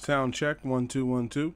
Sound check 1 2 1 2.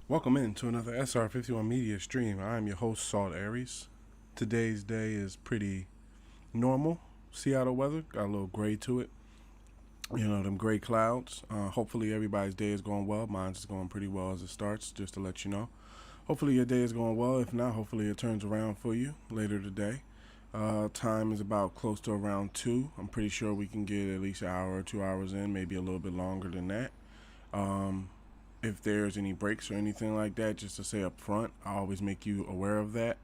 Welcome in to another SR51 Media stream. I'm your host, Salt Aries. Today's day is pretty normal. Seattle weather, got a little gray to it. You know, them gray clouds. Hopefully everybody's day is going well. Mine's is going pretty well as it starts, just to let you know. Hopefully your day is going well. If not, hopefully it turns around for you later today. Time is about close to around 2. I'm pretty sure we can get at least an hour or 2 hours in, maybe a little bit longer than that. If there's any breaks or anything like that, just to say up front, I always make you aware of that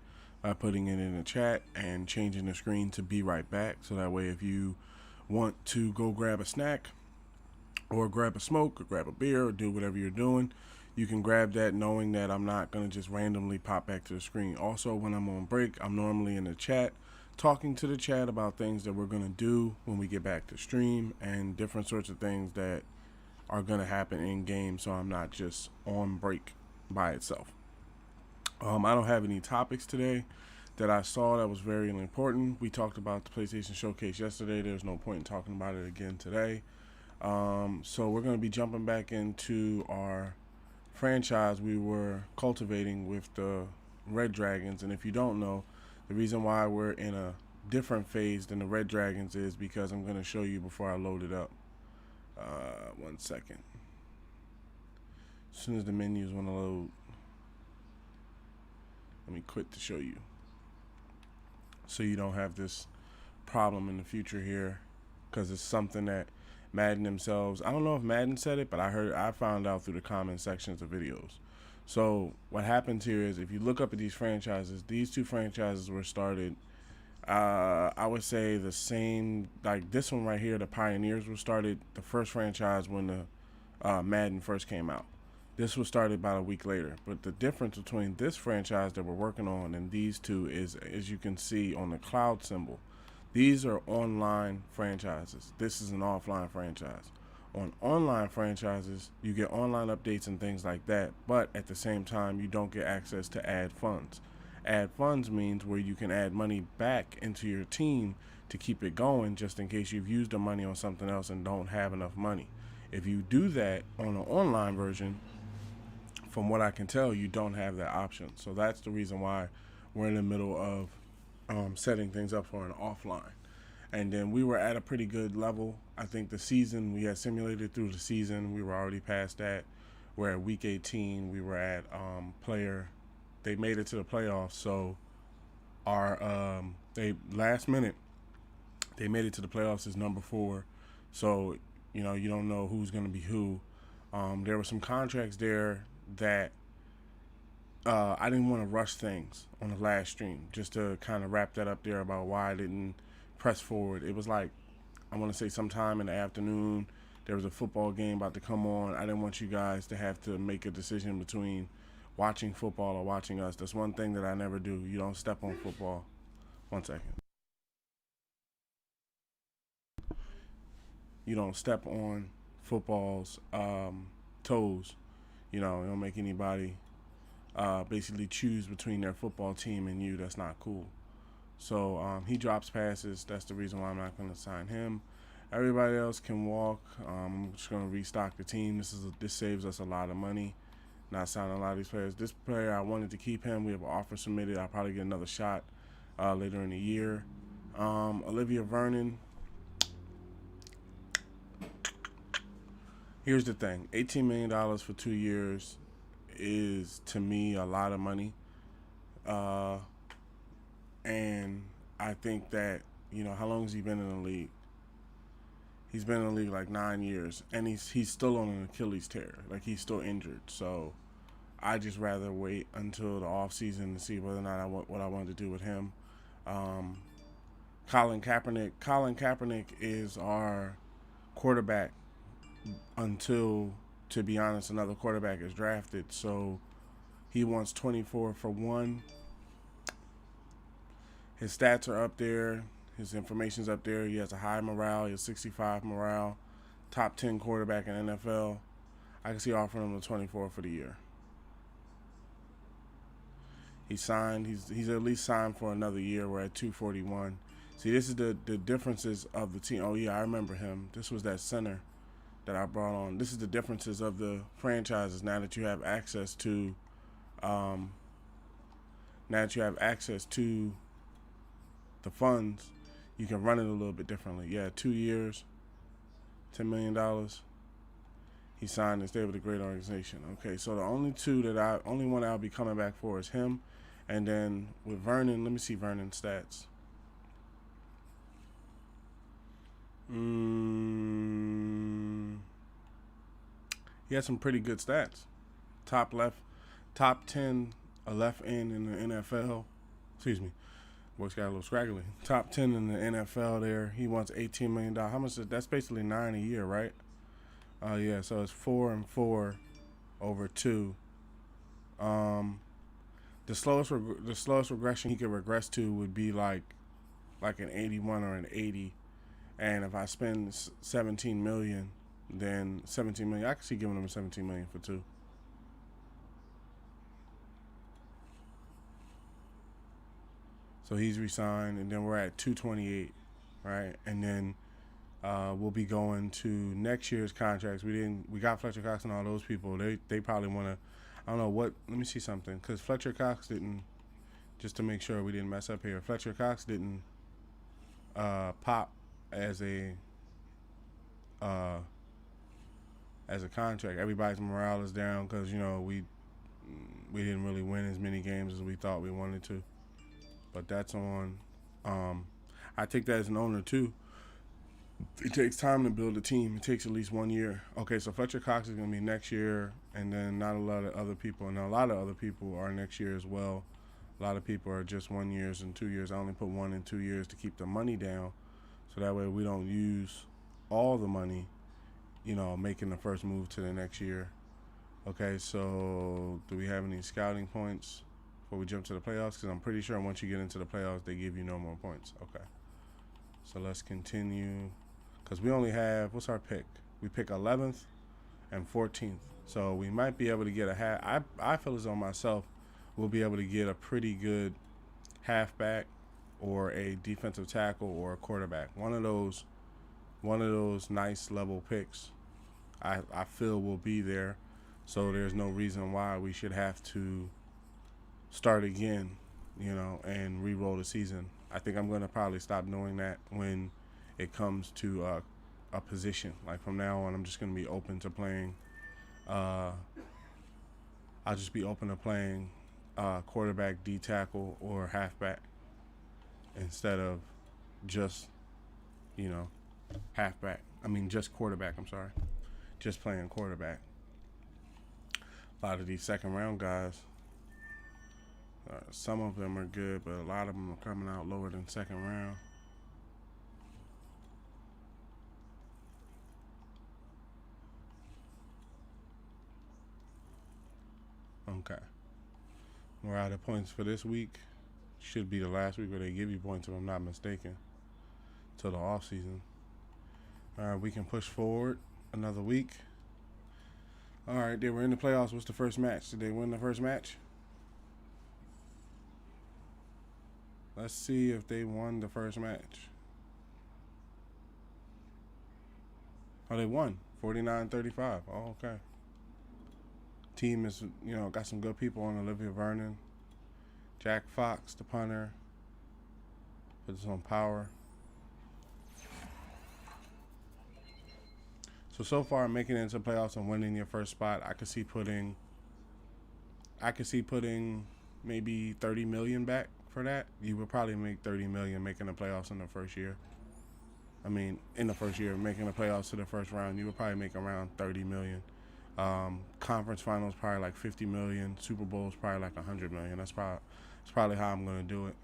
by putting it in the chat and changing the screen to be right back. So that way, if you want to go grab a snack or grab a smoke or grab a beer or do whatever you're doing, you can grab that knowing that I'm not going to just randomly pop back to the screen. Also, when I'm on break, I'm normally in the chat talking to the chat about things that we're going to do when we get back to stream and different sorts of things that are going to happen in game, so I'm not just on break by itself. I don't have any topics today that I saw that was very important. We talked about the PlayStation Showcase yesterday. There's no point in talking about it again today. So we're going to be jumping back into our franchise we were cultivating with the Red Dragons. And if you don't know, the reason why we're in a different phase than the Red Dragons is because I'm going to show you before I load it up. 1 second. As soon as the menus want to load, let me quit to show you, so you don't have this problem in the future here, because it's something that Madden themselves, I don't know if Madden said it, but I found out through the comment sections of videos. So what happens here is, if you look up at these franchises, these two franchises were started, I would say the same, like this one right here, the Pioneers were started, the first franchise when the Madden first came out. This was started about a week later. But the difference between this franchise that we're working on and these two is, as you can see on the cloud symbol, these are online franchises. This is an offline franchise. On online franchises, you get online updates and things like that, but at the same time, you don't get access to ad funds. Add funds means where you can add money back into your team to keep it going, just in case you've used the money on something else and don't have enough money. If you do that on an online version, from what I can tell, you don't have that option. So that's the reason why we're in the middle of setting things up for an offline. And then we were at a pretty good level. I think the season, we had simulated through the season. We were already past that. We're at week 18. We were at they made it to the playoffs, so they last minute they made it to the playoffs as number 4. So you don't know who's going to be who. There were some contracts there that I didn't want to rush things on the last stream, just to kind of wrap that up there about why I didn't press forward. It was like, I want to say sometime in the afternoon, there was a football game about to come on. I didn't want you guys to have to make a decision between watching football or watching us. That's one thing that I never do. You don't step on football. 1 second. You don't step on football's toes. You don't make anybody basically choose between their football team and you. That's not cool. So he drops passes. That's the reason why I'm not going to sign him. Everybody else can walk. I'm just gonna restock the team. This saves us a lot of money. Not signing a lot of these players. This player, I wanted to keep him. We have an offer submitted. I'll probably get another shot later in the year. Olivia Vernon. Here's the thing: $18 million for 2 years is, to me, a lot of money. And I think that, how long has he been in the league? He's been in the league like 9 years, and he's still on an Achilles tear. Like, he's still injured. So I just rather wait until the off season to see whether or not what I want to do with him. Colin Kaepernick. Colin Kaepernick is our quarterback until, to be honest, another quarterback is drafted. So he wants 24 for 1. His stats are up there. His information's up there. He has a high morale. He has 65 morale. Top 10 quarterback in NFL. I can see offering him the 24 for the year. He's signed. He's at least signed for another year. We're at 241. See, this is the differences of the team. Oh, yeah, I remember him. This was that center that I brought on. This is the differences of the franchises now that you have access to the funds. You can run it a little bit differently. Yeah, 2 years, $10 million. He signed and stayed with a great organization. Okay, so the only one I'll be coming back for is him. And then with Vernon, let me see Vernon's stats. He had some pretty good stats. Top 10 a left end in the NFL. Excuse me. Voice got a little scraggly. Top 10 in the NFL there. He wants $18 million. How much is that? That's basically $9 million a year, right? Yeah, so it's 4 and 4 over 2. The slowest regression he could regress to would be like an 81 or an 80. And if I spend $17 million, then $17 million, I can see giving him $17 million for 2. So he's resigned, and then we're at 228, right? And then we'll be going to next year's contracts. We got Fletcher Cox and all those people. They probably want to, I don't know what. Let me see something, because Fletcher Cox didn't, just to make sure we didn't mess up here. Fletcher Cox didn't pop as a contract. Everybody's morale is down because we didn't really win as many games as we thought we wanted to. But that's on. I take that as an owner too. It takes time to build a team. It takes at least 1 year. Okay, so Fletcher Cox is going to be next year, and then not a lot of other people. And a lot of other people are next year as well. A lot of people are just 1 year and 2 years. I only put 1 and 2 years to keep the money down, so that way we don't use all the money, making the first move to the next year. Okay, so do we have any scouting points before we jump to the playoffs? Because I'm pretty sure once you get into the playoffs, they give you no more points. Okay. So let's continue. Because we only have, what's our pick? We pick 11th and 14th. So we might be able to get a half. I feel as though myself we'll be able to get a pretty good halfback or a defensive tackle or a quarterback. One of those nice level picks I feel will be there. So there's no reason why we should have to start again, and re-roll the season. I think I'm going to probably stop doing that when it comes to a position. Like from now on, I'm just going to be open to playing. I'll just be open to playing quarterback, D tackle, or halfback instead of just, halfback. I mean, just quarterback. I'm sorry, just playing quarterback. A lot of these second round guys. Some of them are good, but a lot of them are coming out lower than second round. Okay. We're out of points for this week. Should be the last week where they give you points, if I'm not mistaken, till the off season. All right, we can push forward another week. All right, they were in the playoffs. What's the first match? Did they win the first match? Let's see if they won the first match. Oh, they won 49-35. Oh, okay. Team is, got some good people on. Olivia Vernon, Jack Fox, the punter. Puts us on power. So far, making it into playoffs and winning your first spot, I could see putting maybe 30 million back for that. You would probably make 30 million making the playoffs in the first year. I mean, in the first year, making the playoffs to the first round, you would probably make around 30 million. Conference finals probably like 50 million. Super Bowls probably like 100 million. That's probably how I'm gonna do it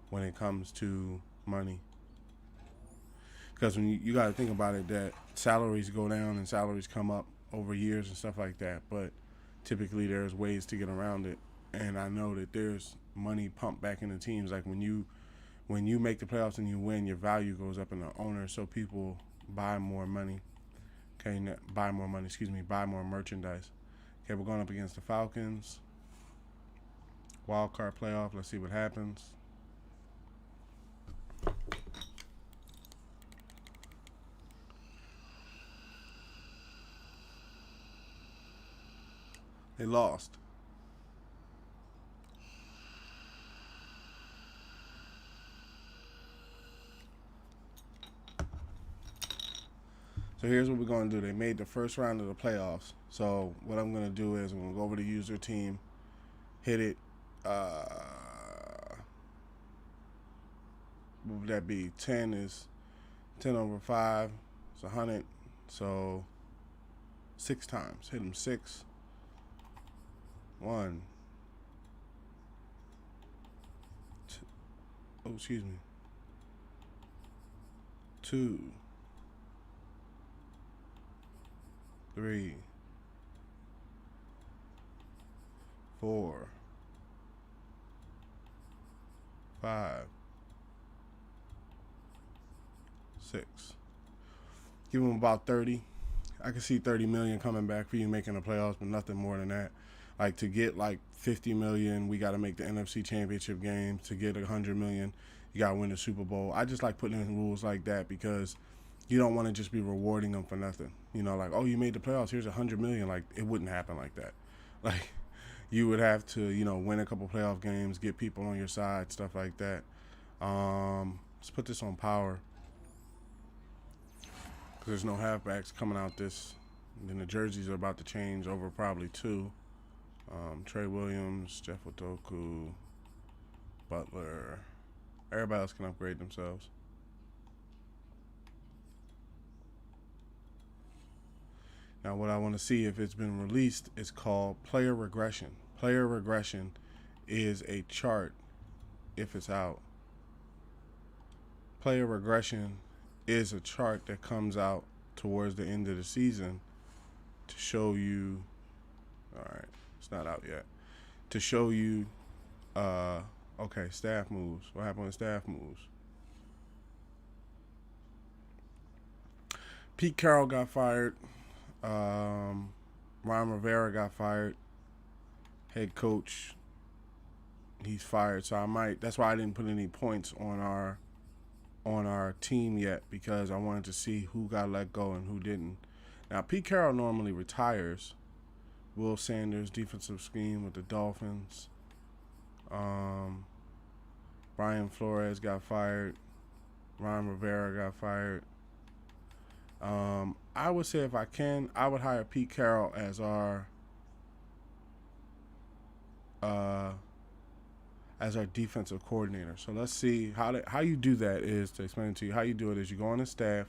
when it comes to money. Because when you got to think about it, that salaries go down and salaries come up over years and stuff like that. But typically there's ways to get around it. And I know that there's money pumped back into teams. Like when you make the playoffs and you win, your value goes up in the owner, so people buy more money. Okay, buy more merchandise. Okay, we're going up against the Falcons. Wild card playoff. Let's see what happens. They lost. So here's what we're going to do. They made the first round of the playoffs. So what I'm going to do is I'm going to go over to user team, hit it. What would that be? 10 is 10 over 5. It's 100. So 6 times. Hit them 6. 1. 2. Oh, excuse me. 2. 3. 4. 5. 6. Give them about 30. I can see 30 million coming back for you making the playoffs, but nothing more than that. Like to get like 50 million, we got to make the NFC Championship game. To get 100 million, you got to win the Super Bowl. I just like putting in rules like that because you don't want to just be rewarding them for nothing. Like, oh, you made the playoffs, here's 100 million. Like, it wouldn't happen like that. Like, you would have to, win a couple playoff games, get people on your side, stuff like that. Let's put this on power. Because there's no halfbacks coming out this. And then the jerseys are about to change over probably 2. Trey Williams, Jeff Odoku, Butler. Everybody else can upgrade themselves. Now, what I want to see if it's been released is called player regression. Player regression is a chart if it's out. Player regression is a chart that comes out towards the end of the season to show you, all right, it's not out yet, to show you, okay, staff moves. What happened with staff moves? Pete Carroll got fired. Ron Rivera got fired. Head coach, he's fired. So that's why I didn't put any points on our team yet, because I wanted to see who got let go and who didn't. Now, Pete Carroll normally retires. Will Sanders, defensive scheme with the Dolphins. Brian Flores got fired. Ron Rivera got fired. I would say if I can, I would hire Pete Carroll as our defensive coordinator. So let's see how you do that. Is to explain to you how you do it is you go on the staff,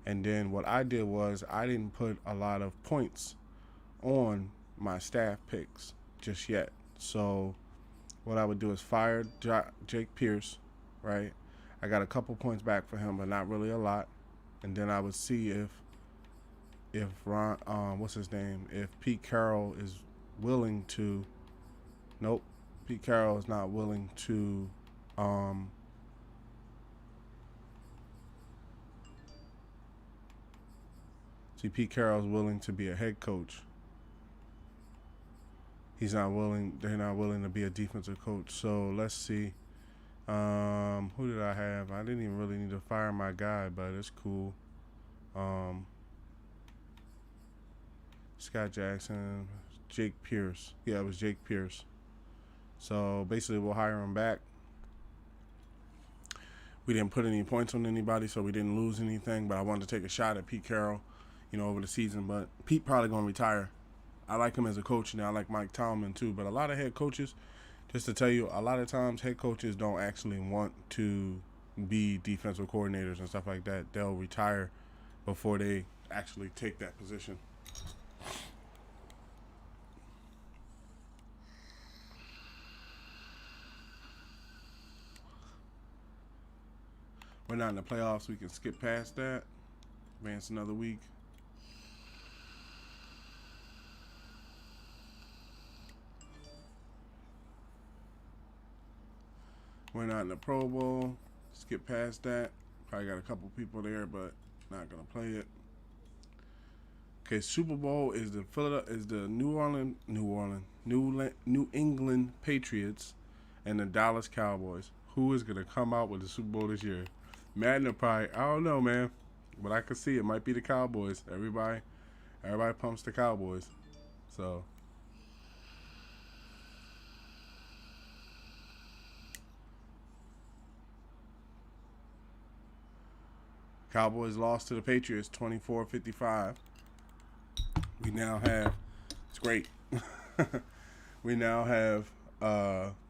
and then what I did was I didn't put a lot of points on my staff picks just yet. So what I would do is fire Jake Pierce, right? I got a couple points back for him, but not really a lot. And then I would see if Ron, what's his name? If Pete Carroll is willing to. Nope, Pete Carroll is not willing to. See, Pete Carroll is willing to be a head coach. He's not willing. They're not willing to be a defensive coach. So let's see. Who did I have? I didn't even really need to fire my guy, but it's cool. Um, Scott Jackson, Jake Pierce. Yeah, it was Jake Pierce. So basically, we'll hire him back. We didn't put any points on anybody, so we didn't lose anything. But I wanted to take a shot at Pete Carroll, over the season. But Pete probably gonna retire. I like him as a coach now. I like Mike Tomlin too. But a lot of head coaches, just to tell you, a lot of times head coaches don't actually want to be defensive coordinators and stuff like that. They'll retire before they actually take that position. We're not in the playoffs. We can skip past that. Advance another week. We're not in the Pro Bowl. Skip past that. Probably got a couple people there, but not gonna play it. Okay, Super Bowl is the New England Patriots and the Dallas Cowboys. Who is gonna come out with the Super Bowl this year? Madden probably, I don't know, man, but I could see it might be the Cowboys. Everybody pumps the Cowboys, so. Cowboys lost to the Patriots 24-55. We now have, it's great. We now have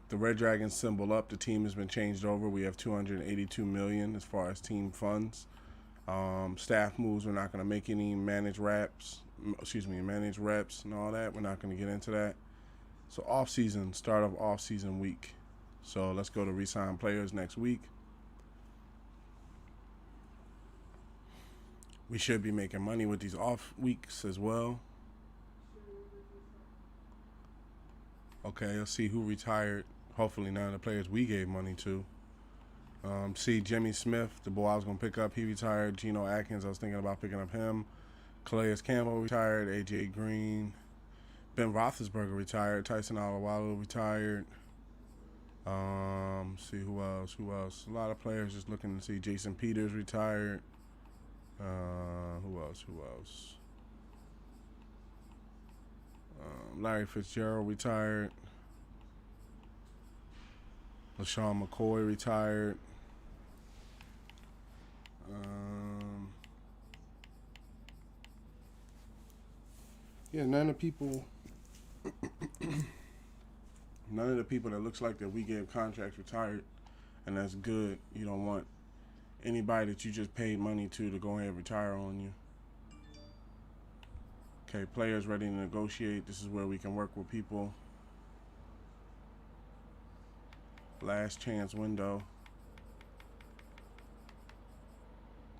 the Red Dragon symbol up. The team has been changed over. We have $282 million as far as team funds. Staff moves. We're not going to make any managed reps and all that. We're not going to get into that. So start of off-season week. So let's go to re-sign players next week. We should be making money with these off weeks as well. Okay, let's see who retired. Hopefully none of the players we gave money to. See Jimmy Smith, the boy I was going to pick up, he retired. Geno Atkins, I was thinking about picking up him. Calais Campbell retired. A.J. Green. Ben Roethlisberger retired. Tyson Alualu retired. See who else? A lot of players just looking to see. Jason Peters retired. Who else? Larry Fitzgerald retired. LaShawn McCoy retired. None of the people that looks like that we gave contracts retired, and that's good. You don't want anybody that you just paid money to go ahead and retire on you. Okay, players ready to negotiate. This is where we can work with people. Last chance window.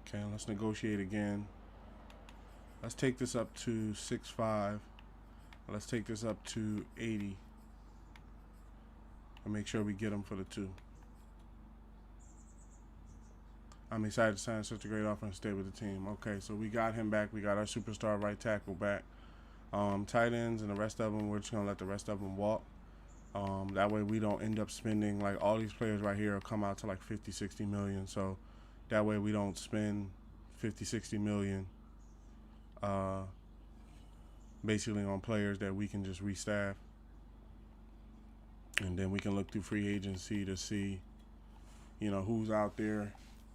Okay, let's negotiate again. Let's take this up to 6.5. Let's take this up to 80. And make sure we get them for the 2. I'm excited to sign such a great offer and stay with the team. Okay, so we got him back. We got our superstar right tackle back. Tight ends and the rest of them, we're just going to let the rest of them walk. That way we don't end up spending, like, all these players right here will come out to like 50, 60 million. So that way we don't spend 50, 60 million basically on players that we can just restaff. And then we can look through free agency to see, who's out there,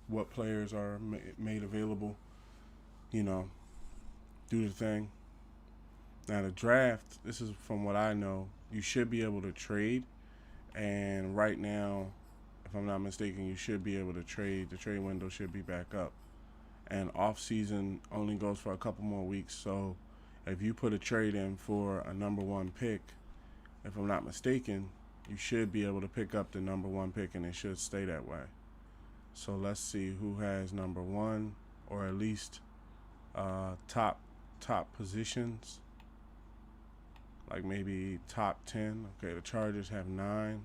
what players are made available, do the thing. Now the draft, this is from what I know, you should be able to trade, and right now, if I'm not mistaken, you should be able to trade. The trade window should be back up, and off season only goes for a couple more weeks. So if you put a trade in for a number 1 pick, if I'm not mistaken, you should be able to pick up the number 1 pick, and it should stay that way. So let's see who has number 1, or at least top positions, like maybe top 10. Okay, the Chargers have 9.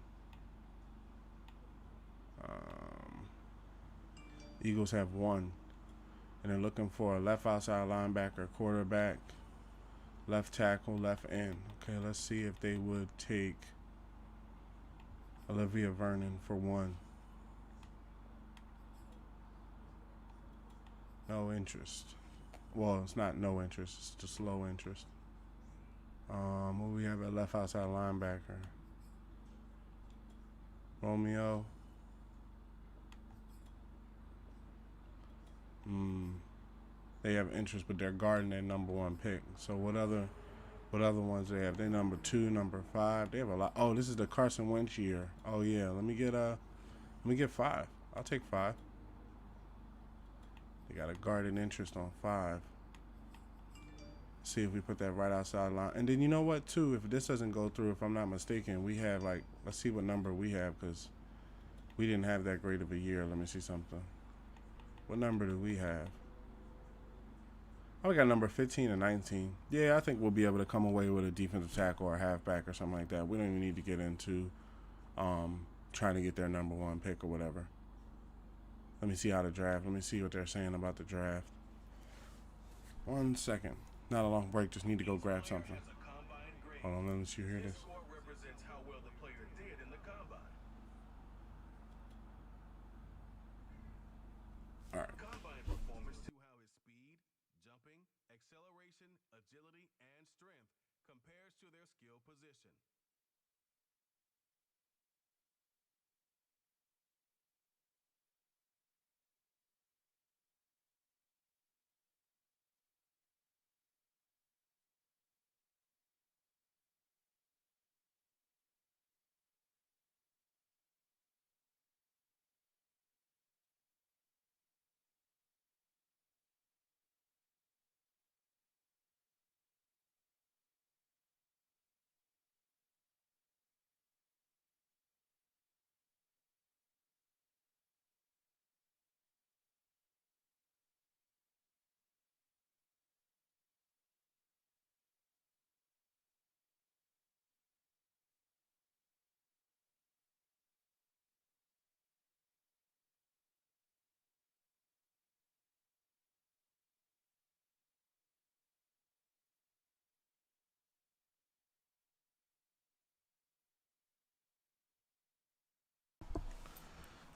Eagles have 1, and they're looking for a left outside linebacker, quarterback, left tackle, left end. Okay, let's see if they would take Olivia Vernon for 1. No interest. Well, it's not no interest. It's just low interest. Who we have at left outside linebacker? Romeo. They have interest, but they're guarding their number one pick. So what other ones they have? They number 2, number 5. They have a lot. Oh, this is the Carson Wentz year. Oh yeah, let me get 5. I'll take 5. They got a guarded interest on 5. See if we put that right outside line. And then you know what too? If this doesn't go through, if I'm not mistaken, we have like, let's see what number we have, because we didn't have that great of a year. Let me see something. What number do we have? Oh, we got number 15 and 19. Yeah, I think we'll be able to come away with a defensive tackle or a halfback or something like that. We don't even need to get into trying to get their number one pick or whatever. Let me see how the draft. Let me see what they're saying about the draft. 1 second. Not a long break. Just need to go grab something. Hold on, let me see you hear this. All right. Combine performance to how his speed, jumping, acceleration, agility, and strength compares to their skill position.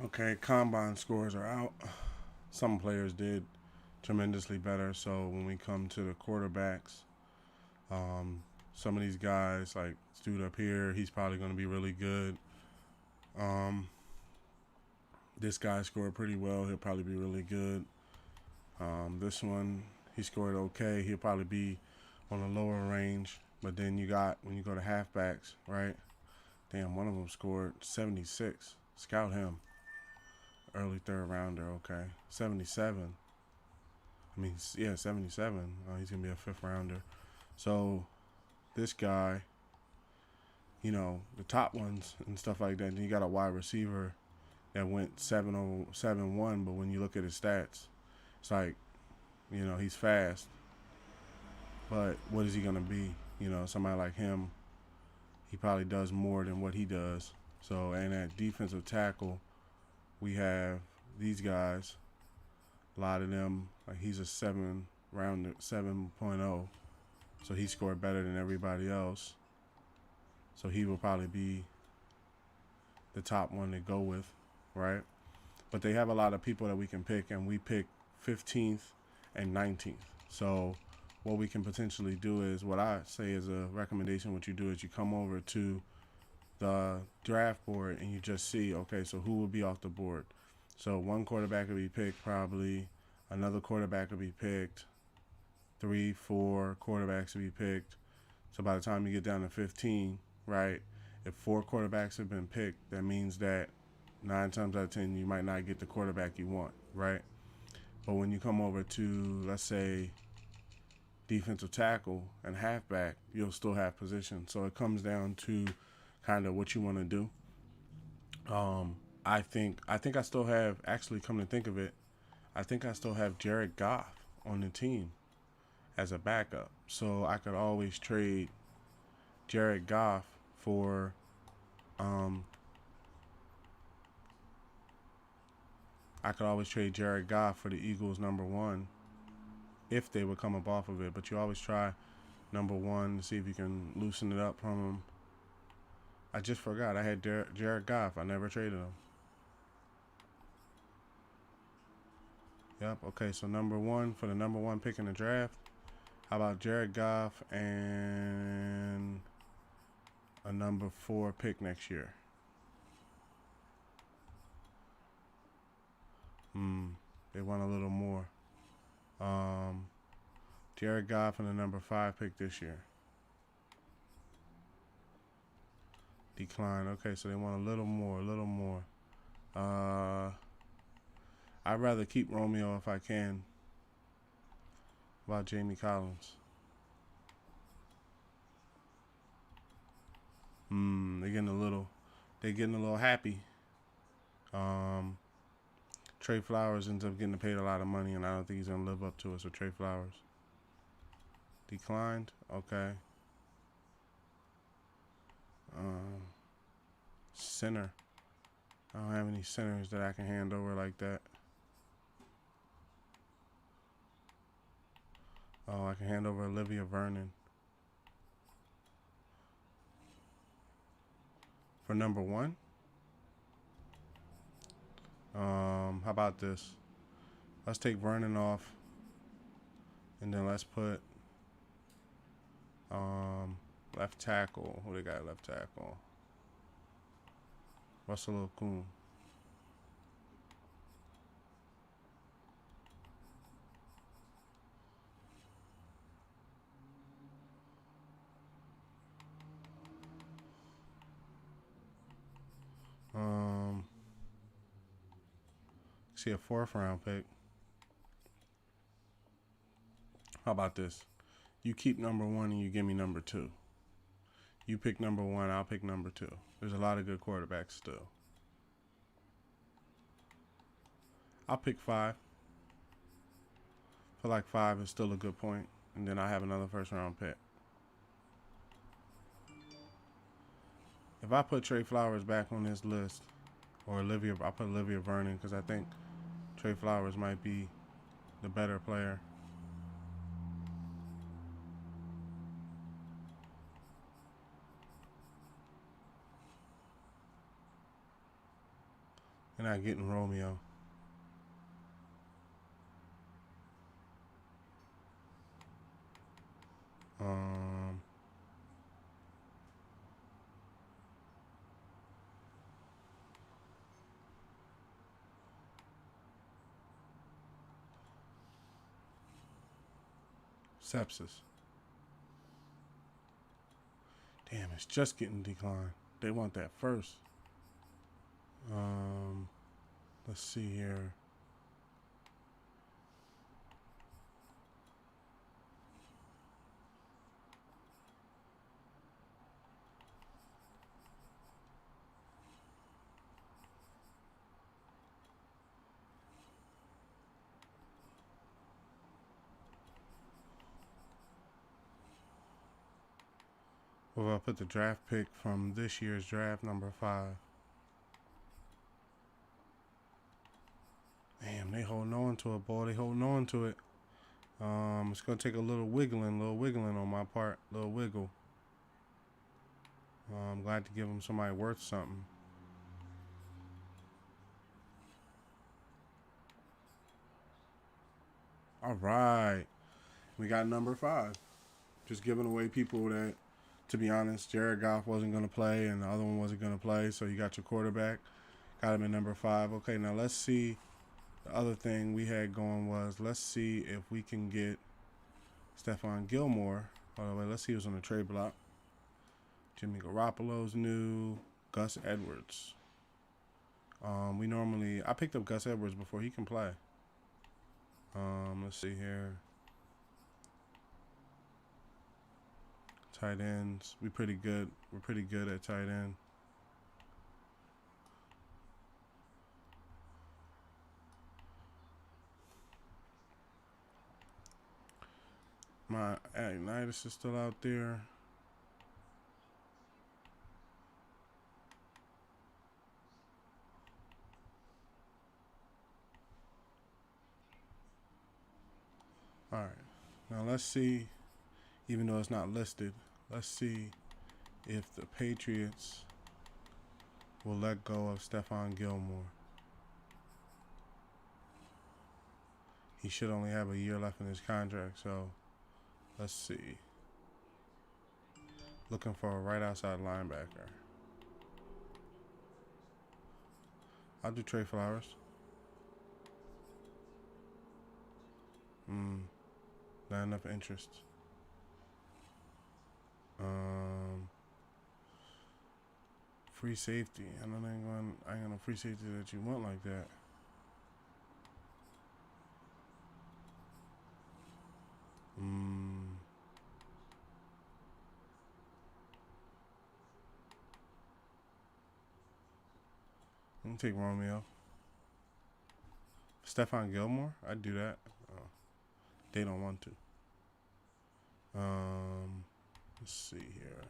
Okay, combine scores are out. Some players did tremendously better. So when we come to the quarterbacks, some of these guys, like this dude up here, he's probably going to be really good. This guy scored pretty well. He'll probably be really good. This one, he scored okay. He'll probably be on the lower range. But then you got, when you go to halfbacks, right? Damn, one of them scored 76. Scout him. Early third rounder, okay. 77. I mean, yeah, 77. He's going to be a fifth rounder. So this guy, you know, the top ones and stuff like that. And you got a wide receiver that went 7-1, but when you look at his stats, it's like, you know, he's fast. But what is he going to be? You know, somebody like him, he probably does more than what he does. So, and at defensive tackle, we have these guys, a lot of them, like he's a 7-rounder, 7.0. So he scored better than everybody else. So he will probably be the top one to go with, right? But they have a lot of people that we can pick, and we pick 15th and 19th. So what we can potentially do is, what I say is a recommendation, what you do is you come over to the draft board and you just see, okay, so who will be off the board. So one quarterback will be picked probably, another quarterback will be picked, 3, 4 quarterbacks will be picked. So by the time you get down to 15, right, if 4 quarterbacks have been picked, that means that 9 times out of 10 you might not get the quarterback you want, right? But when you come over to, let's say, defensive tackle and halfback, you'll still have position. So it comes down to kind of what you want to do. I think I still have, actually, come to think of it, I think I still have Jared Goff on the team as a backup. So I could always trade Jared Goff for the Eagles number 1 if they would come up off of it. But you always try number 1 to see if you can loosen it up from him. I just forgot I had Jared Goff. I never traded him. Yep. Okay, so number one for the number one pick in the draft. How about Jared Goff and a number 4 pick next year? They want a little more. Jared Goff and a number 5 pick this year. Decline. Okay, so they want a little more. I'd rather keep Romeo if I can. About Jamie Collins. They're getting a little happy. Trey Flowers ends up getting paid a lot of money, and I don't think he's gonna live up to it. So Trey Flowers declined. Okay. Center. I don't have any centers that I can hand over like that. Oh, I can hand over Olivia Vernon. For number 1. How about this? Let's take Vernon off. And then let's put left tackle. Who they got left tackle? Russell Okung. See a 4th round pick. How about this? You keep number 1 and you give me number 2. You pick number 1, I'll pick number 2. There's a lot of good quarterbacks still. I'll pick 5. I feel like 5 is still a good point. And then I have another 1st round pick. If I put Trey Flowers back on this list, or I'll put Olivia Vernon because I think Trey Flowers might be the better player. And I'm getting Romeo. Sepsis. Damn, it's just getting declined. They want that first. Let's see here. Well, I'll put the draft pick from this year's draft, number 5. Damn, they holding on to it, boy. They holding on to it. It's gonna take a little wiggling on my part, little wiggle. I'm glad to give them somebody worth something. All right, we got number 5. Just giving away people that, to be honest, Jared Goff wasn't gonna play, and the other one wasn't gonna play. So you got your quarterback, got him at number 5. Okay, now let's see. The other thing we had going was, let's see if we can get Stefan Gilmore. By the way, let's see who's on the trade block. Jimmy Garoppolo's new. Gus Edwards. I picked up Gus Edwards before he can play. Let's see here. Tight ends. We're pretty good. We're pretty good at tight end. My Ignitus is still out there. All right. Now let's see, even though it's not listed, let's see if the Patriots will let go of Stefan Gilmore. should only have a year left in his contract. So let's see. Looking for a right outside linebacker. I'll do Trey Flowers. Not enough interest. Free safety. I don't think I ain't gonna free safety that you want like that. I'm gonna take Romeo. Stefan Gilmore. I'd do that. They don't want to. Let's see here.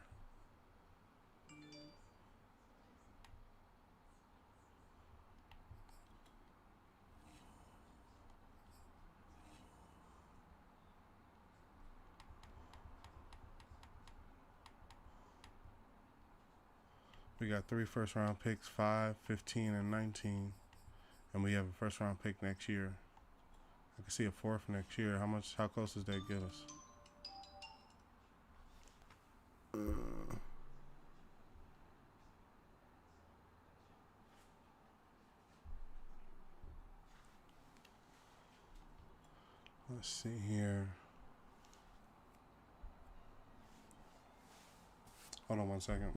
We got 3 first-round picks, 5, 15, and 19. And we have a first-round pick next year. I can see a 4th next year. How close does that get us? Let's see here. Hold on 1 second.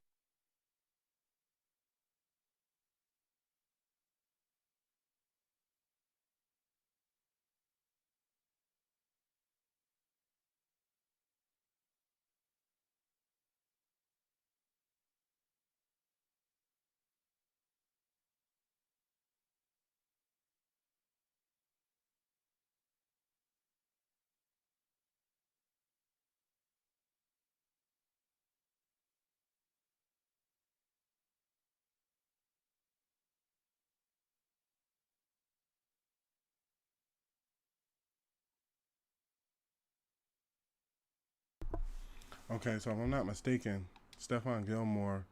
Okay, so if I'm not mistaken, Stefan Gilmore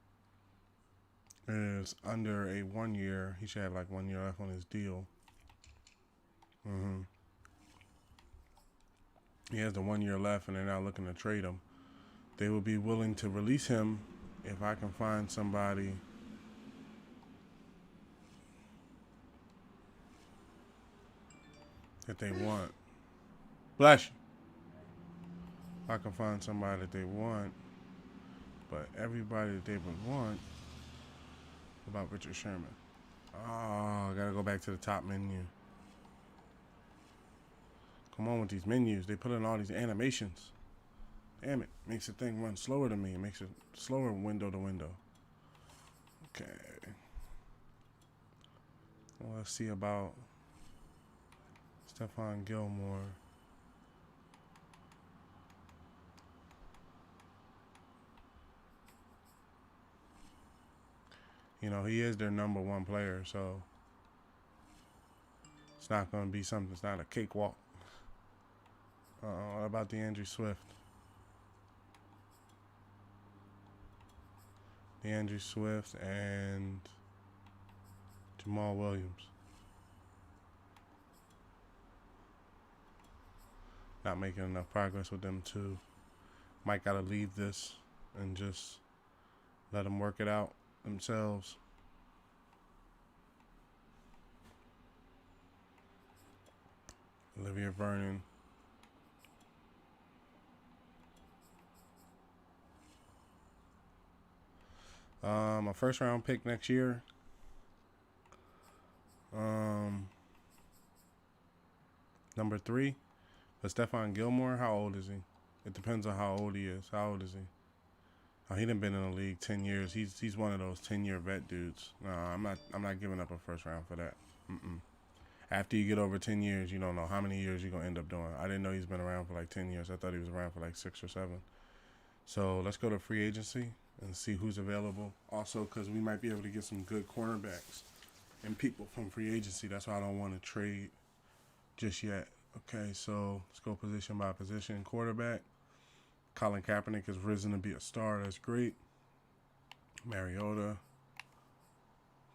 is under a 1 year. He should have like 1 year left on his deal. He has the 1 year left, and they're not looking to trade him. They will be willing to release him if I can find somebody that they want. Bless you. If I can find somebody that they want, but everybody that they would want. About Richard Sherman. Oh, I gotta go back to the top menu. Come on with these menus. They put in all these animations. Damn it. Makes the thing run slower to me. It makes it slower window to window. Okay. Well, let's see about Stefan Gilmore. You know, he is their number 1 player, so it's not going to be something. It's not a cakewalk. What about DeAndre Swift? DeAndre Swift and Jamal Williams. Not making enough progress with them two. Might got to leave this and just let them work it out themselves. Olivia Vernon. A first round pick next year. Number 3. But Stefan Gilmore, how old is he? It depends on how old he is. How old is he? Oh, he done been in the league 10 years. He's one of those 10-year vet dudes. No, I'm not giving up a first round for that. After you get over 10 years, you don't know how many years you're gonna end up doing. I didn't know he's been around for like 10 years. I thought he was around for like 6 or 7. So let's go to free agency and see who's available. Also, because we might be able to get some good cornerbacks and people from free agency. That's why I don't want to trade just yet. Okay, so let's go position by position. Quarterback. Colin Kaepernick has risen to be a star. That's great. Mariota.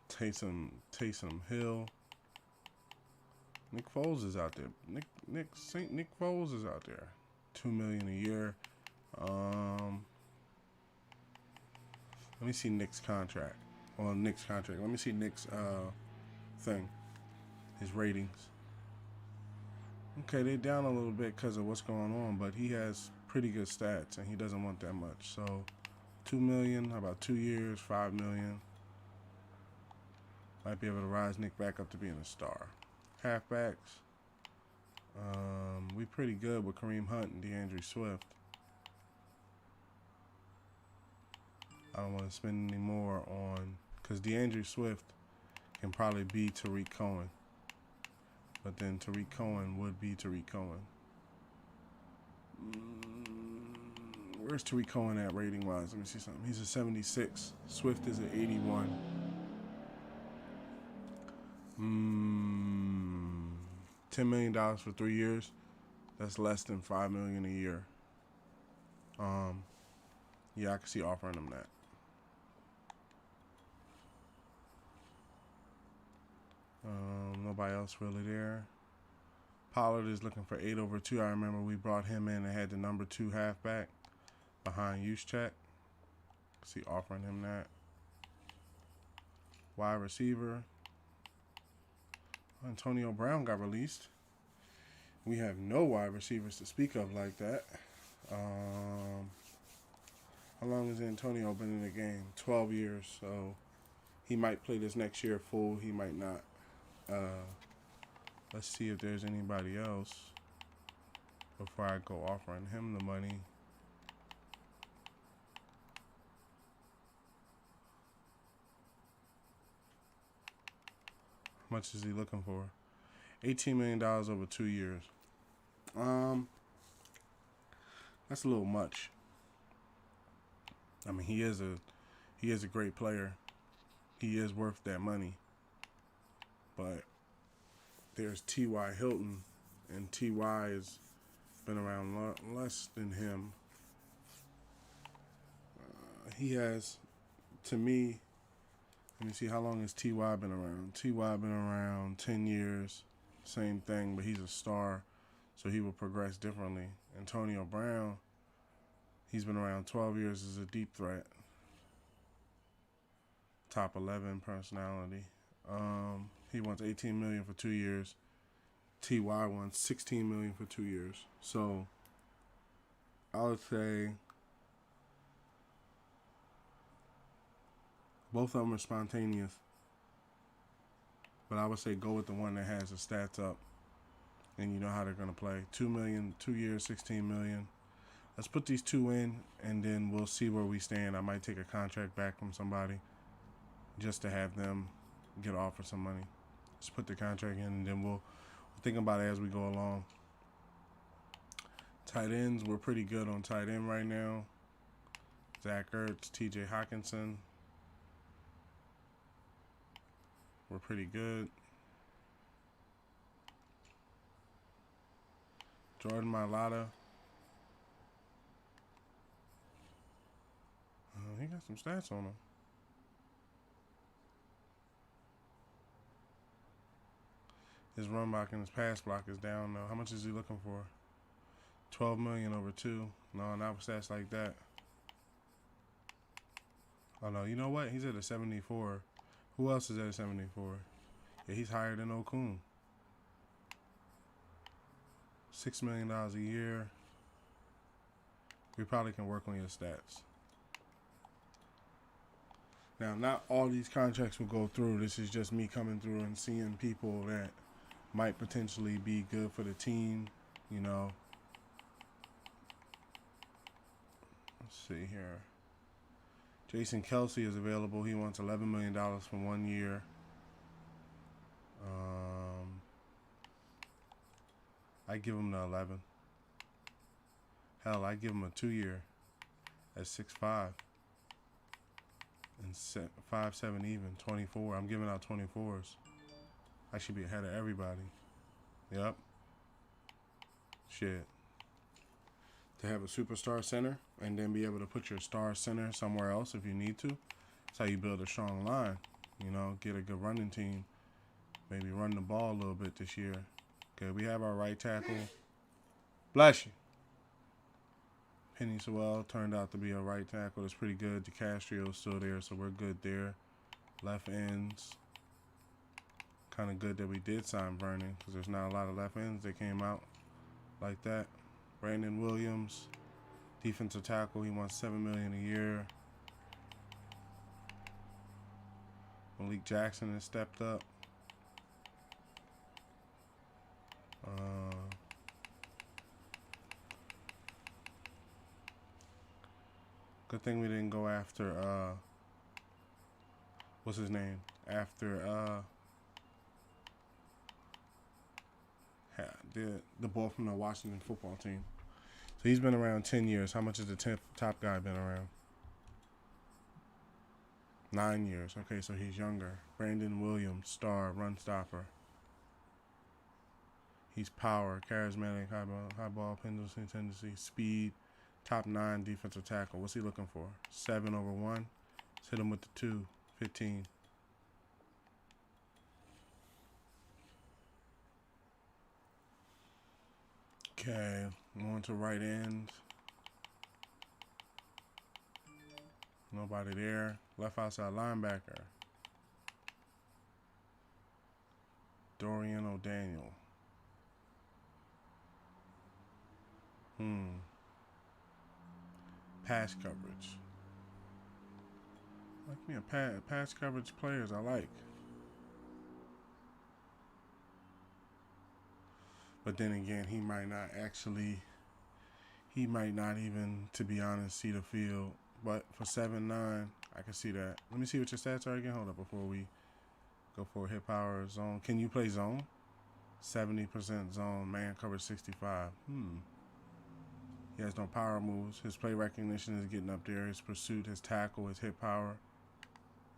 Taysom Hill. Nick Foles is out there. Nick Foles is out there. $2 million a year. Let me see Nick's contract. Well, Nick's contract. Let me see Nick's thing. His ratings. Okay, they're down a little bit because of what's going on, but he has pretty good stats, and he doesn't want that much. So, $2 million, how about 2 years, $5 million. Might be able to rise Nick back up to being a star. Halfbacks. We pretty good with Kareem Hunt and DeAndre Swift. I don't want to spend any more on, because DeAndre Swift can probably be Tariq Cohen. But then Tariq Cohen would be Tariq Cohen. Where's Tariq Cohen at rating wise? Let me see something. He's a 76. Swift is an 81. $10 million for 3 years. That's less than $5 million a year. Yeah, I can see offering him that. Nobody else really there. Pollard is looking for 8/2. I remember we brought him in and had the number 2 halfback behind Juszczyk. See offering him that. Wide receiver. Antonio Brown got released. We have no wide receivers to speak of like that. How long has Antonio been in the game? 12 years. So he might play this next year full. He might not. Let's see if there's anybody else before I go offering him the money. How much is he looking for? $18 million over 2 years. That's a little much. I mean, he is a great player. He is worth that money. But there's T.Y. Hilton, and T.Y. has been around less than him. He has, to me, let me see, how long has T.Y. been around? T.Y. been around 10 years, same thing, but he's a star, so he will progress differently. Antonio Brown, he's been around 12 years as a deep threat. Top 11 personality. He wants $18 million for 2 years. T.Y. wants $16 million for 2 years. So I would say both of them are spontaneous. But I would say go with the one that has the stats up and you know how they're going to play. $2 million, 2 years, $16 million. Let's put these two in, and then we'll see where we stand. I might take a contract back from somebody just to have them get offered some money. Just put the contract in, and then we'll think about it as we go along. Tight ends, we're pretty good on tight end right now. Zach Ertz, T.J. Hawkinson. We're pretty good. Jordan Mailata. He got some stats on him. His run block and his pass block is down though. How much is he looking for? $12 million over 2. No, not with stats like that. Oh no, you know what? He's at a 74. Who else is at a 74? Yeah, he's higher than Okun. $6 million a year. We probably can work on your stats. Now, not all these contracts will go through. This is just me coming through and seeing people that might potentially be good for the team, you know. Let's see here. Jason Kelsey is available. He wants $11 million for 1 year. I give him the 11. Hell, I give him a 2 year at 6'5". And 5'7" even, 24. I'm giving out 24s. I should be ahead of everybody. Yep. Shit. To have a superstar center and then be able to put your star center somewhere else if you need to. That's how you build a strong line. You know, get a good running team. Maybe run the ball a little bit this year. Okay, we have our right tackle. Bless you. Penny Sewell turned out to be a right tackle. That's pretty good. DeCastrio's still there, so we're good there. Left ends. Kind of good that we did sign Vernon because there's not a lot of left ends that came out like that. Brandon Williams, defensive tackle. He wants $7 million a year. Malik Jackson has stepped up. Good thing we didn't go after what's his name? After the ball from the Washington football team. So he's been around 10 years. How much has the top guy been around? 9 years. Okay, so he's younger. Brandon Williams, star, run stopper. He's power, charismatic, high ball tendency, speed, top 9 defensive tackle. What's he looking for? 7/1. Let's hit him with the 2, 15. Okay, on to right end. Nobody there. Left outside linebacker. Dorian O'Daniel. Pass coverage. Like me a pass coverage players I like. But then again, he might not even, to be honest, see the field. But for 7'9", I can see that. Let me see what your stats are again. Hold up before we go for hit power zone. Can you play zone? 70% zone, man coverage 65. He has no power moves. His play recognition is getting up there. His pursuit, his tackle, his hit power.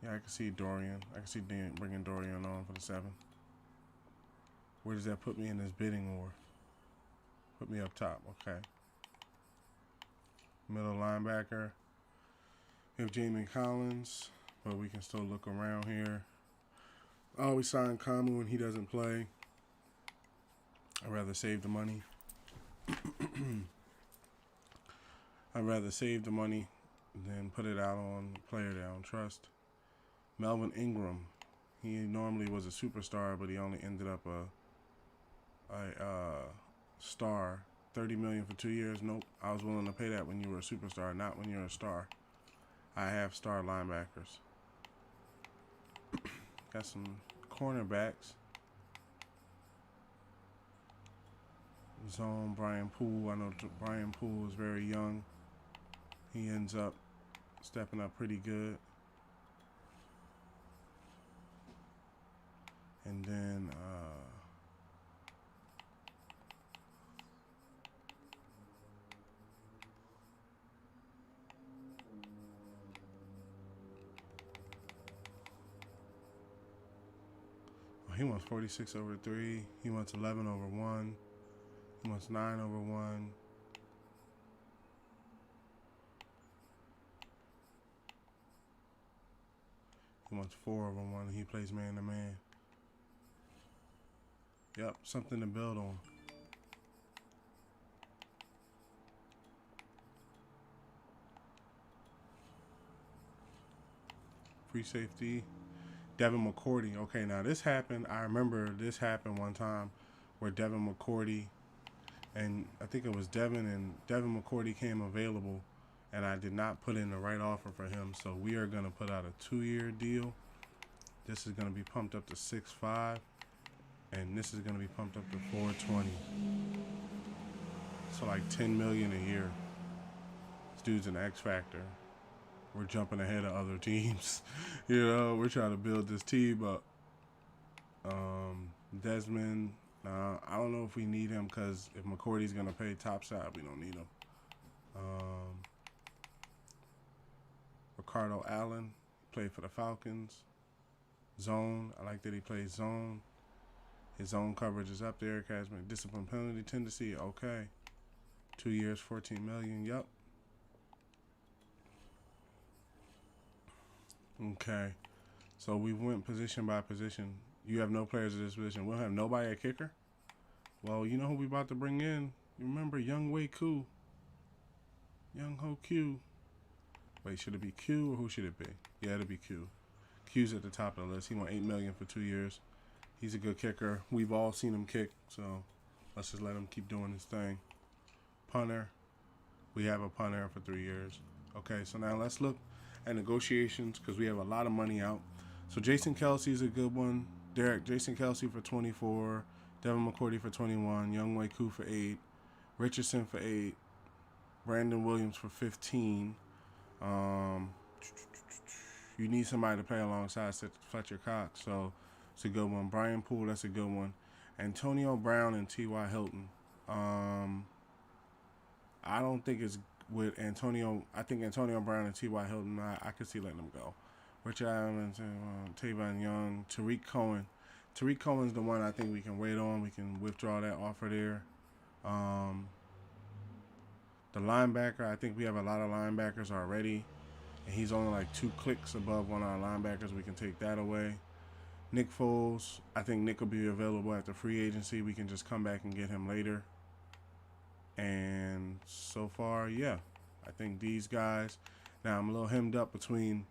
Yeah, I can see Dorian. I can see bringing Dorian on for the 7. Where does that put me in this bidding war? Put me up top. Okay. Middle linebacker. We have Jamie Collins, but we can still look around here. Oh, we signed Kamu when he doesn't play. I'd rather save the money. I'd rather save the money than put it out on a player that I don't trust. Melvin Ingram. He normally was a superstar, but he only ended up a star. $30 million for 2 years. Nope. I was willing to pay that when you were a superstar, not when you're a star. I have star linebackers. Got some cornerbacks. Zone Brian Poole. I know Brian Poole is very young. He ends up stepping up pretty good. And then he wants 46/3. He wants 11/1. He wants 9/1. He wants 4/1. He plays man to man. Yep, something to build on. Free safety. Devin McCourty. Okay, now this happened. I remember this happened one time where Devin McCourty, and I think it was Devin McCourty came available, and I did not put in the right offer for him. So we are going to put out a 2-year deal. This is going to be pumped up to 6.5, and this is going to be pumped up to 420. So like $10 million a year. This dude's an X factor. We're jumping ahead of other teams. You know, we're trying to build this team up. Desmond, I don't know if we need him because if McCourty's going to pay top side, we don't need him. Ricardo Allen, played for the Falcons. Zone, I like that he plays zone. His zone coverage is up there. Charismatic discipline penalty tendency, okay. 2 years, $14 million, yep. Okay, so we went position by position. You have no players at this position. We'll have nobody at kicker. Well, you know who we about to bring in? You remember Young Wei Koo? Young Ho Q. Wait, should it be Q or who should it be? Yeah, it'll be Q. Q's at the top of the list. He won $8 million for 2 years. He's a good kicker. We've all seen him kick, so let's just let him keep doing his thing. Punter. We have a punter for 3 years. Okay, so now let's look at negotiations because we have a lot of money out. So Jason Kelsey is a good one. Jason Kelsey for 24. Devin McCourty for 21. Young Wei Koo for 8. Richardson for 8. Brandon Williams for 15. You need somebody to play alongside Fletcher Cox, so it's a good one. Brian Poole, that's a good one. Antonio Brown and T.Y. Hilton. I don't think it's with Antonio. I think Antonio Brown and T.Y. Hilton, I could see letting them go. Richard Evans, Tavon Young, Tariq Cohen. Tariq Cohen's the one I think we can wait on. We can withdraw that offer there. The linebacker, I think we have a lot of linebackers already. And he's only like 2 clicks above one of our linebackers. We can take that away. Nick Foles, I think Nick will be available after free agency. We can just come back and get him later. And so far, yeah, I think these guys. Now, I'm a little hemmed up between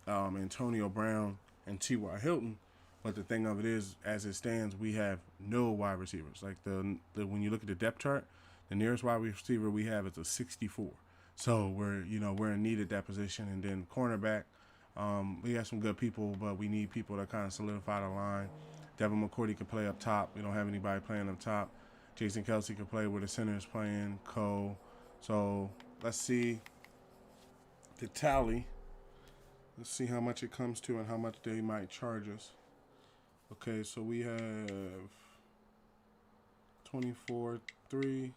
Antonio Brown and T.Y. Hilton. But the thing of it is, as it stands, we have no wide receivers. Like when you look at the depth chart, the nearest wide receiver we have is a 64. So we're in need at that position. And then cornerback, we have some good people, but we need people to kind of solidify the line. Devin McCourty can play up top. We don't have anybody playing up top. Jason Kelsey can play where the center is playing. So let's see the tally. Let's see how much it comes to and how much they might charge us. Okay, so we have 24-3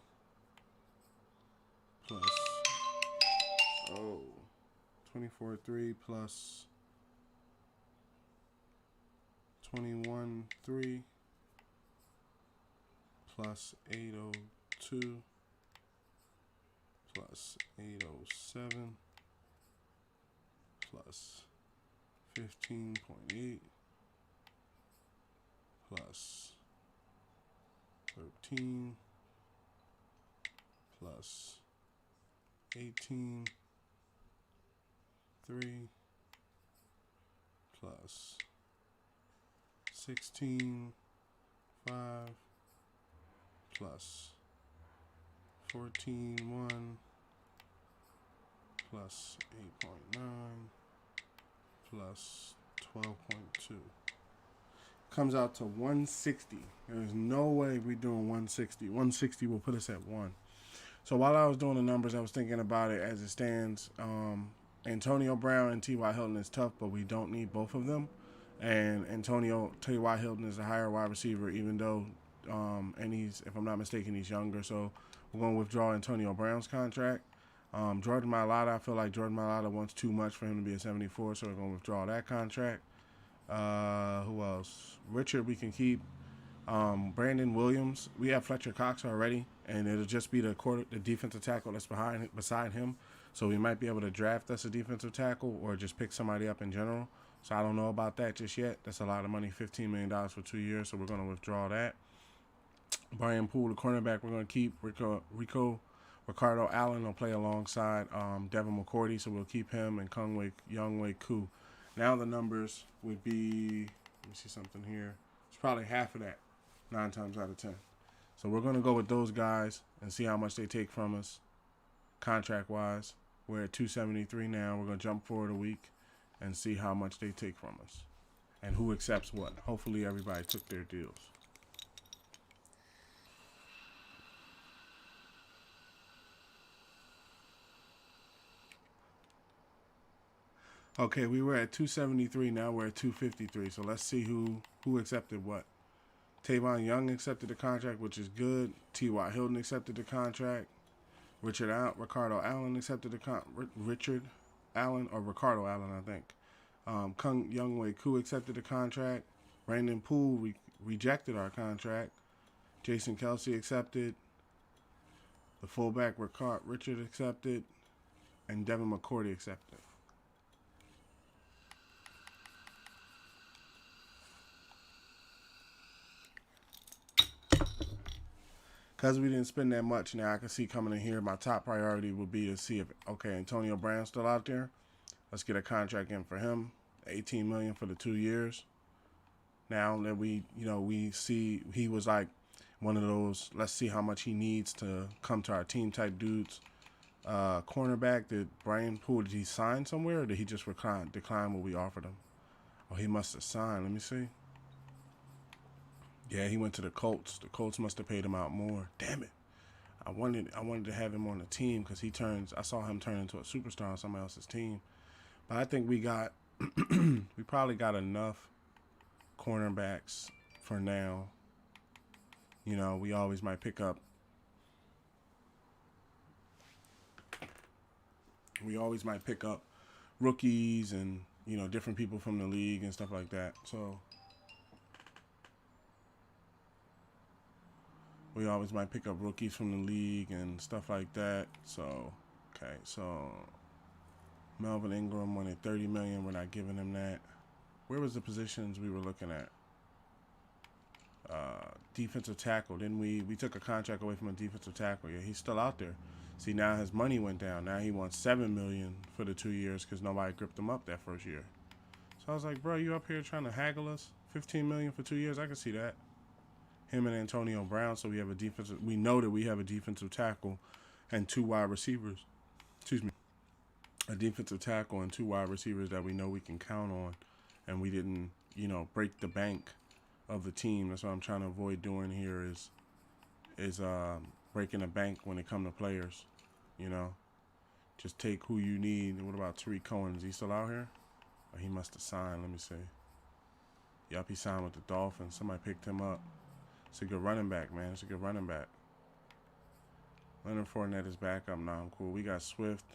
plus 24-3 plus 21-3 plus 802 plus 807 plus 15.8 plus 13 plus 18 3 plus 16 5 plus 14 1 plus 8.9 plus 12.2 comes out to 160. There's no way we're doing 160. 160 will put us at 1. So while I was doing the numbers, I was thinking about it as it stands. Antonio Brown and T.Y. Hilton is tough, but we don't need both of them. And T.Y. Hilton is a higher wide receiver, even though, and he's, if I'm not mistaken, he's younger. So we're going to withdraw Antonio Brown's contract. Jordan Mailata, I feel like Jordan Mailata wants too much for him to be a 74, so we're going to withdraw that contract. Who else? Richard, we can keep. Brandon Williams, we have Fletcher Cox already, and it'll just be the defensive tackle that's beside him. So we might be able to draft us a defensive tackle or just pick somebody up in general. So I don't know about that just yet. That's a lot of money, $15 million for 2 years, so we're going to withdraw that. Brian Poole, the cornerback, we're going to keep. Ricardo Allen will play alongside Devin McCourty, so we'll keep him, and Young Wei Koo. Now the numbers would be, let me see something here. It's probably half of that, 9 times out of 10. So we're going to go with those guys and see how much they take from us contract-wise. We're at 273 now. We're going to jump forward a week and see how much they take from us and who accepts what. Hopefully everybody took their deals. Okay, we were at 273. Now we're at 253. So let's see who accepted what. Tavon Young accepted the contract, which is good. T.Y. Hilton accepted the contract. Ricardo Allen accepted the contract. Richard Allen or Ricardo Allen, I think. Young Wei Koo accepted the contract. Brandon Poole rejected our contract. Jason Kelsey accepted. The fullback Richard accepted. And Devin McCourty accepted. because we didn't spend that much. Now I can see coming in here, my top priority would be to see if, okay, Antonio Brown's still out there. Let's get a contract in for him, $18 million for the 2 years. Now that we see he was like one of those, let's see how much he needs to come to our team type dudes. Cornerback, did Brian Poole, did he sign somewhere, or did he just decline what we offered him? Oh, he must have signed. Let me see. Yeah, he went to the Colts. The Colts must have paid him out more. Damn it. I wanted to have him on the team because I saw him turn into a superstar on somebody else's team. But I think we probably got enough cornerbacks for now. We always might pick up rookies and, different people from the league and stuff like that. So we always might pick up rookies from the league and stuff like that. So, okay. So Melvin Ingram wanted $30 million. We're not giving him that. Where was the positions we were looking at? Defensive tackle. Then we took a contract away from a defensive tackle. Yeah, he's still out there. See, now his money went down. Now he wants $7 million for the 2 years because nobody gripped him up that first year. So I was like, bro, you up here trying to haggle us? $15 million for 2 years? I can see that. Him and Antonio Brown. So we know that we have a defensive tackle and 2 wide receivers. Excuse me. A defensive tackle and 2 wide receivers that we know we can count on, and we didn't, break the bank of the team. That's what I'm trying to avoid doing here is breaking the bank when it comes to players. Just take who you need. What about Tariq Cohen? Is he still out here? Oh, he must have signed. Let me see. Yup, he signed with the Dolphins. Somebody picked him up. It's a good running back, man. It's a good running back. Leonard Fournette is back up now. I'm cool. We got Swift.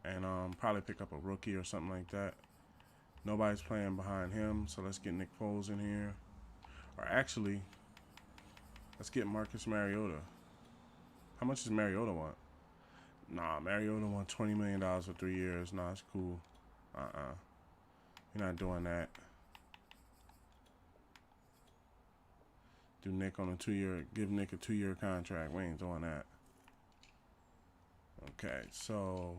And probably pick up a rookie or something like that. Nobody's playing behind him, so let's get Nick Foles in here. Or actually, let's get Marcus Mariota. How much does Mariota want? Nah, Mariota want $20 million for 3 years. Nah, it's cool. You're not doing that. Do Nick on a 2-year, give Nick a 2-year contract. We ain't doing that. Okay, so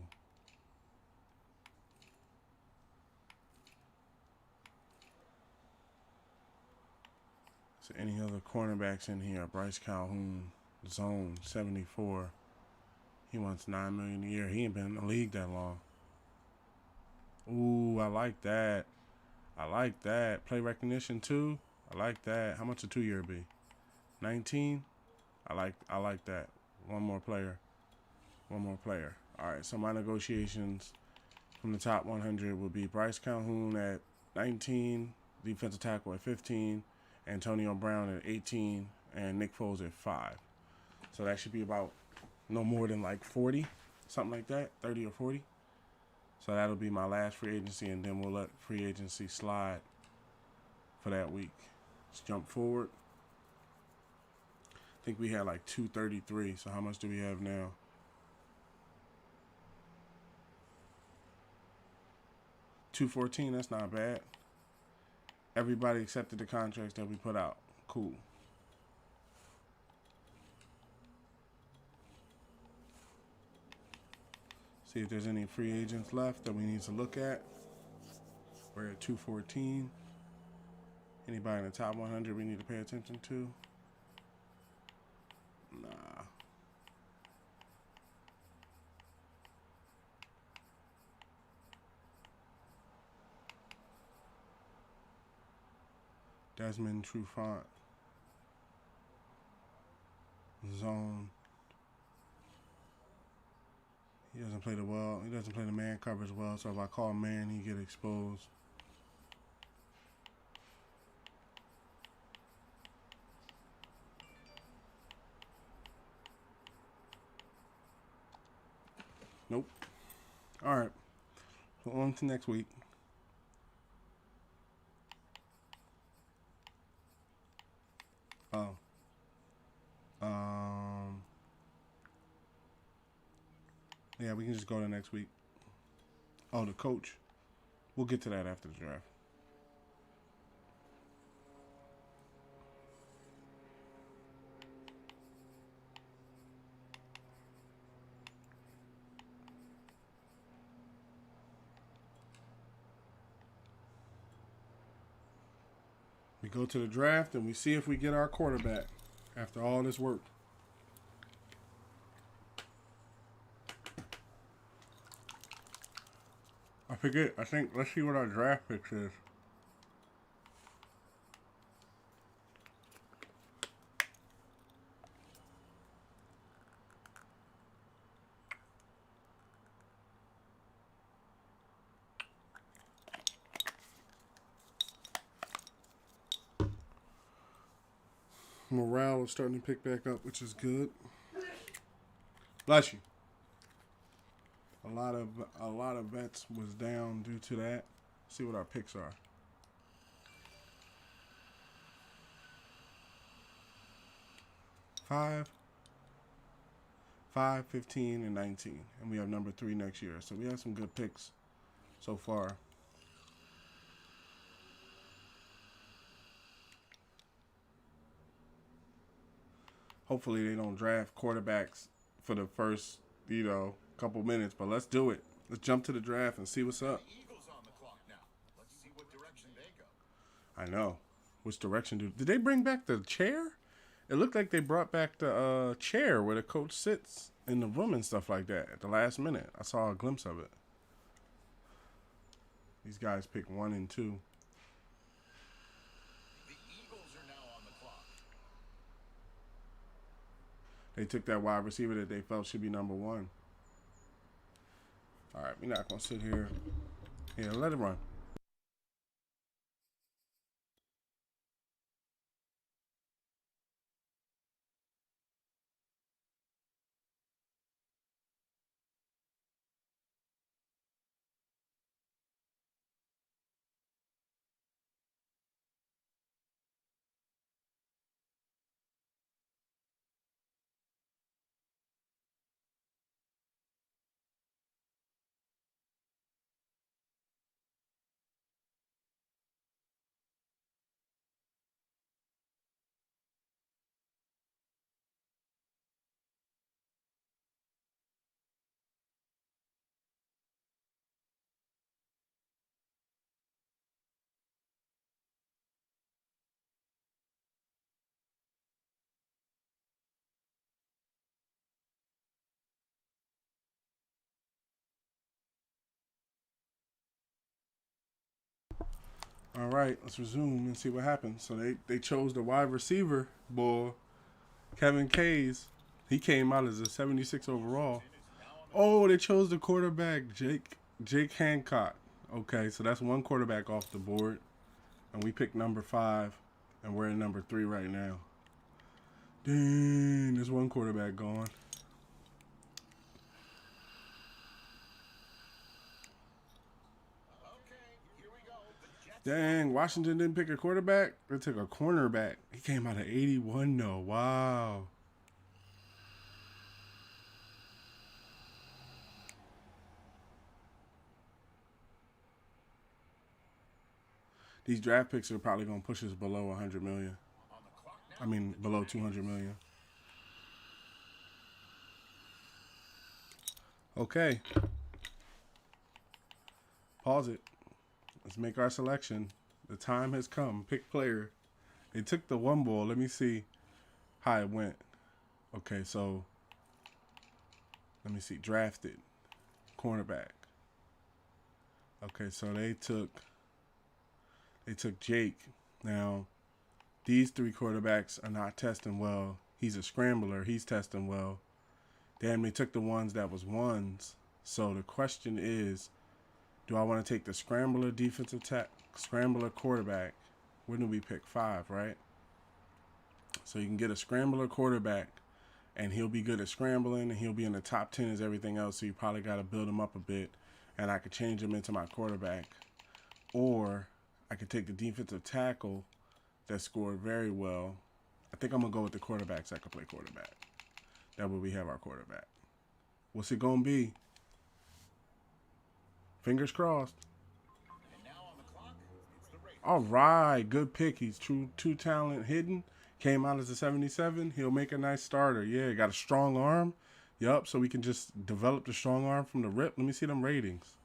any other cornerbacks in here? Bryce Calhoun, zone 74. He wants $9 million a year. He ain't been in the league that long. Ooh, I like that. I like that. Play recognition too. I like that. How much a 2-year be? 19. I like that. One more player. All right. So my negotiations from the top 100 will be Bryce Calhoun at 19, defensive tackle at 15. Antonio Brown at 18, and Nick Foles at 5. So that should be about no more than like 40, something like that, 30 or 40. So that'll be my last free agency, and then we'll let free agency slide for that week. Let's jump forward. I think we had like 233. So how much do we have now? $214. That's not bad. Everybody accepted the contracts that we put out. Cool. See if there's any free agents left that we need to look at. We're at 214. Anybody in the top 100 we need to pay attention to? Nah. Desmond Trufant. Zone. He doesn't play He doesn't play the man coverage well, so if I call man, he get exposed. Nope. All right. So on to next week. Oh. Yeah, we can just go to next week. Oh, the coach. We'll get to that after the draft. We go to the draft and we see if we get our quarterback after all this work. I forget. I think, let's see what our draft picks is. Morale is starting to pick back up, which is good. Bless you. A lot of bets was down due to that. See what our picks are. Five, 15, and 19. And we have number 3 next year. So we have some good picks so far. Hopefully they don't draft quarterbacks for the first, couple minutes. But let's do it. Let's jump to the draft and see what's up. Eagles on the clock now. Let's see what direction they go. I know. Which direction did they bring back the chair? It looked like they brought back the chair where the coach sits in the room and stuff like that at the last minute. I saw a glimpse of it. These guys pick 1 and 2. The Eagles are now on the clock. They took that wide receiver that they felt should be number 1. All right, we're not going to sit here. Yeah, let it run. All right, let's resume and see what happens. So they chose the wide receiver, boy, Kevin Kays. He came out as a 76 overall. Oh, they chose the quarterback, Jake Hancock. Okay, so that's 1 quarterback off the board. And we picked number 5, and we're at number 3 right now. Dang, there's 1 quarterback gone. Dang, Washington didn't pick a quarterback. They took a cornerback. He came out of 81 though. Wow. These draft picks are probably going to push us below 100 million. I mean, below 200 million. Okay. Pause it. Let's make our selection. The time has come. Pick player. They took the 1 ball. Let me see how it went. Okay, so let me see. Drafted. Cornerback. Okay, so they took Jake. Now, these 3 quarterbacks are not testing well. He's a scrambler. He's testing well. Damn, they took the ones that was 1s. So the question is, do I want to take the scrambler scrambler quarterback? When do we pick 5, right? So you can get a scrambler quarterback, and he'll be good at scrambling, and he'll be in the top 10 as everything else. So you probably got to build him up a bit, and I could change him into my quarterback. Or I could take the defensive tackle that scored very well. I think I'm going to go with the quarterbacks that can play quarterback. That way we have our quarterback. What's it going to be? Fingers crossed. And now on the clock, it's the Raiders. All right, good pick. He's true talent hidden. Came out as a 77. He'll make a nice starter. Yeah, got a strong arm. Yup, so we can just develop the strong arm from the rip. Let me see them ratings.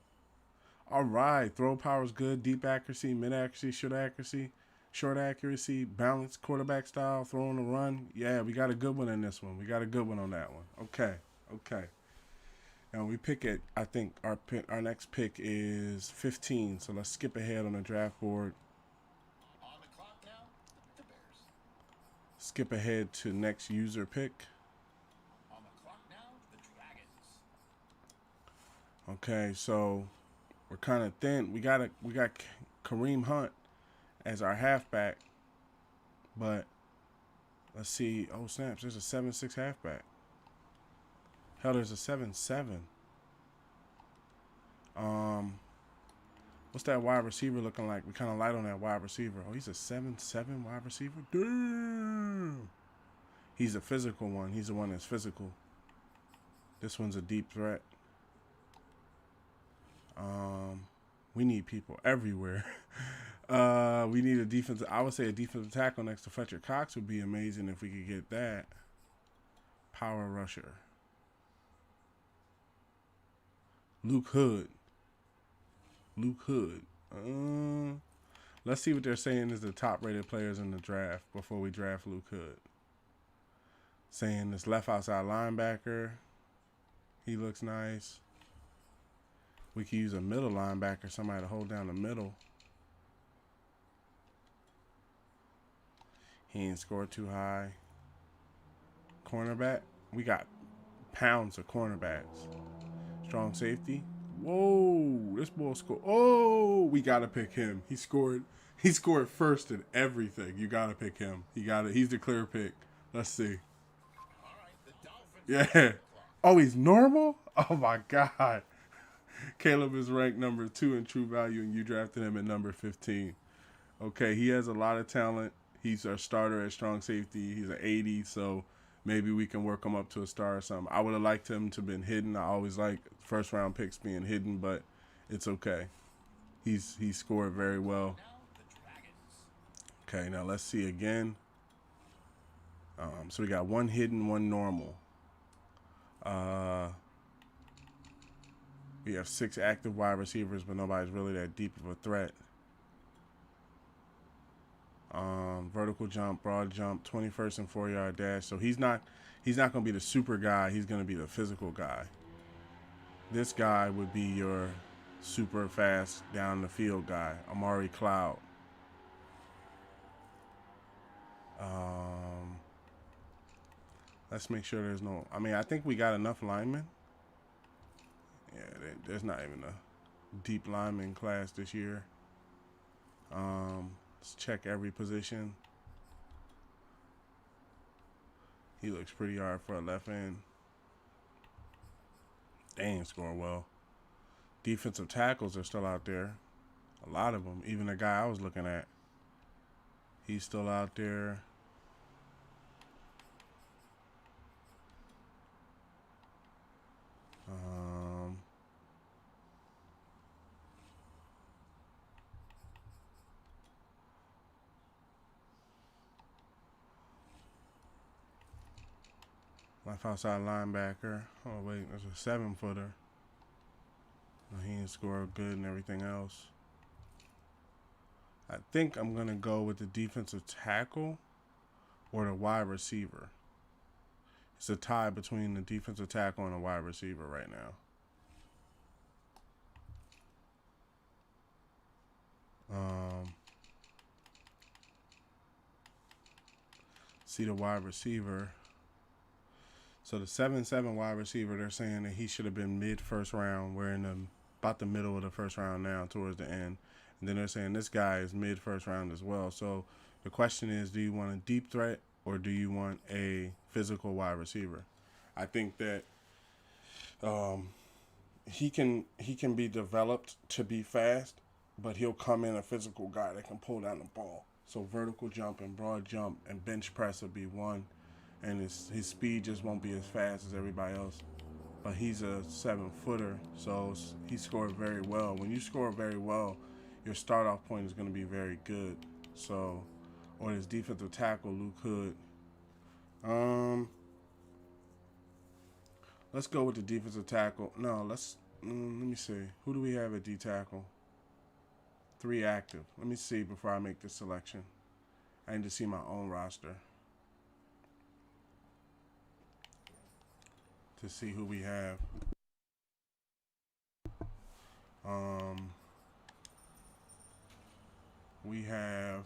All right, throw power is good. Deep accuracy, mid accuracy, shoot accuracy. short accuracy, balanced quarterback style, throwing a run. Yeah, we got a good one in this one. We got a good one on that one. Okay, okay. Now we pick it. I think our next pick is 15. So let's skip ahead on the draft board. On the clock now, the Bears. Skip ahead to next user pick. On the clock now, the Dragons. Okay, so we're kind of thin. We got Kareem Hunt as our halfback, but let's see. Oh snaps! There's a 7'6" halfback. Hell, there's a 7'7". What's that wide receiver looking like? We kind of light on that wide receiver. Oh, he's a 7'7" wide receiver. Damn. He's a physical one. He's the one that's physical. This one's a deep threat. We need people everywhere. We need a defensive. I would say a defensive tackle next to Fletcher Cox would be amazing if we could get that. Power rusher. Luke Hood. Let's see what they're saying is the top rated players in the draft before we draft Luke Hood. Saying this left outside linebacker. He looks nice. We could use a middle linebacker, somebody to hold down the middle. He ain't scored too high. Cornerback. We got pounds of cornerbacks. Strong safety. Whoa, this boy scored. Oh, we gotta pick him. He scored first in everything. You gotta pick him. He's the clear pick. Let's see. All right, the Dolphins. Yeah. Oh, he's normal? Oh my God. Caleb is ranked number 2 in true value, and you drafted him at number 15. Okay, he has a lot of talent. He's our starter at strong safety. He's an 80, so maybe we can work him up to a star or something. I would have liked him to have been hidden. I always like first-round picks being hidden, but it's okay. He scored very well. Okay, now let's see again. So we got one hidden, one normal. We have 6 active wide receivers, but nobody's really that deep of a threat. Vertical jump, broad jump, 21st and 4-yard dash. So he's not going to be the super guy. He's going to be the physical guy. This guy would be your super fast down the field guy, Amari Cloud. Let's make sure there's no. I mean, I think we got enough linemen. Yeah, there's not even a deep lineman class this year. Let's check every position. He looks pretty hard for a left end. Dang, scoring well. Defensive tackles are still out there. A lot of them. Even the guy I was looking at. He's still out there. Left outside linebacker. Oh, wait, there's a 7-footer. He didn't score good and everything else. I think I'm going to go with the defensive tackle or the wide receiver. It's a tie between the defensive tackle and the wide receiver right now. See the wide receiver. So the 7'7" wide receiver, they're saying that he should have been mid-first round. We're in about the middle of the first round now, towards the end. And then they're saying this guy is mid-first round as well. So the question is, do you want a deep threat or do you want a physical wide receiver? I think that he can be developed to be fast, but he'll come in a physical guy that can pull down the ball. So vertical jump and broad jump and bench press will be one. And his speed just won't be as fast as everybody else. But he's a 7-footer, so he scored very well. When you score very well, your start-off point is going to be very good. So, or his defensive tackle, Luke Hood. Let's go with the defensive tackle. No, let me see. Who do we have at D tackle? 3 active. Let me see before I make this selection. I need to see my own roster to see who we have. We have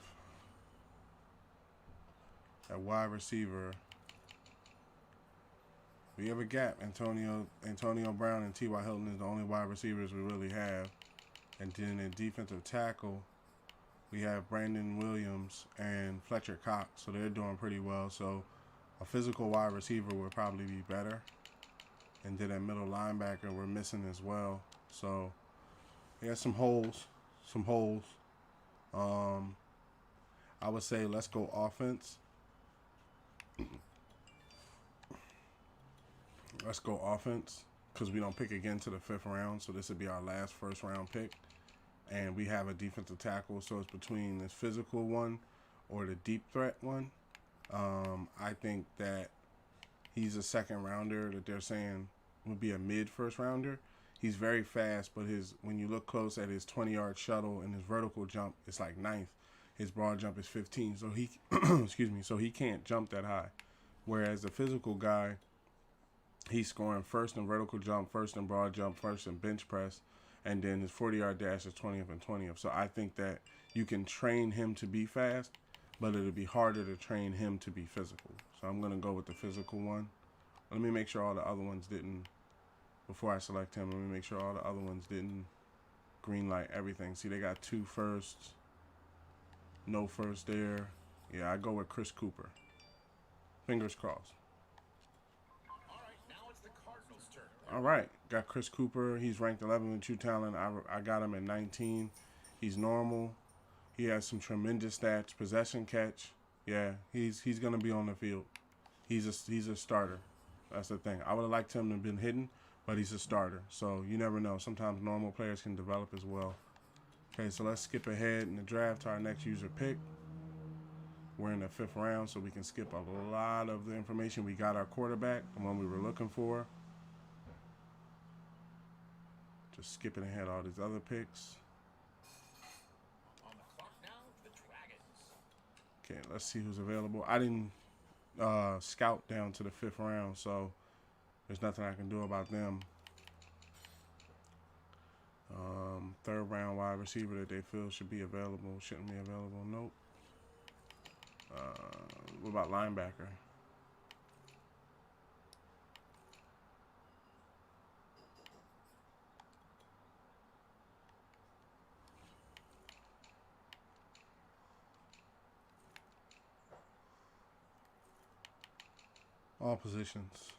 a wide receiver. We have a gap. Antonio Brown and T.Y. Hilton is the only wide receivers we really have. And then in defensive tackle, we have Brandon Williams and Fletcher Cox. So they're doing pretty well. So a physical wide receiver would probably be better. And then at middle linebacker, we're missing as well. So we have some holes. I would say let's go offense. Let's go offense because we don't pick again to the 5th round. So this would be our last first round pick. And we have a defensive tackle. So it's between this physical one or the deep threat one. I think that he's a second rounder that they're saying would be a mid first rounder. He's very fast, but when you look close at his 20-yard shuttle and his vertical jump, it's like 9th. His broad jump is 15, so he so he can't jump that high. Whereas the physical guy, he's scoring first in vertical jump, first in broad jump, first in bench press, and then his 40-yard dash is 20th and 20th. So I think that you can train him to be fast, but it'll be harder to train him to be physical. So I'm going to go with the physical one. Let me make sure all the other ones didn't, before I select him, let me make sure all the other ones didn't green light everything. See, they got 2 firsts, no first there. Yeah, I go with Chris Cooper. Fingers crossed. All right, now it's the Cardinals' turn. All right, got Chris Cooper. He's ranked 11 with True Talent. I got him at 19. He's normal. He has some tremendous stats. Possession catch. Yeah, he's gonna be on the field. He's a starter. That's the thing. I would have liked him to have been hidden, but he's a starter. So you never know. Sometimes normal players can develop as well. Okay, so let's skip ahead in the draft to our next user pick. We're in the 5th round, so we can skip a lot of the information. We got our quarterback, the one we were looking for. Just skipping ahead all these other picks. On the clock now, the Dragons. Okay, let's see who's available. I didn't scout down to the 5th round, so there's nothing I can do about them. 3rd round wide receiver that they feel should be available. Shouldn't be available. Nope. What about linebacker? All positions.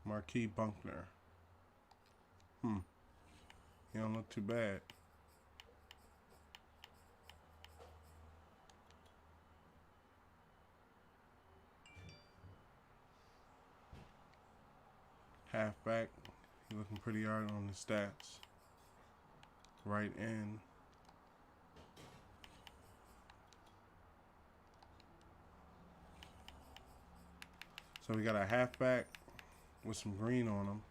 Marquis Bunkner. He don't look too bad. Halfback. He looking pretty hard on the stats. Right end. So we got a halfback with some green on him.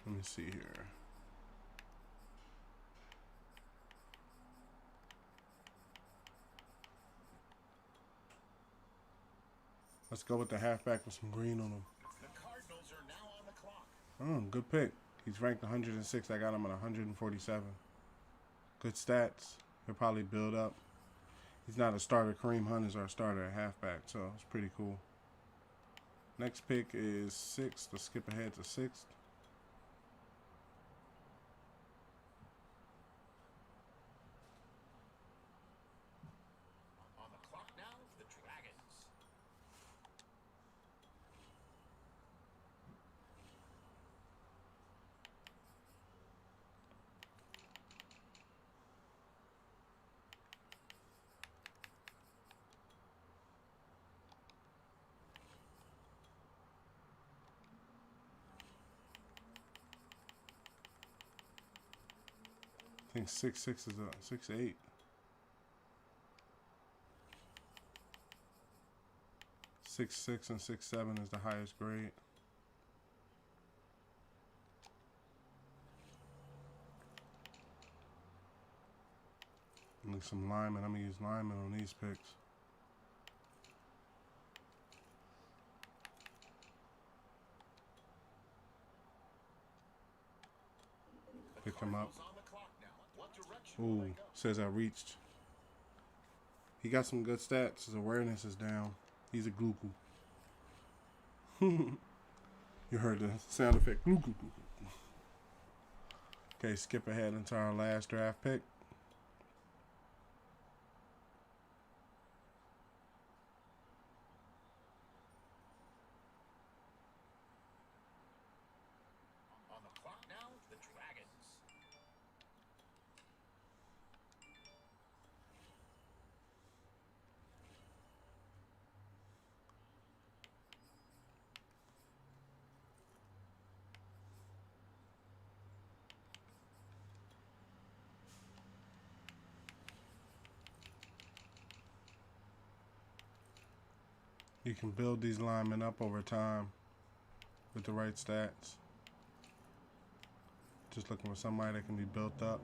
Let me see here. Let's go with the halfback with some green on him. The Cardinals are now on the clock. Oh, good pick. He's ranked 106. I got him at 147. Good stats. He'll probably build up. He's not a starter. Kareem Hunt is our starter at halfback, so it's pretty cool. Next pick is 6th. Let's skip ahead to 6th. On the clock now, the Dragons. I think 6'6" is a 6'8". 6'6" and 6'7" is the highest grade. Like some linemen. I'm gonna use linemen on these picks. Pick him up. Ooh, says I reached. He got some good stats. His awareness is down. He's a gluku. You heard the sound effect. Gluku. Okay, skip ahead into our last draft pick. On the clock now, the Dragons. You can build these linemen up over time with the right stats. Just looking for somebody that can be built up.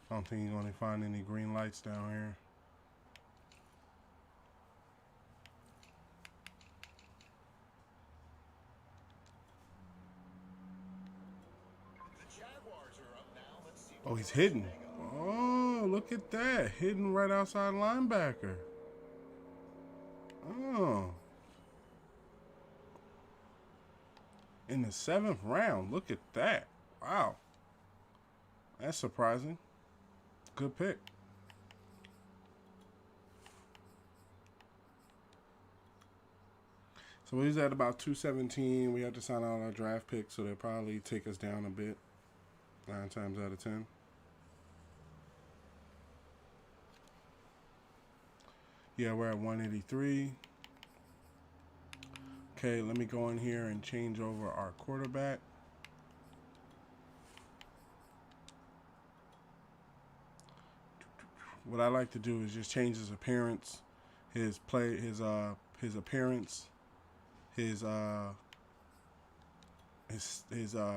I don't think you're going to find any green lights down here. The Jaguars are up now. Let's see. Oh, he's hidden. Oh, look at that. Hidden right outside linebacker. Oh. In the 7th round. Look at that. Wow. That's surprising. Good pick. So he's at about 217. We have to sign out our draft picks, so they'll probably take us down a bit. 9 times out of 10. Yeah, we're at 183. Okay, let me go in here and change over our quarterback. What I like to do is just change his appearance, his appearance, his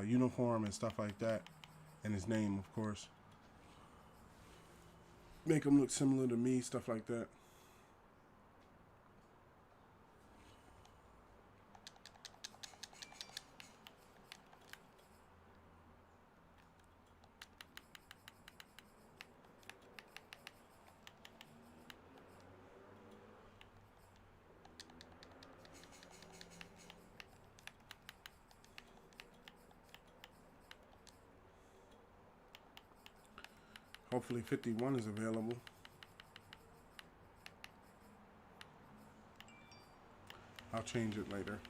uniform and stuff like that, and his name, of course. Make him look similar to me, stuff like that. Hopefully 51 is available. I'll change it later.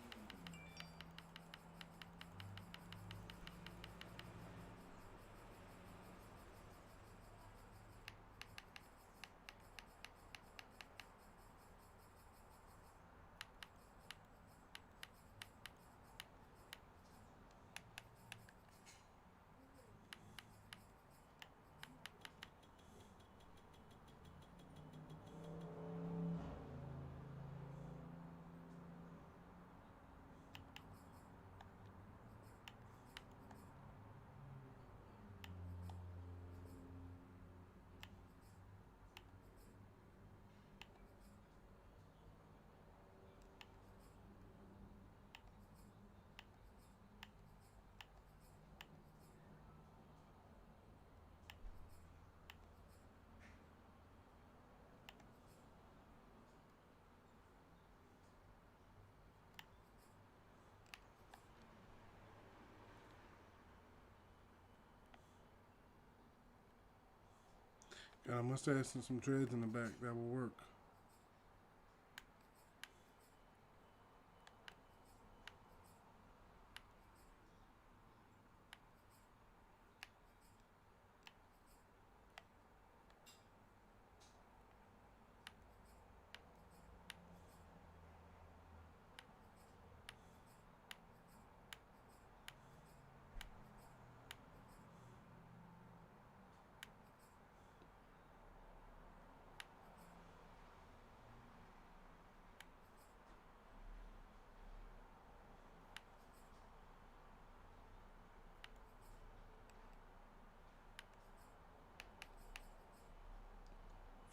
I must have some dreads in the back. That will work.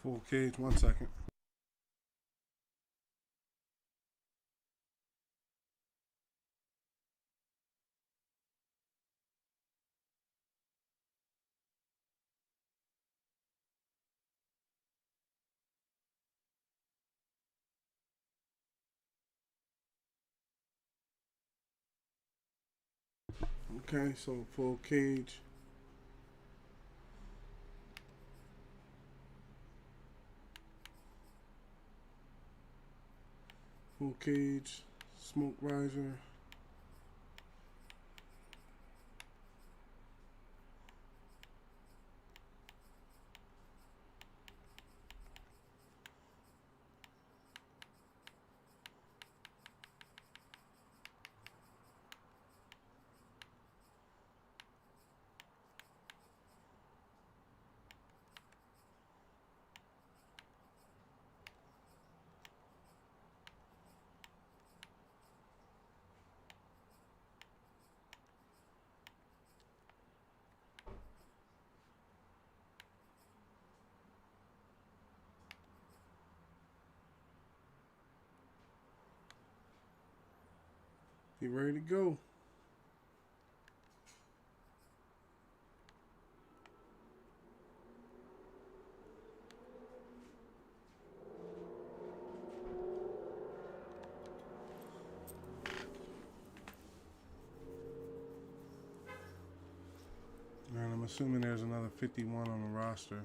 Full cage, 1 second. Okay, so full cage. Full cage, smoke riser. Get ready to go. And I'm assuming there's another 51 on the roster.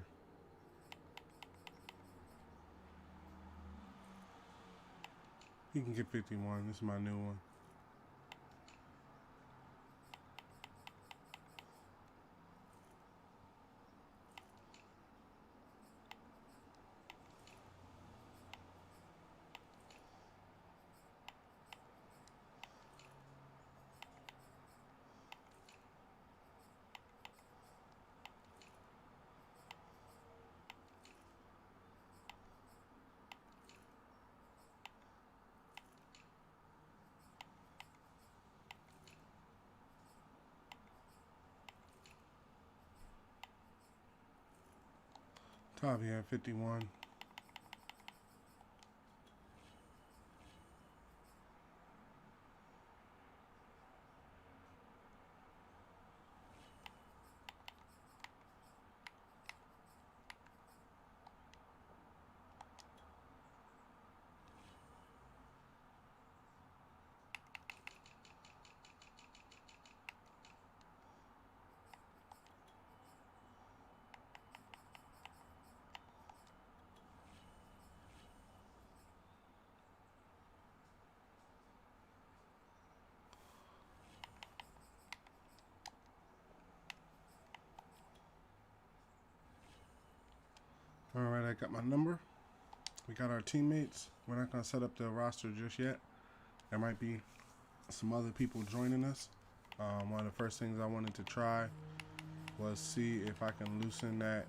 He can get 51. This is my new one. Tavi at 51. All right, I got my number. We got our teammates. We're not going to set up the roster just yet. There might be some other people joining us. One of the first things I wanted to try was see if I can loosen that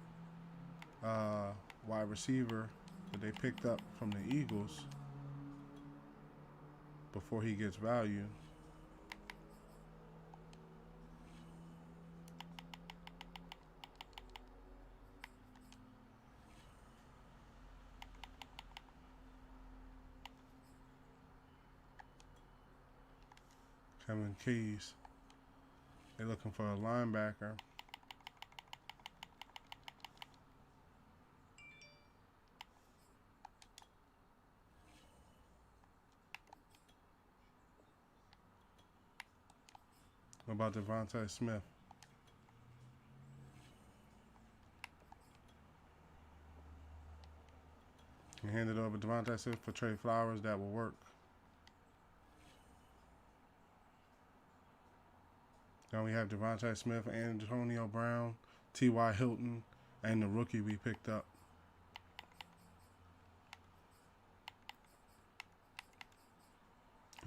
wide receiver that they picked up from the Eagles before he gets value. Kevin Keys. They're looking for a linebacker. What about Devontae Smith? You hand it over to Devontae Smith for Trey Flowers. That will work. Now we have Devontae Smith, Antonio Brown, T.Y. Hilton, and the rookie we picked up.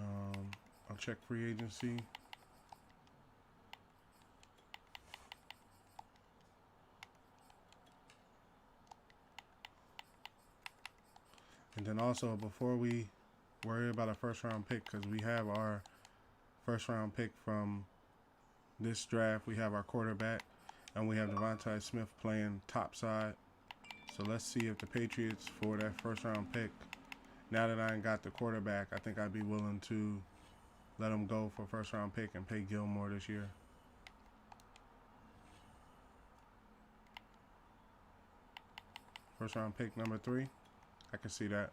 I'll check free agency. And then also, before we worry about a first round pick, because we have our first round pick from this draft, we have our quarterback, and we have Devontae Smith playing top side. So let's see if the Patriots, for that first round pick, now that I ain't got the quarterback, I think I'd be willing to let them go for first round pick and pay Gilmore this year. First round pick number 3. I can see that.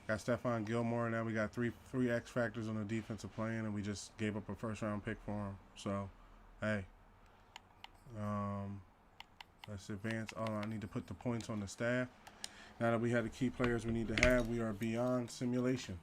Got Stefan Gilmore. Now we got three X factors on the defensive plan, and we just gave up a first round pick for him. So, hey, let's advance. Oh, I need to put the points on the staff. Now that we have the key players we need to have, we are beyond simulation.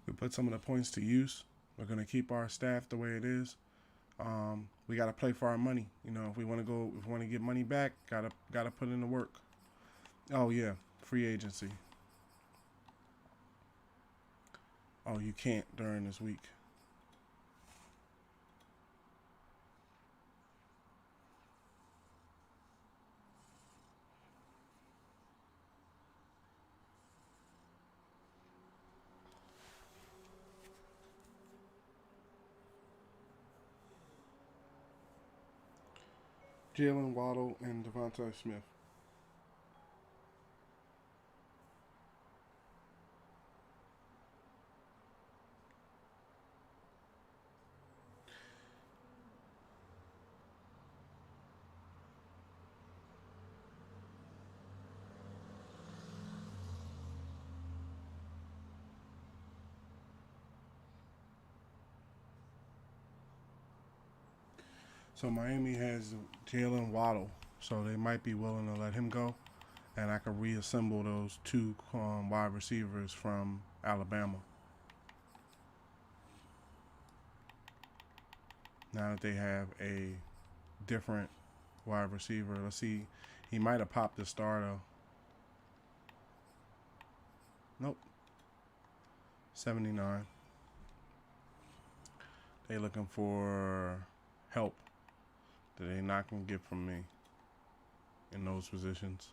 We put some of the points to use. We're gonna keep our staff the way it is. We gotta play for our money. You know, if we want to get money back, gotta put in the work. Oh yeah, free agency. Oh, you can't during this week. Jalen Waddle and Devontae Smith. So Miami has Jalen Waddle, so they might be willing to let him go, and I can reassemble those 2 wide receivers from Alabama. Now that they have a different wide receiver, let's see, he might have popped the star though. Nope. 79. They looking for help that they not gonna get from me in those positions.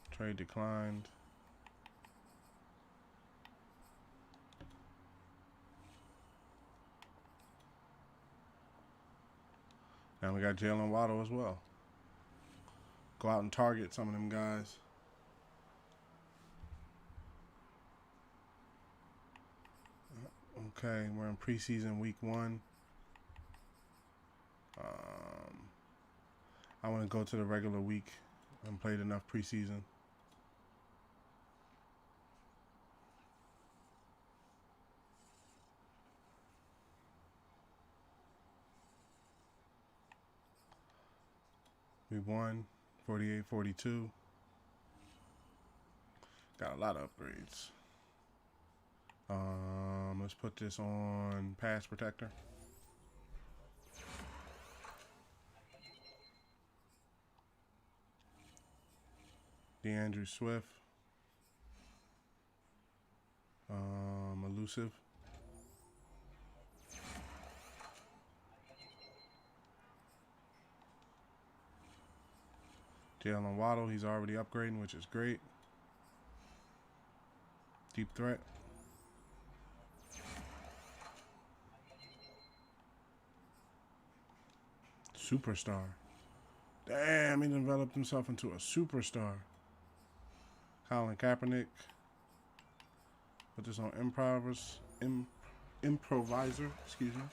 Trade declined. Now we got Jalen Waddle as well. Go out and target some of them guys. Okay, we're in preseason week 1. I want to go to the regular week and played enough preseason. We won 48-42. Got a lot of upgrades. Let's put this on pass protector. DeAndre Swift. Elusive. Jalen Waddle, he's already upgrading, which is great. Deep threat. Superstar. Damn, he developed himself into a superstar. Colin Kaepernick. Put this on improviser, excuse me.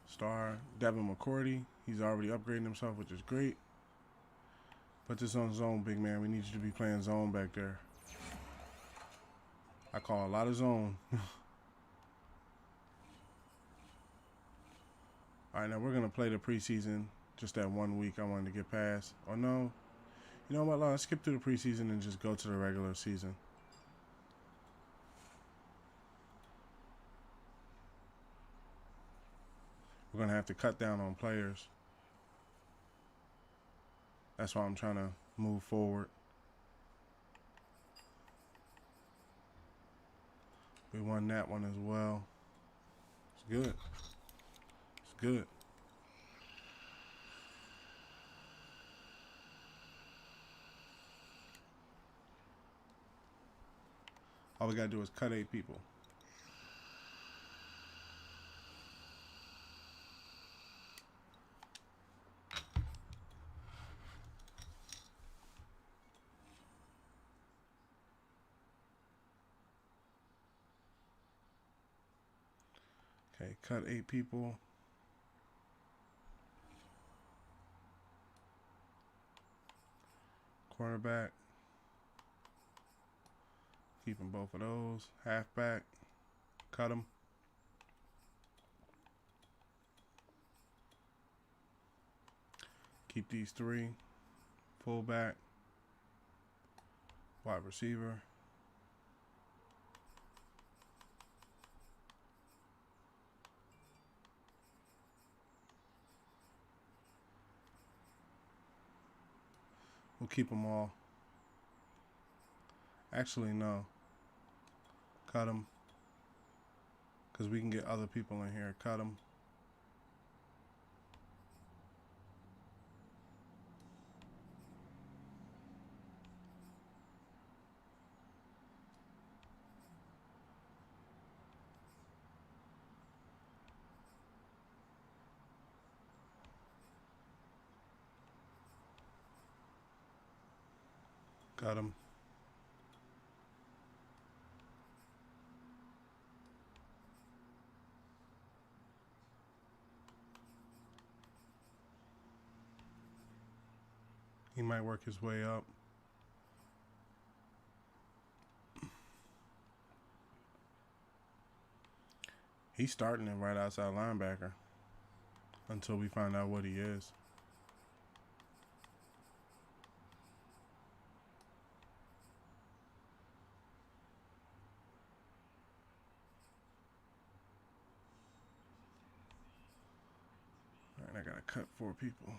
Star Devin McCourty. He's already upgrading himself, which is great. Put this on zone, big man. We need you to be playing zone back there. I call a lot of zone. All right, now we're going to play the preseason just that 1 week I wanted to get past. Or no, you know what? Let's skip through the preseason and just go to the regular season. We're going to have to cut down on players. That's why I'm trying to move forward. We won that one as well. It's good. It's good. All we got to do is cut 8 people. Okay, cut 8 people. Cornerback. Keeping both of those. Halfback. Cut them. Keep these 3. Fullback. Wide receiver. We'll keep them all. Actually, no. Cut them. Because we can get other people in here. Cut them. Got him. He might work his way up. He's starting it right outside linebacker until we find out what he is. All right, I gotta cut 4 people.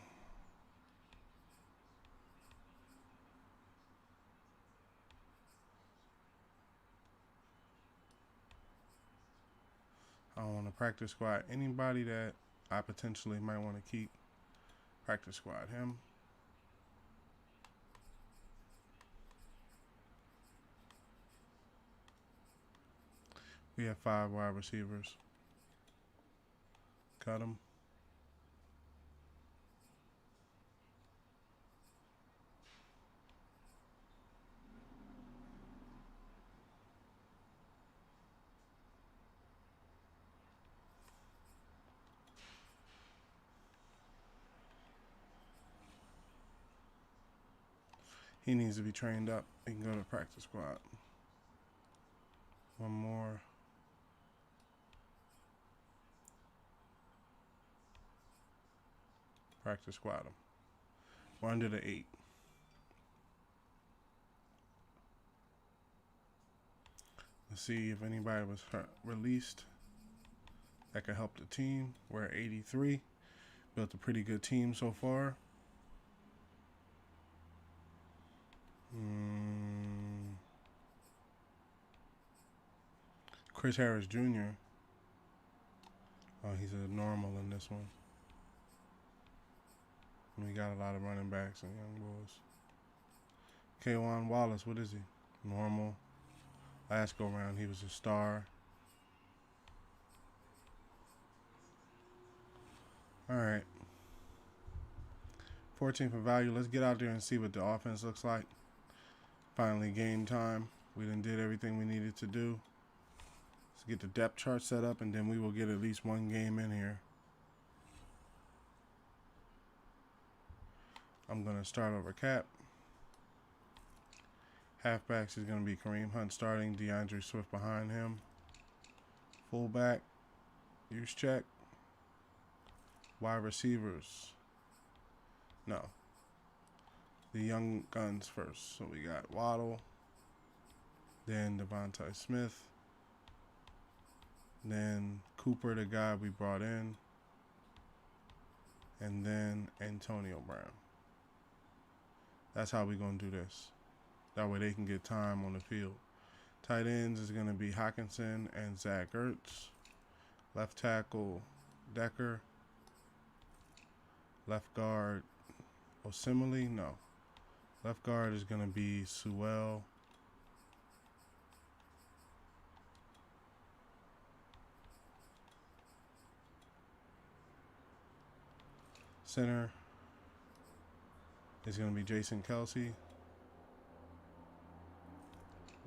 I don't want to practice squad anybody that I potentially might want to keep. Practice squad him. We have 5 wide receivers. Cut him. He needs to be trained up. He can go to practice squad. 1 more. Practice squad him. We're under the 8. Let's see if anybody was released that could help the team. We're at 83. Built a pretty good team so far. Chris Harris Jr. Oh, he's a normal in this one. We got a lot of running backs and young boys. K'Wan Wallace, what is he? Normal. Last go round, he was a star. All right. 14 for value. Let's get out there and see what the offense looks like. Finally, game time. We done did everything we needed to do. Let's get the depth chart set up, and then we will get at least 1 game in here. I'm going to start over cap. Halfbacks is going to be Kareem Hunt starting, DeAndre Swift behind him. Fullback, use check. Wide receivers, no. The young guns first. So we got Waddle, then Devontae Smith, then Cooper, the guy we brought in, and then Antonio Brown. That's how we're going to do this. That way they can get time on the field. Tight ends is going to be Hockenson and Zach Ertz. Left tackle, Decker. Left guard, Osemele, no. Left guard is going to be Sewell. Center is going to be Jason Kelsey.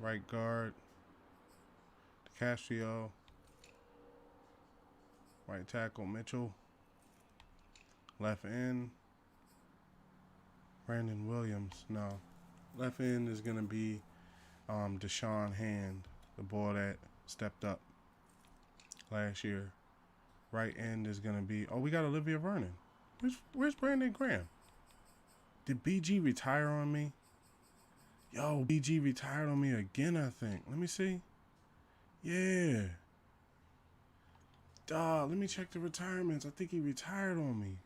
Right guard, DeCastro. Right tackle, Mitchell. Left end, Brandon Williams. No. Left end is going to be Deshaun Hand, the boy that stepped up last year. Right end is going to be, oh, we got Olivia Vernon. Where's Brandon Graham? Did BG retire on me? Yo, BG retired on me again, I think. Let me see. Yeah. Dawg, let me check the retirements. I think he retired on me.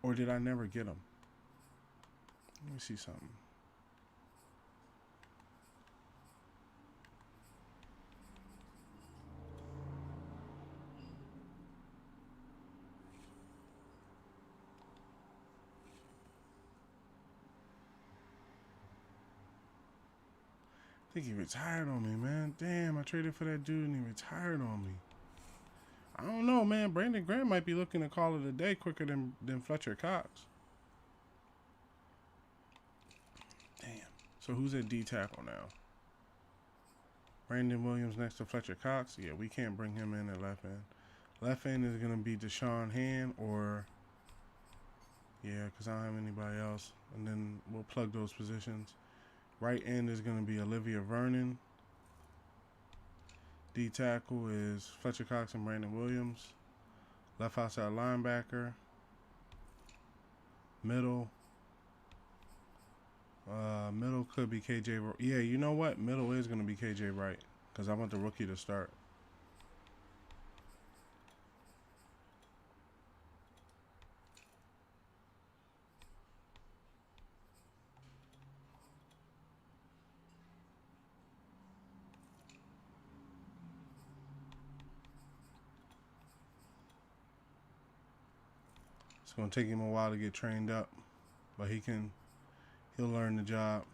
Or did I never get him? Let me see something. I think he retired on me, man. Damn, I traded for that dude and he retired on me. I don't know, man. Brandon Graham might be looking to call it a day quicker than Fletcher Cox. Damn. So who's at D tackle now? Brandon Williams next to Fletcher Cox. Yeah, we can't bring him in at left end. Left end is going to be Deshaun Hand or... Yeah, because I don't have anybody else. And then we'll plug those positions. Right end is going to be Olivia Vernon. D tackle is Fletcher Cox and Brandon Williams. Left outside linebacker. Middle. Middle could be KJ. Yeah, you know what? Middle is going to be KJ Wright because I want the rookie to start. It's going to take him a while to get trained up, but he'll learn the job.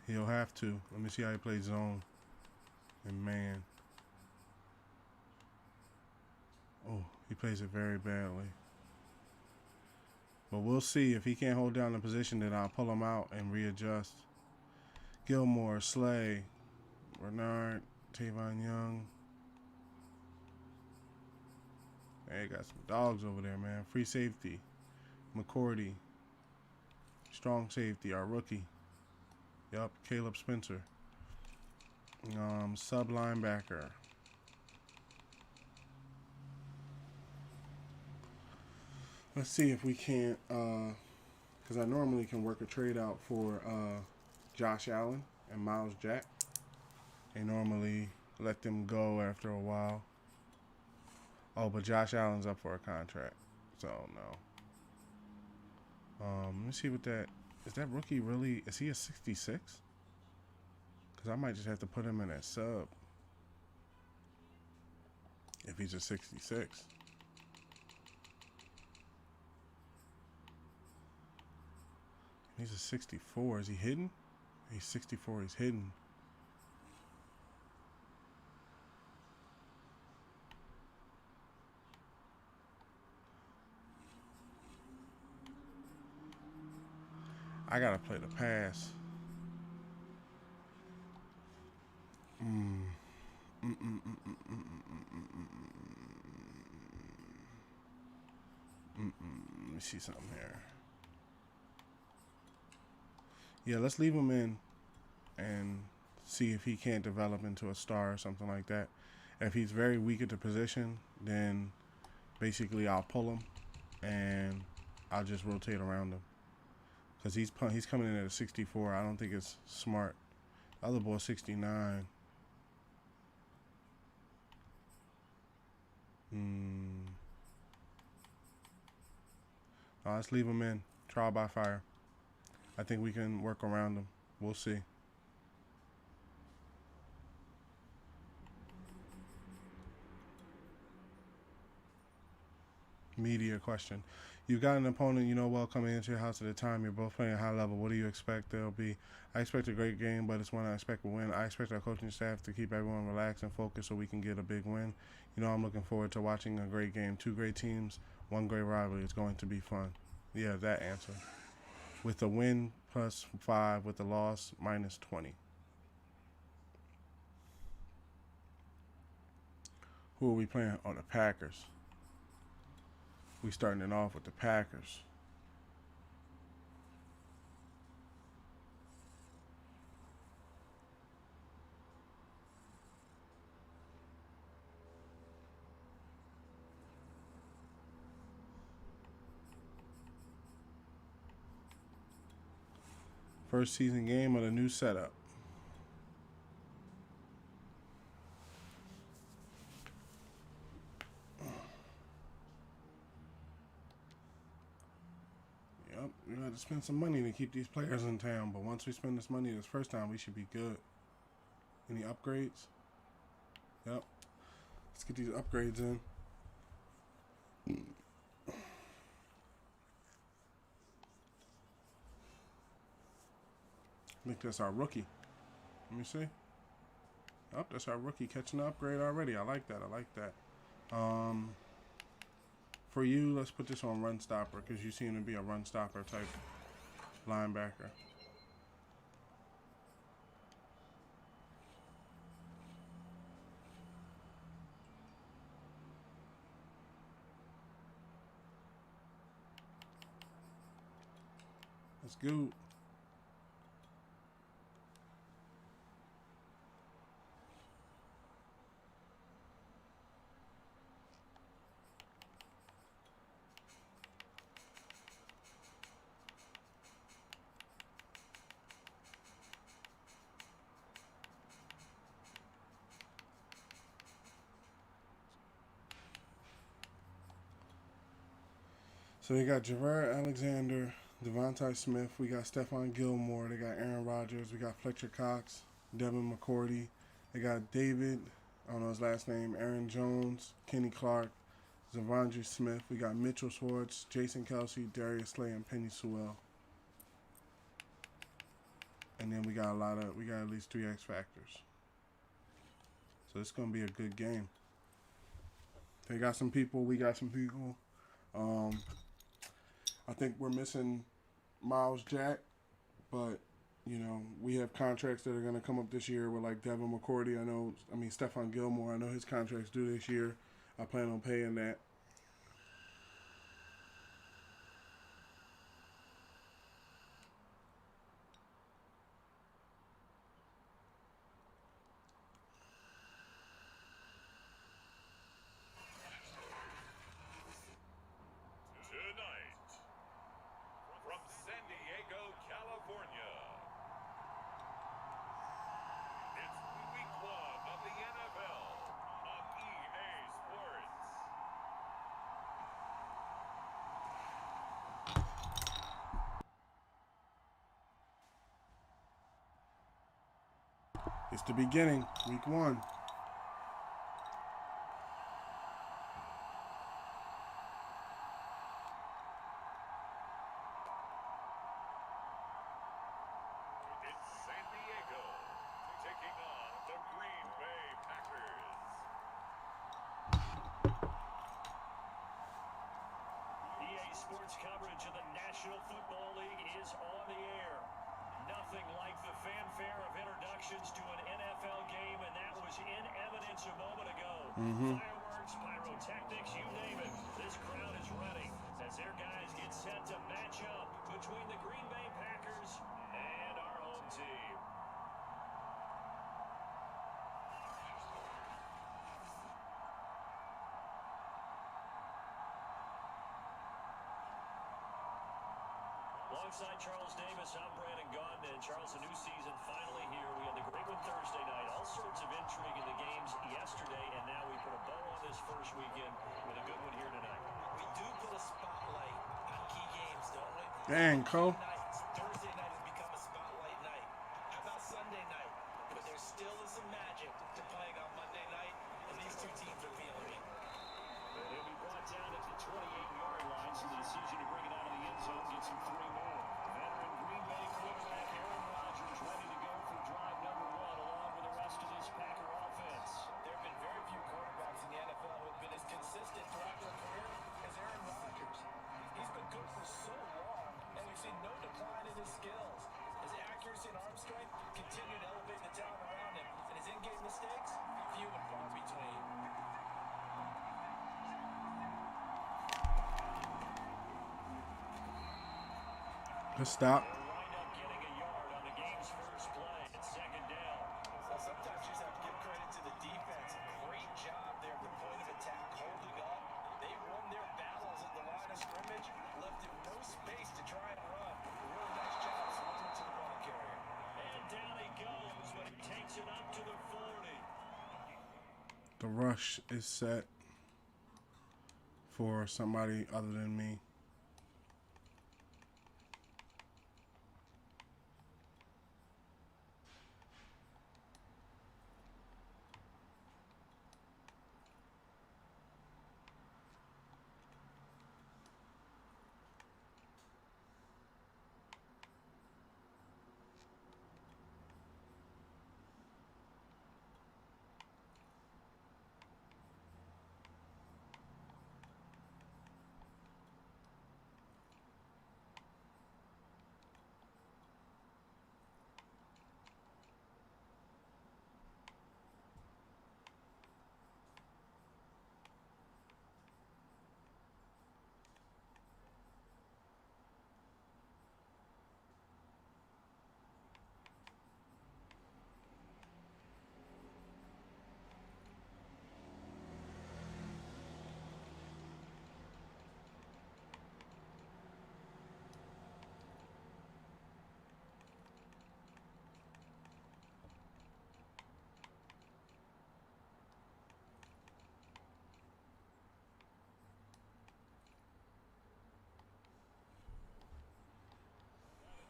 He'll have to. Let me see how he plays zone. And man. Oh, he plays it very badly. But we'll see. If he can't hold down the position, then I'll pull him out and readjust. Gilmore, Slay, Bernard, Tavon Young. Hey, got some dogs over there, man. Free safety. McCourty. Strong safety, our rookie. Yup, Caleb Spencer. Sub linebacker. Let's see if we can't, because I normally can work a trade out for Josh Allen and Miles Jack. They normally let them go after a while. Oh, but Josh Allen's up for a contract, so no. Let me see what that is. That rookie really? Is he a 66? Because I might just have to put him in at sub if he's a 66. He's a 64. Is he hidden? He's 64. He's hidden. I gotta play the pass. Let me see something here. Yeah, let's leave him in and see if he can't develop into a star or something like that. If he's very weak at the position, then basically I'll pull him and I'll just rotate around him. Because he's coming in at a 64. I don't think it's smart. The other boy's 69. Let's leave him in. Trial by fire. I think we can work around him. We'll see. Media question. You've got an opponent you know well coming into your house at a time. You're both playing at high level. What do you expect they'll be? I expect a great game, but it's one I expect will win. I expect our coaching staff to keep everyone relaxed and focused so we can get a big win. You know, I'm looking forward to watching a great game. 2 great teams, 1 great rivalry. It's going to be fun. Yeah, that answer. With the win, +5. With the loss, -20. Who are we playing? Oh, the Packers. We starting it off with the Packers. First season game of the new setup. Yep, we got to spend some money to keep these players in town, but once we spend this money this first time, we should be good. Any upgrades? Yep. Let's get these upgrades in. I think that's our rookie. Let me see. Oh, that's our rookie catching the upgrade already. I like that. I like that. For you, let's put this on run stopper because you seem to be a run stopper type linebacker. Let's go. So they got Javare Alexander, Devontae Smith. We got Stefan Gilmore. They got Aaron Rodgers. We got Fletcher Cox, Devin McCourty. They got David, I don't know his last name, Aaron Jones, Kenny Clark, Zavondre Smith. We got Mitchell Schwartz, Jason Kelsey, Darius Slay, and Penny Sewell. And then we got at least 3 X Factors. So it's gonna be a good game. They got some people, we got some people. I think we're missing Miles Jack, but you know, we have contracts that are going to come up this year with like Devin McCourty. Stefan Gilmore. I know his contract's due this year. I plan on paying that. It's the beginning, week 1. It's San Diego taking on the Green Bay Packers. EA Sports coverage of the National Football League is on the air. Nothing like the fanfare of introductions to an NFL game, and that was in evidence a moment ago. Fireworks, pyrotechnics, you name it. This crowd is ready as their guys get set to match up between the Green Bay Packers and Alongside Charles Davis, I'm Brandon Gaudin. And Charles, a new season finally here. We had the great one Thursday night. All sorts of intrigue in the games yesterday, and now we put a bow on this first weekend with a good one here tonight. We do put a spotlight on key games, don't we? Dang, Cole. Thursday night has become a spotlight night. How about Sunday night? But there still is some magic to playing on Monday night, and these two teams are feeling it. And he'll be brought down at the 28-yard line, so the decision to bring it out of the end zone gets him 3 more. Veteran Green Bay quarterback Aaron Rodgers ready to go for drive number 1 along with the rest of this Packer offense. There have been very few quarterbacks in the NFL who have been as consistent throughout their career as Aaron Rodgers. He's been good for so long, and we've seen no decline in his skills. His accuracy and arm strength continue to elevate the talent around him, and his in-game mistakes, few and far between. Good stop. Wind up getting a yard on the game's first play. It's second down. Well, sometimes you just have to give credit to the defense. Great job there at the point of attack, holding up. They won their battles at the line of scrimmage, left him no space to try and run. Really nice job slipping to the ball carrier. And down he goes, but he takes it up to the 40. The rush is set for somebody other than me.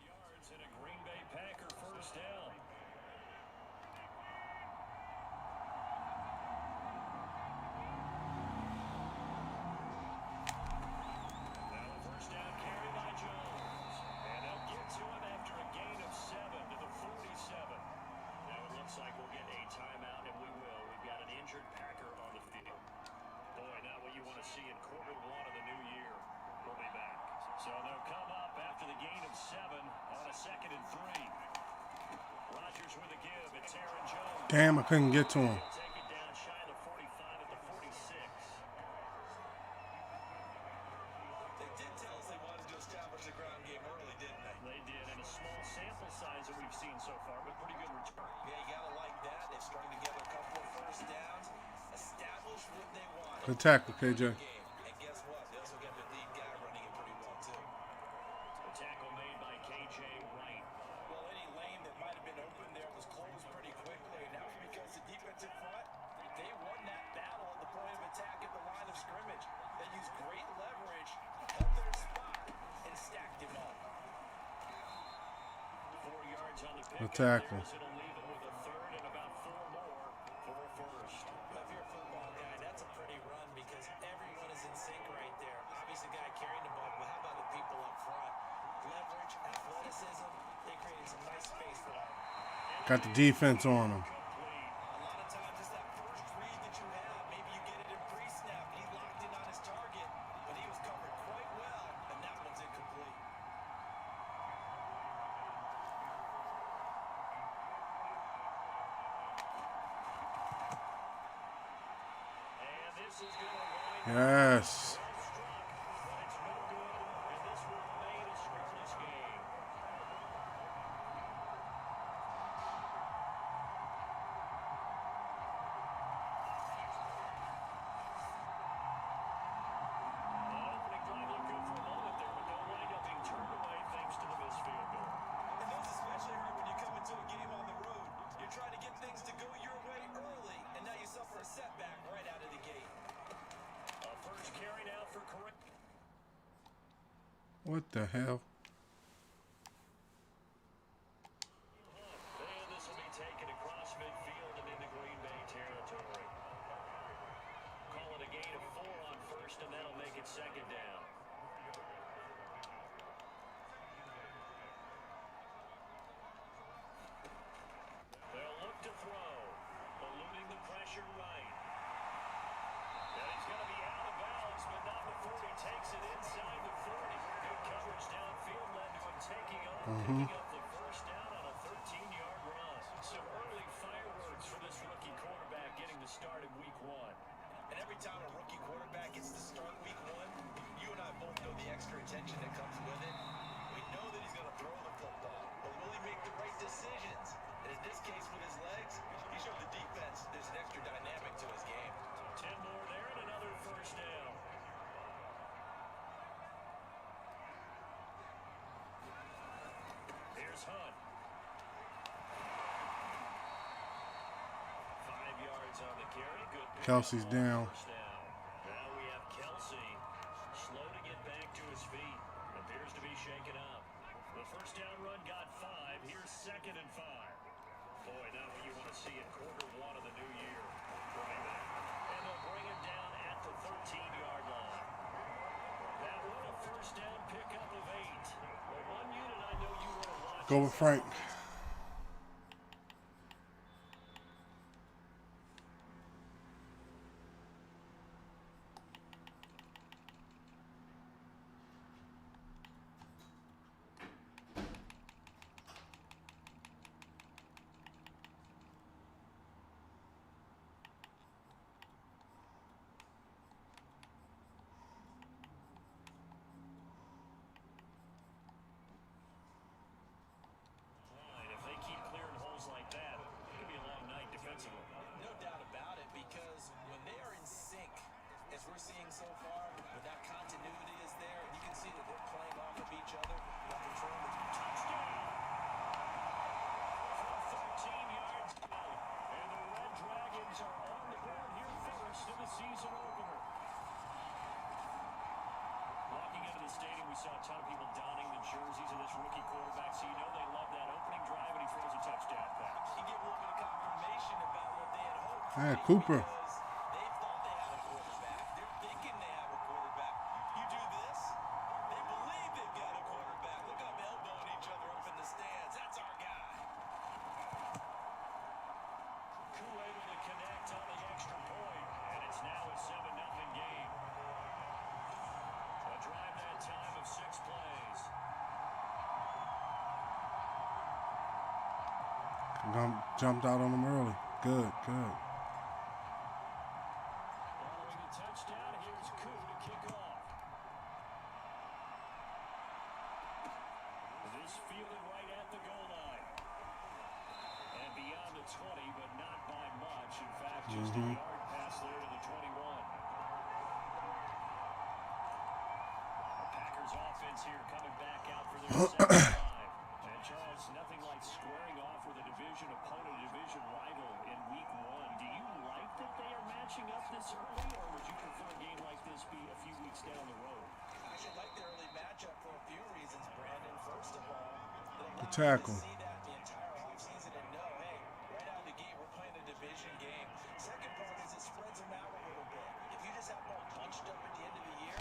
Yards and a Green Bay Packer first down. Now a first down carry by Jones. And they'll get to him after a gain of 7 to the 47. Now it looks like we'll get a timeout, and we will. We've got an injured Packer on the field. Boy, not what you want to see in quarter 1 of the new year. We'll be back. So they'll come up after the gain of 7 on a 2nd and 3. Rodgers with a give. It's Aaron Jones. Damn, I couldn't get to him. He'll take it down shy of the 45 at the 46. They did tell us they wanted to establish the ground game early, didn't they? They did, in a small sample size that we've seen so far, but pretty good return. Yeah, you gotta like that. They've strung together a couple of first downs, established what they want. Good tackle, KJ. And guess what? They also got the lead guy running it pretty well, too. A tackle made by KJ Wright. Well, any lane that might have been open there was closed pretty quickly, and that was because the defensive front, they won that battle at the point of attack at the line of scrimmage. They used great leverage, held their spot, and stacked him up. 4 yards on the pick. Good tackle. It'll leave it with a 3rd and about 4 more for a first. Well, if you're a football guy, that's a pretty run because everyone is in sync right there. Obviously, the guy carrying the ball, but how about the people up front? Leverage, athleticism, they created some nice space for them. Got the defense on him. A lot of times it's that first read that you have. Maybe you get it in pre-snap. He locked in on his target, but he was covered quite well, and that one's incomplete. And this is going to wind up Yes. struck, but it's no good, and this will remain a scoreless game. Opening drive looked good for a moment there, but they'll wind up being turned away thanks to the What the hell? And this will be taken across midfield and into Green Bay territory. Call it a gain of 4 on first, and that'll make it second down. They'll look to throw, eluding the pressure right. And he's going to be out of bounds, but not before he takes it inside the 30. Good coverage downfield led to him taking off, picking up the first down on a 13-yard run. Some early fireworks for this rookie quarterback getting the start in week 1. And every time a rookie quarterback gets to start week 1, you and I both know the extra attention that comes with it. We know that he's going to throw the football, but will he make the right decisions? And in this case, with his legs, he showed the defense there's an extra dynamic to his game. 10 more there and another first down. Here's Hunt. 5 yards on the carry. Good. Kelsey's down. First down. Now we have Kelsey. Slow to get back to his feet. Appears to be shaken up. The first down run got 5. Here's 2nd and 5. Boy, not what you want to see in quarter 1 of the new year. And they'll bring him down at the 13-yard line. That one a first down pickup of 8. Well, one unit I know you want to watch. Go with Frank. If they keep clearing holes like that, it could be a long night defensively. No doubt about it, because when they are in sync, as we're seeing so far, when that continuity is there, you can see that they're playing off of each other. While controlling the Touchdown! From 13 yards out. And the Red Dragons are on the board here first in the season opener. Walking into the stadium, we saw a ton of people donning the jerseys of this rookie quarterback, so you know they love that opening drive, and he throws a touchdown pass. You get a little bit of confirmation about what they had hoped. Yeah, Cooper. Because they thought they had a quarterback. They're thinking they have a quarterback. You do this, they believe they've got a quarterback. Look up, elbowing each other up in the stands. That's our guy. Koo able to connect on the extra point, and it's now a 7-0 game. A drive that time of 6 plays. Jumped out on him early. Good, good. Following the touchdown, here's Koo to kick off. This fielded right at the goal line. And beyond the 20, but not by much. In fact, just a yard pass there to the 21. The Packers offense here coming back out for their second drive. And Charles, nothing like squaring off with a division opponent, a division rival in week 1. Do you like that they are matching up this early, or would you prefer a game like this be a few weeks down the road? I should like the early matchup for a few reasons, Brandon. First of all, The tackle. see that the entire offseason and know, hey, right out of the gate, we're playing a division game. Second part is it spreads them out a little bit. If you just have them all bunched up at the end of the year,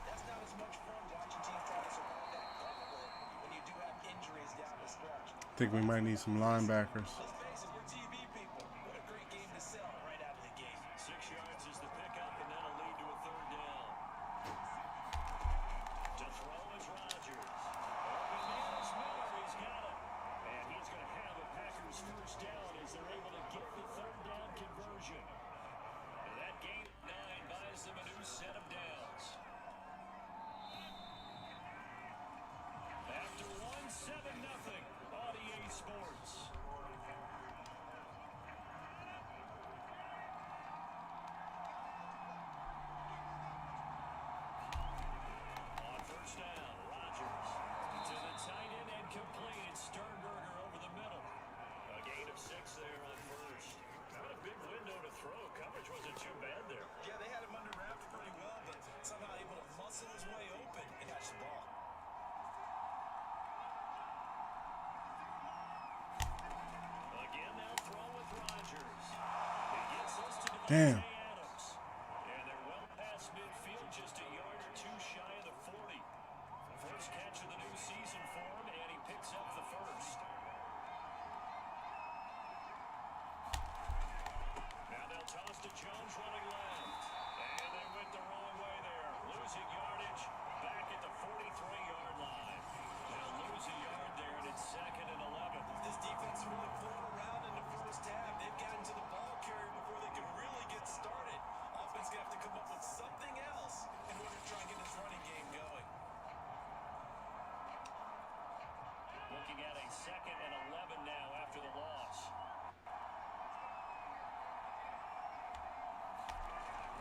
that's not as much fun watching teams try to survive that gauntlet when you do have injuries down the stretch. I think we might need some linebackers. Let's face it, we're TV people. What a great game to sell right out of the gate. 6 yards is the pickup, and that'll lead to a 3rd down. To throw is Rodgers. Open man is Miller. He's got it. And he's going to have a Packers first down as they're able to get the 3rd down conversion. And that gain of 9 buys them a new set of downs. After 1, 7-0 on EA Sports. On first down, Rodgers to the tight end and complete. It's Sternberger over the middle. A gain of 6 there on first. What a big window to throw. Coverage wasn't too bad there. Yeah, they had him under wraps pretty well, but somehow able to muscle his way open and catch the ball. Damn. Adams. And they're well past midfield, just a yard or two shy of the 40. First catch of the new season for him, and he picks up the first. Now they'll toss to Jones running left. And they went the wrong way there. Losing yardage back at the 43-yard line. They'll lose a yard there, and it's 2nd and 11. This defense really pulled around in the first half. They've gotten to the ball carrier before they can really get started. Offense going to have to come up with something else in order to try and get this running game going. Looking at a 2nd and 11 now after the loss.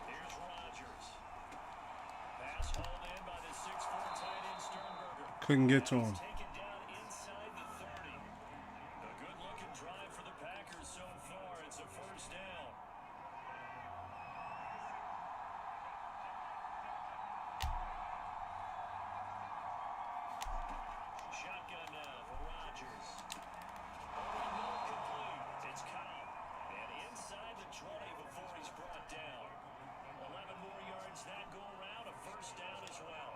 Here's Rodgers. Pass hauled in by the 6'4" tight end Sternberger. Couldn't get to him. Taken down inside the 30. A good-looking drive for the Packers so far. It's a first down. Shotgun now for Rodgers. Complete. It's Cobb. And inside the 20 before he's brought down. 11 more yards that go around. A first down as well.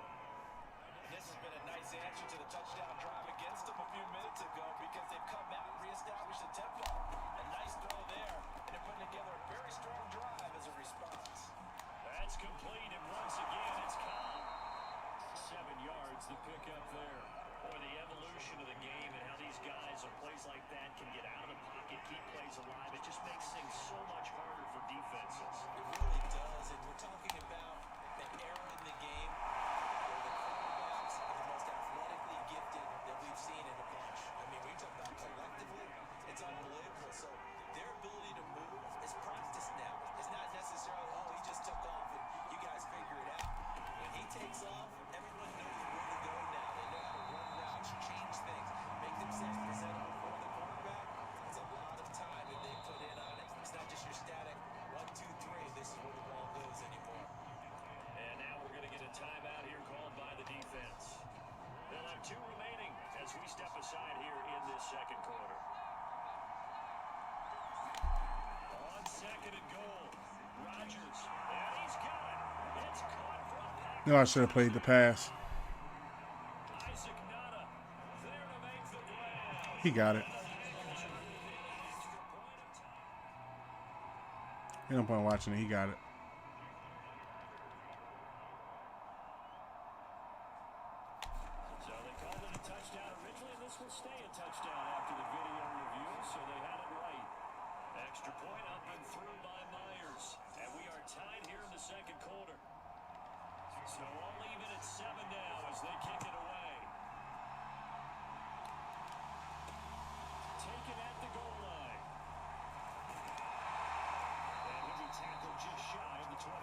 This has been a nice answer to the touchdown drive against them a few minutes ago because they've come out and reestablished the tempo. A nice throw there, and they're putting together a very strong drive as a response. That's complete, and once again, it's Cobb. 7 yards to pick up there. Boy, the evolution of the game and how these guys on plays like that can get out of the pocket, keep plays alive, it just makes things so much harder for defenses. It really does, and we're talking about an era in the game where the quarterbacks are the most athletically gifted that we've seen in a bunch. I mean, we talk about collectively, it's unbelievable. So their ability to move is practiced now. It's not necessarily, oh, he just took off and you guys figure it out. When he takes off, everyone knows where to go now. They know how to run routes, change things, make themselves presentable for the quarterback. It's a lot of time that they put in on it. It's not just your static 1, 2, 3. This is where the ball goes anymore. And now we're going to get a timeout here called by the defense. They'll have 2 remaining as we step aside here in this second quarter. On 2nd and goal, Rodgers, and he's got it. It's caught from Packers. No, I should have played the pass. Isaac Nada there to make the grab. He got it. Ain't no point watching it. He got it. So they called it a touchdown originally, and this will stay a touchdown after the video review, so they had it right. Extra point up and through by Myers. And we are tied here in the second quarter. So all even at 7 now as they kick it away. Taken at the goal line. And he'll be tackled just shy of the 25.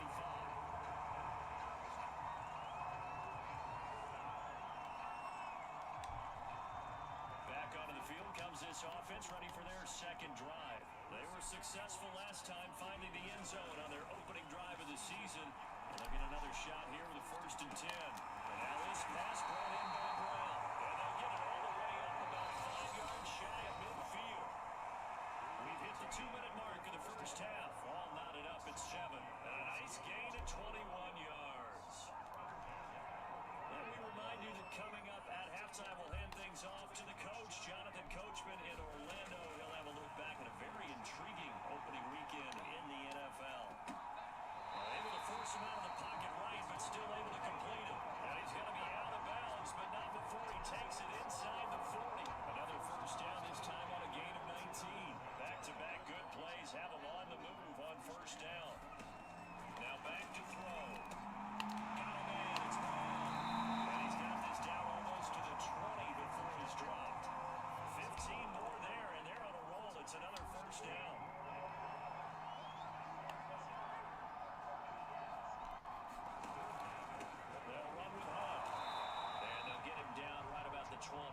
Back onto the field comes this offense, ready for their second drive. They were successful last time finding the end zone on their opening drive of the season. And they'll get another shot here with a 1st and 10. And now this pass brought in by Brown. And they'll get it all the way up about 5 yards shy of midfield. We've hit the 2-minute mark of the first half. All knotted up at 7. And a nice gain at 21 yards. Let me remind you that coming up at halftime, we'll hand things off to the coach, Jonathan Coachman in Orlando. He'll have a look back at a very intriguing opening weekend in the NFL. Able to force him out of the pocket right, but still able to complete it. And he's going to be out of bounds, but not before he takes it inside the 40. Another first down, this time on a gain of 19. Back-to-back good plays have him on the move on first down. Now back to throw. Got a man, it's Brown. And he's got this down almost to the 20 before he's dropped. 15 more there, and they're on a roll. It's another first down. They'll run with Hunt. And they'll get him down right about the 20.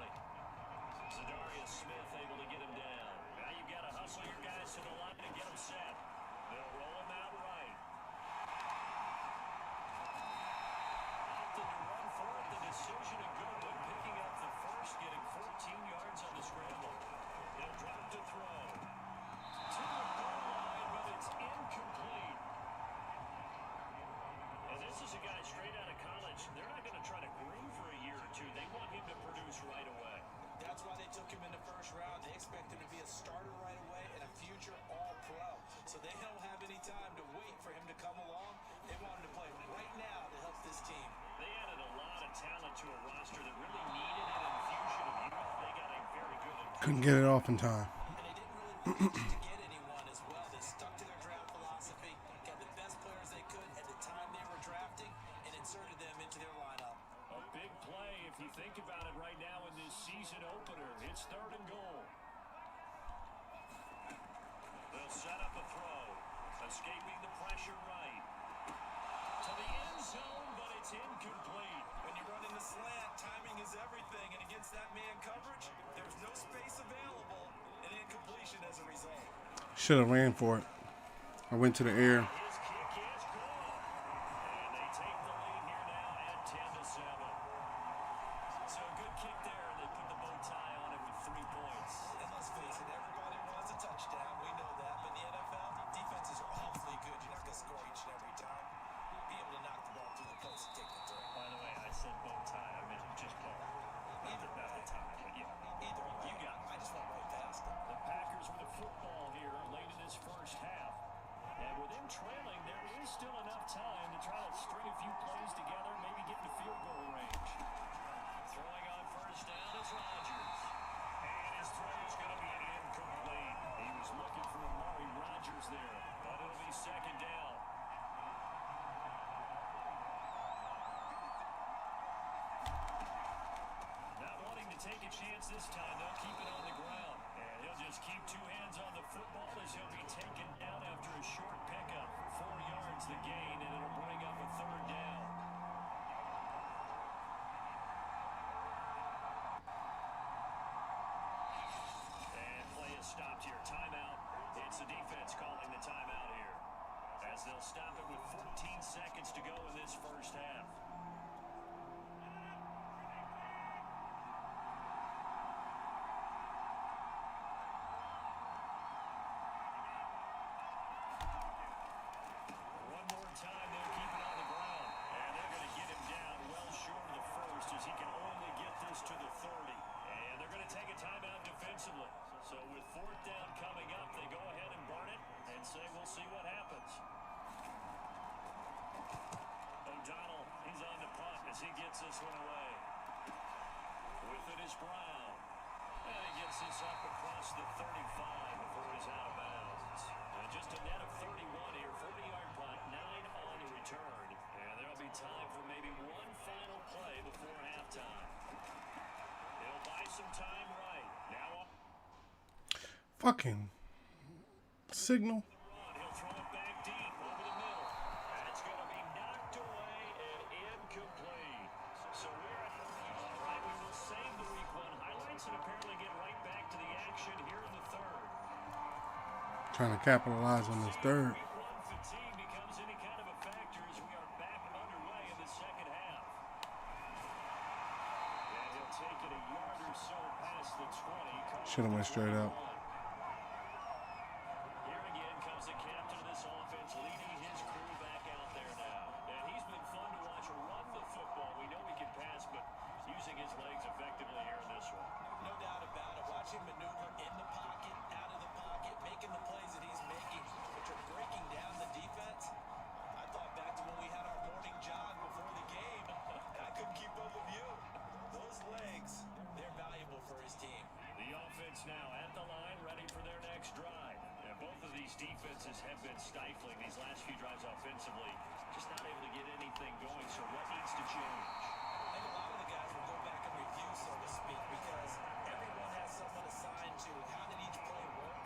this right away. That's why they took him in the first round. They expect him to be a starter right away and a future All-Pro. So they don't have any time to wait for him to come along. They want him to play right now to help this team. They added a lot of talent to a roster that really needed an infusion of youth. They got a very good infusion. Couldn't get it off in time. And they didn't really reach to get anyone as well. They stuck to their draft philosophy, got the best players they could at the time they were drafting, and inserted them into their lineup. A big play, if you think about it right now in this season opener. It's 3rd and goal. They'll set up a throw. Escaping the pressure right. To the end zone, but it's incomplete. When you run in the slant, timing is everything, and against that man coverage, there's no space available, and incompletion as a result. Should have ran for it. I went to the air. His kick is good. And they take the lead here now at 10-7. So a good kick there, and they put the bow tie on it with 3 points. And let's face it, everybody wants a touchdown. We know that. But in the NFL, defenses are awfully good. You're not going to score each and every time. Be able to knock the ball through the post and take the throw. By the way, I said bow tie. I meant just bow. Either Not the tie, but yeah. Either way. You got it. I just went right past it. The Packers with a football here late in this first half. And with them trailing, there is still enough time to try to string a few plays together, maybe get to field goal range. Throwing on first down is Rodgers. And his throw is going to be incomplete. He was looking for Amari Rodgers there, but it'll be 2nd down. Not wanting to take a chance this time, they'll keep it on the ground. And he'll just keep 2 hands on the football as he'll be taken down after a short pickup. 4 yards the gain, and it'll bring up a 3rd down. And play is stopped here. Timeout. It's the defense calling the timeout here, as they'll stop it with 14 seconds to go in this first half. One more time, they'll keep it on the ground. And they're going to get him down well short of the first, as he can only get this to the 30. And they're going to take a timeout defensively. So with 4th down coming up, they go ahead and burn it and say we'll see what happens. O'Donnell, he's on the punt as he gets this one away. With it is Brown. And he gets this up across the 35 before he's out of bounds. And just a net of 31 here, 40-yard punt, 9 on the return. And there'll be time for maybe one final play before halftime. He'll buy some time right. Now up Fucking signal. the run. He'll throw it back deep over the middle. That's going to be knocked away and incomplete. So we're at all right, we will save the week 1 highlights and apparently get right back to the action here in the 3rd. Trying to capitalize on this 3rd. Week 1 fatigue becomes any kind of a factor as we are back underway in the second half. And he'll take it a yard or so past the 20. Should have went straight up. Here again comes the captain of this offense, leading his crew back out there now. And he's been fun to watch run the football. We know he can pass, but using his legs effectively here in this one. No doubt about it. Watch him maneuver in the pocket, out of the pocket, making the plays that he's making, which are breaking down the defense. I thought back to when we had our morning jog before the game, and I couldn't keep up with you. Those legs, they're valuable for his team. The offense now at the line, ready for their next drive. And both of these defenses have been stifling these last few drives offensively. Just not able to get anything going, so what needs to change? I think a lot of the guys will go back and review, so to speak, because everyone has someone assigned to how did each play work.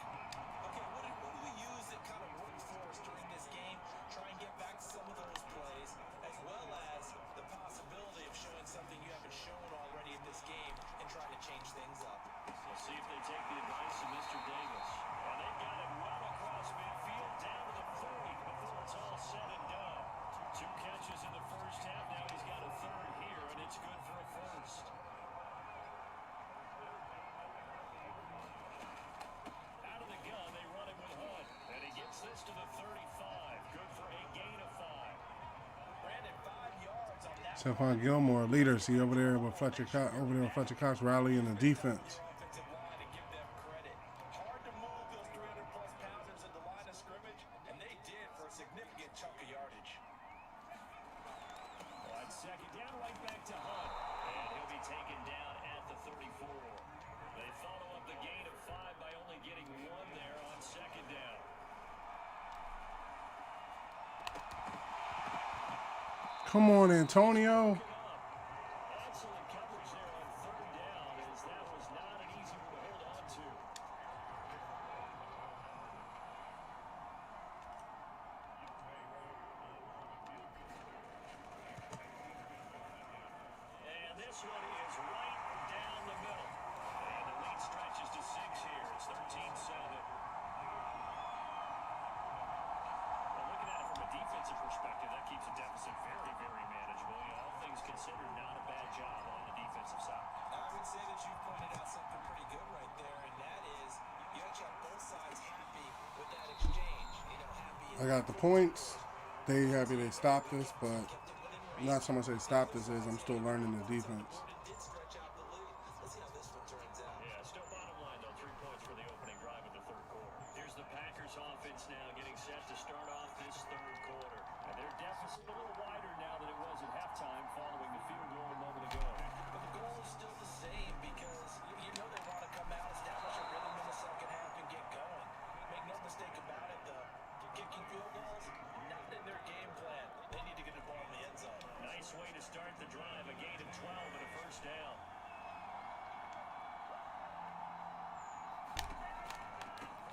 Okay, what do we use that kind of worked for us during this game? Try and get back to some of those plays, as well as the possibility of showing something you haven't shown already in this game and trying to change things up. We'll see if they take the advice of Mr. Davis. And they've got it well across midfield, down to the 30 before it's all said and done. 2 catches in the first half. Now he's got a 3rd here, and it's good for a 1st. Stefan Gilmore, leader. See over there with Fletcher Cox rallying the defense. Offensive line and give them credit. Hard to move those 300-plus pounders at the line of scrimmage, and they did for a significant chunk of yardage. On second down, right back to Hunt. And he'll be taken down at the 34. They follow up the gain of 5 by only getting 1 there on second down. Come on, Antonio. Excellent coverage there on third down, as that was not an easy one to hold on to. And this one is right down the middle. And the lead stretches to 6 here. It's 13-7. Well, looking at it from a defensive perspective, that keeps the deficit very, very manageable. You know, all things considered, not a bad job on the defensive side. I would say that you pointed out something pretty good right there, and that is you have to have both sides happy with that exchange. You know, happy. I got the points. They happy they stopped this, but not so much they stopped this is I'm still learning the defense. Did stretch out the lead. Let's see how this one turns out. Yeah, still bottom line, though. 3 points for the opening drive of the third quarter. Here's the Packers offense now getting set to start off this third quarter. And their deficit a little wider now than it was at halftime following the field goal a moment ago. But the goal is still the same because you know they want to come out, establish a rhythm in the second half, and get going. Make no mistake about it, though. Kicking field goals, not in their game plan. They need to get the ball in the end zone. Nice way to start the drive. A gain of 12 and a first down.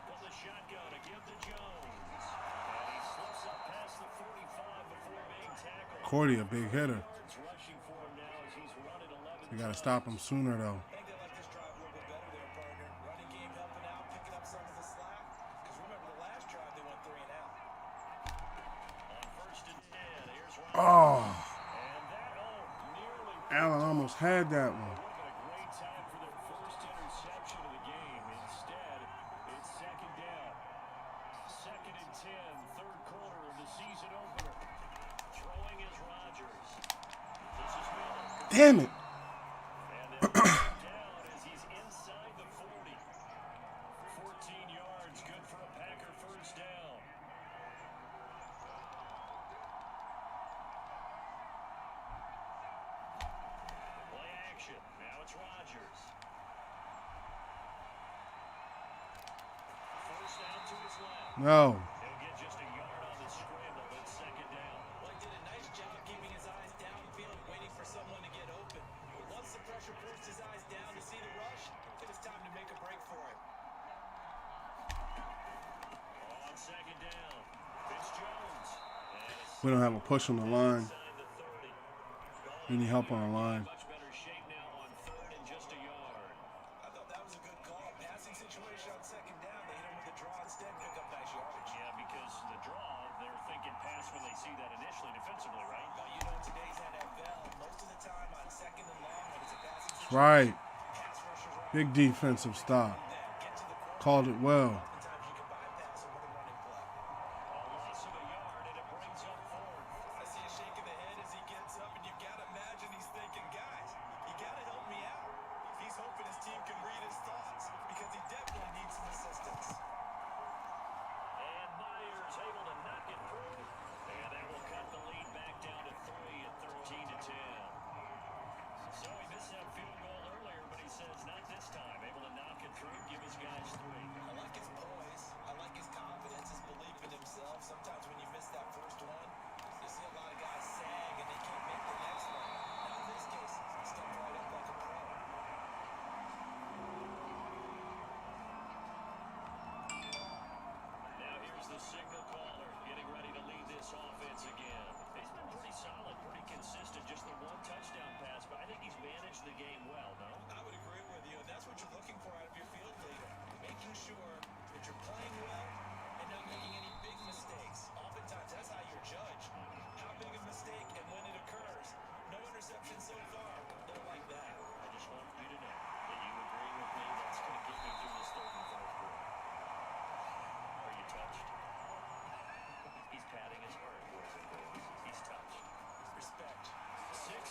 From the shotgun, a give to Jones. And he slips up past the 45 before being tackled. Cordy, a big hitter. Yards rushing for him now as he's run it 11 You got to stop him sooner, though. I think they like this drive a little bit better there, partner. Running game helping out, picking up some of the slack. Because remember, the last drive they went 3 and out. on first and 10. Here's Ryan. Oh, And that, nearly. Allen almost had that one. Would have been a great time for their first interception of the game. Instead, it's second down. Second and 10, third quarter of the season opener. Throwing is Rodgers. This is Miller. Damn it. And they'll put him down as he's inside the 40. 14 yards, good for a Packer first down. Play action. Now it's Rodgers. Forced out to his left. No. He'll get just a yard on the scramble, but second down. Blake did a nice job keeping his eyes downfield, waiting for someone to get open. But once the pressure forced his eyes down to see the rush, it was time to make a break for him. On second down, it's Jones. We don't have a push on the line. Inside the 30. We need help on the line. Much better shape now on third and just a yard. I thought that was a good call. Passing situation on second down, they hit him with a draw instead, pick up nice yardage. Yeah, because the draw, they're thinking pass when they see that initially defensively, right? Well, you know, in today's NFL, most of the time on second and long, when it's a passing That's situation, right. pass rushers are Big defensive stop. get to the quarterback. Called it well. Oftentimes you can bypass him with a running play. A loss of a yard, and it brings up fourth. I see a shake of the head as he gets up, and you've got to imagine he's thinking, guys, you got to help me out. He's hoping his team can read his thoughts because he definitely needs some assistance. And Myers able to knock it through. And that will cut the lead back down to 3 at 13-10. So he missed that field goal earlier, but he says not this time. Able to knock it through, give his guys 3. I like his poise. I like his confidence, his belief in himself. Sometimes when you miss that first one, you see a lot of guys sag and they can't make the next one. Now in this case, he stepped right up like a pro. Now here's the signal caller, getting ready to lead this offense again. He's been pretty solid, pretty consistent, just the one touchdown pass, but I think he's managed the game well, no? I would agree with you, and that's what you're looking for out of your field leader. Making sure that you're playing well and not making any big mistakes. Oftentimes, that's how you're judged. How big a mistake and when it occurs. No interception so far. Don't like that. I just want you to know that you agree with me. That's going to get me through this third and fourth quarter. Are you touched? He's patting his heart, boys and girls. He's touched. Respect. 6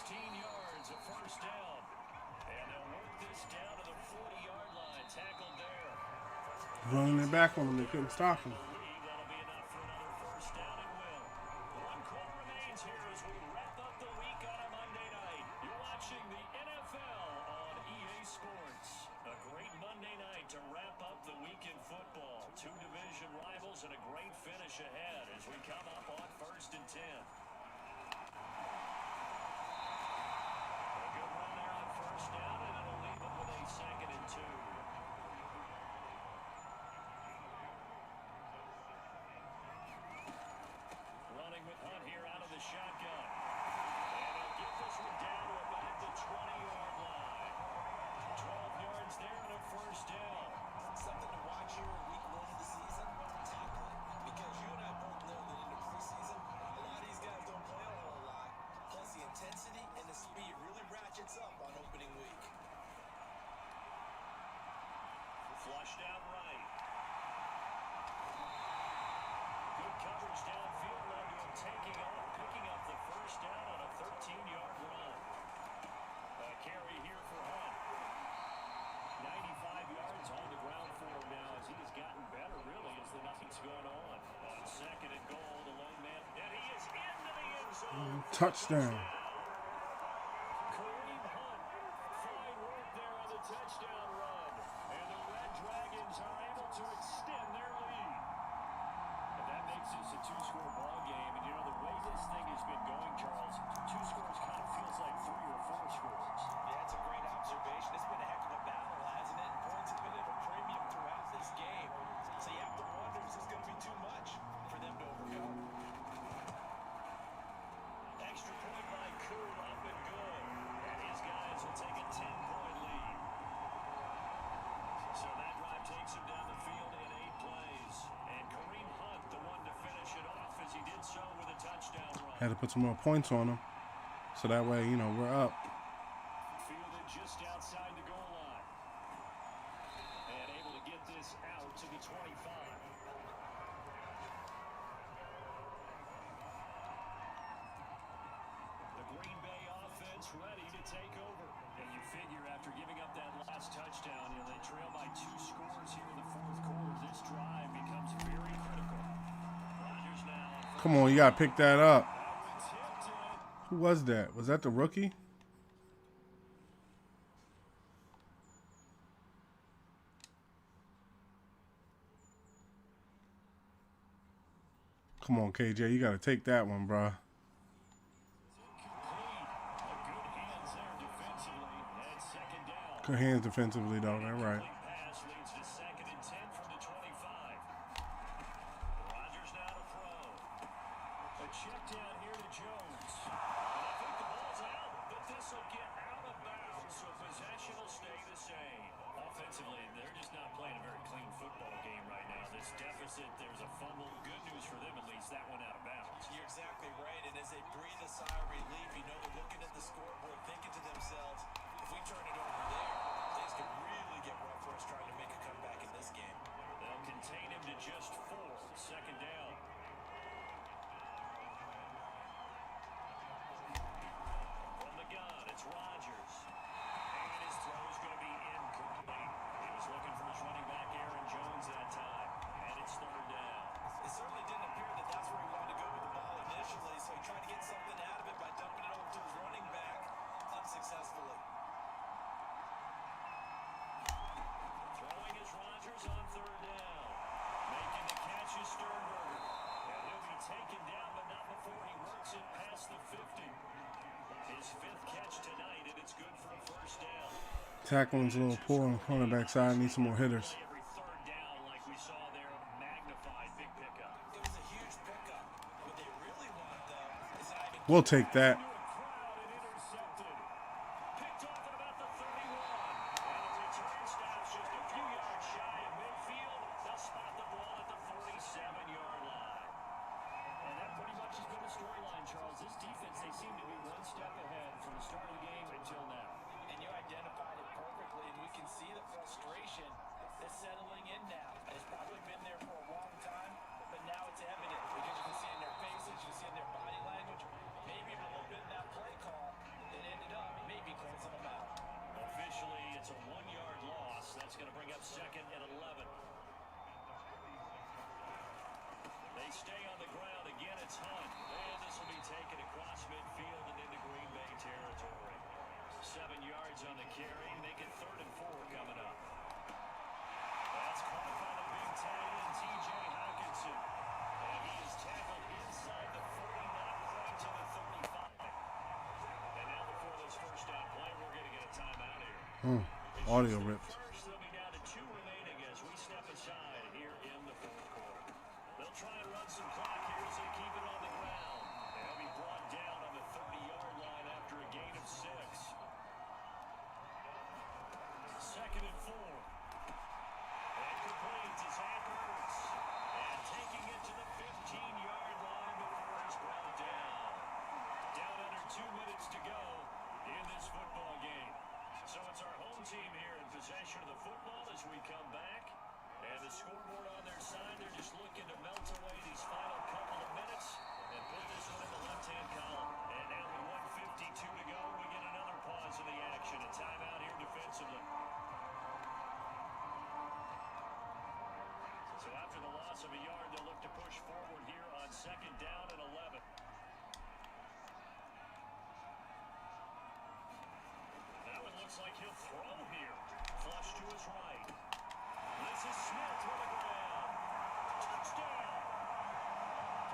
Running it back on him, they couldn't stop him. That'll be enough for another first down and will. One call remains here as we wrap up the week on a Monday night. You're watching the NFL on EA Sports. A great Monday night to wrap up the week in football. Two division rivals and a great finish ahead as we come up on 1st and 10. A good run there on first down, and it'll leave them with a 2nd and 2. Running with Hunt here out of the shotgun. And he'll get this one down to about the 20-yard line. 12 yards there and a first down. Something to watch here in week 1 of the season, tackling. Because you and I both know that in the preseason, a lot of these guys don't play a whole lot. Plus the intensity and the speed really ratchets up on opening week. Flushed out right. Good coverage downfield led to him taking off, picking up the first down on a 13-yard run. A carry here for Hunt. 95 yards on the ground for him now as he has gotten better really as the night's gone on. On 2nd and goal, the lone man, and he is into the end zone. Touchdown. Kareem Hunt, fine work there on the touchdown run. And the Red Dragons are able to extend their lead. And that makes this a 2-score ball game. And you know, the way this thing has been going, Charles, 2 scores kind of feels like 3 or 4 scores. Yeah, that's a great observation. It's been a heck of a battle, hasn't it? And points have been at a premium throughout this game. So you have to wonder, is this going to be too much for them to overcome? Extra point by Cool, up and good. And his guys will take a 10-point lead. So that drive takes him down the field in 8 plays. And Kareem Hunt, the one to finish it off as he did so with a touchdown run. Had to put some more points on him. So that way, you know, we're up. Fielded just outside the goal line. And able to get this out to the 25. The Green Bay offense ready to take over. And you figure after giving up that last touchdown, you know, they trail by 2 scores here in the 4th quarter. This drive becomes very critical. Rodgers now. Come on, you got to pick that up. That one tipped it. Who was that? Was that the rookie? Come on, KJ. You got to take that one, bro. Good hands defensively, though. That's right. Pass leads to 2nd and 10 from the 25. Rodgers now to throw. A check down here to Jones. And I think the ball's out, but this will get out of bounds, so possession will stay the same. Offensively, they're just not playing a very clean football game right now. This deficit, there's a fumble. Good news for them, at least, that one out of bounds. You're exactly right, and as they breathe a sigh of relief, you know they're looking at the scoreboard, thinking to themselves, if we turn it over there, things could really get rough for us trying to make a comeback in this game. They'll contain him to just 4. 2nd down. From the gun, it's Rodgers. And his throw is going to be incomplete. He was looking for his running back, Aaron Jones, that time. And it's 3rd down. It certainly didn't appear that that's where he wanted to go with the ball initially, so he tried to get something out of it by dumping it over to his running back unsuccessfully. Throwing is Rodgers on 3rd down. Making the catch is Sternberger. And he'll be taken down, but not before he works it past the 50. His 5th catch tonight, and it's good for a first down. Tackling's a little poor on the cornerback side. Need some more hitters. Every 3rd down, like we saw there, magnified big pickup. It was a huge pickup. What they really want, though, is not even We'll take that. Into a crowd and intercepted. Picked off at about the 31. And the return stops just a few yards shy of midfield. They'll spot the ball at the 47-yard line. And that pretty much has been the storyline, Charles. This defense, they seem to be one step ahead from the start of the game until now. And you identified it perfectly, and we can see the frustration that's settling in now. It's probably been there for a long time, but now it's evident because you can see it in their faces, you can see it in their body language, maybe even a little bit in stay on the ground. Again, it's Hunt. And this will be taken across midfield and into Green Bay territory. 7 yards on the carry. Make it 3rd and 4 coming up. That's caught by the big tight end, T.J. Hawkinson. And he is tackled inside the 40, not quite to the 35. And now before this first down play, we're going to get a timeout here. Audio ripped. First, they'll be down to 2 remaining as we step aside here in the 4th quarter. They'll try and run some clock here as they keep it on the ground. And he'll be brought down on the 30-yard line after a gain of 6. 2nd and 4. And complete to Zach Ertz. And taking it to the 15-yard line before he's brought down. Down under 2 minutes to go in this football game. So it's our home team here in possession of the football as we come back. And the scoreboard on their side, they're just looking to melt away these final couple of minutes and put this one in the left-hand column. And now with 1:52 to go, we get another pause in the action. A timeout here defensively. So after the loss of a yard, they'll look to push forward here on 2nd down and 11. That one looks like he'll throw here. Flush to his right. This is Smith to the ground. Touchdown.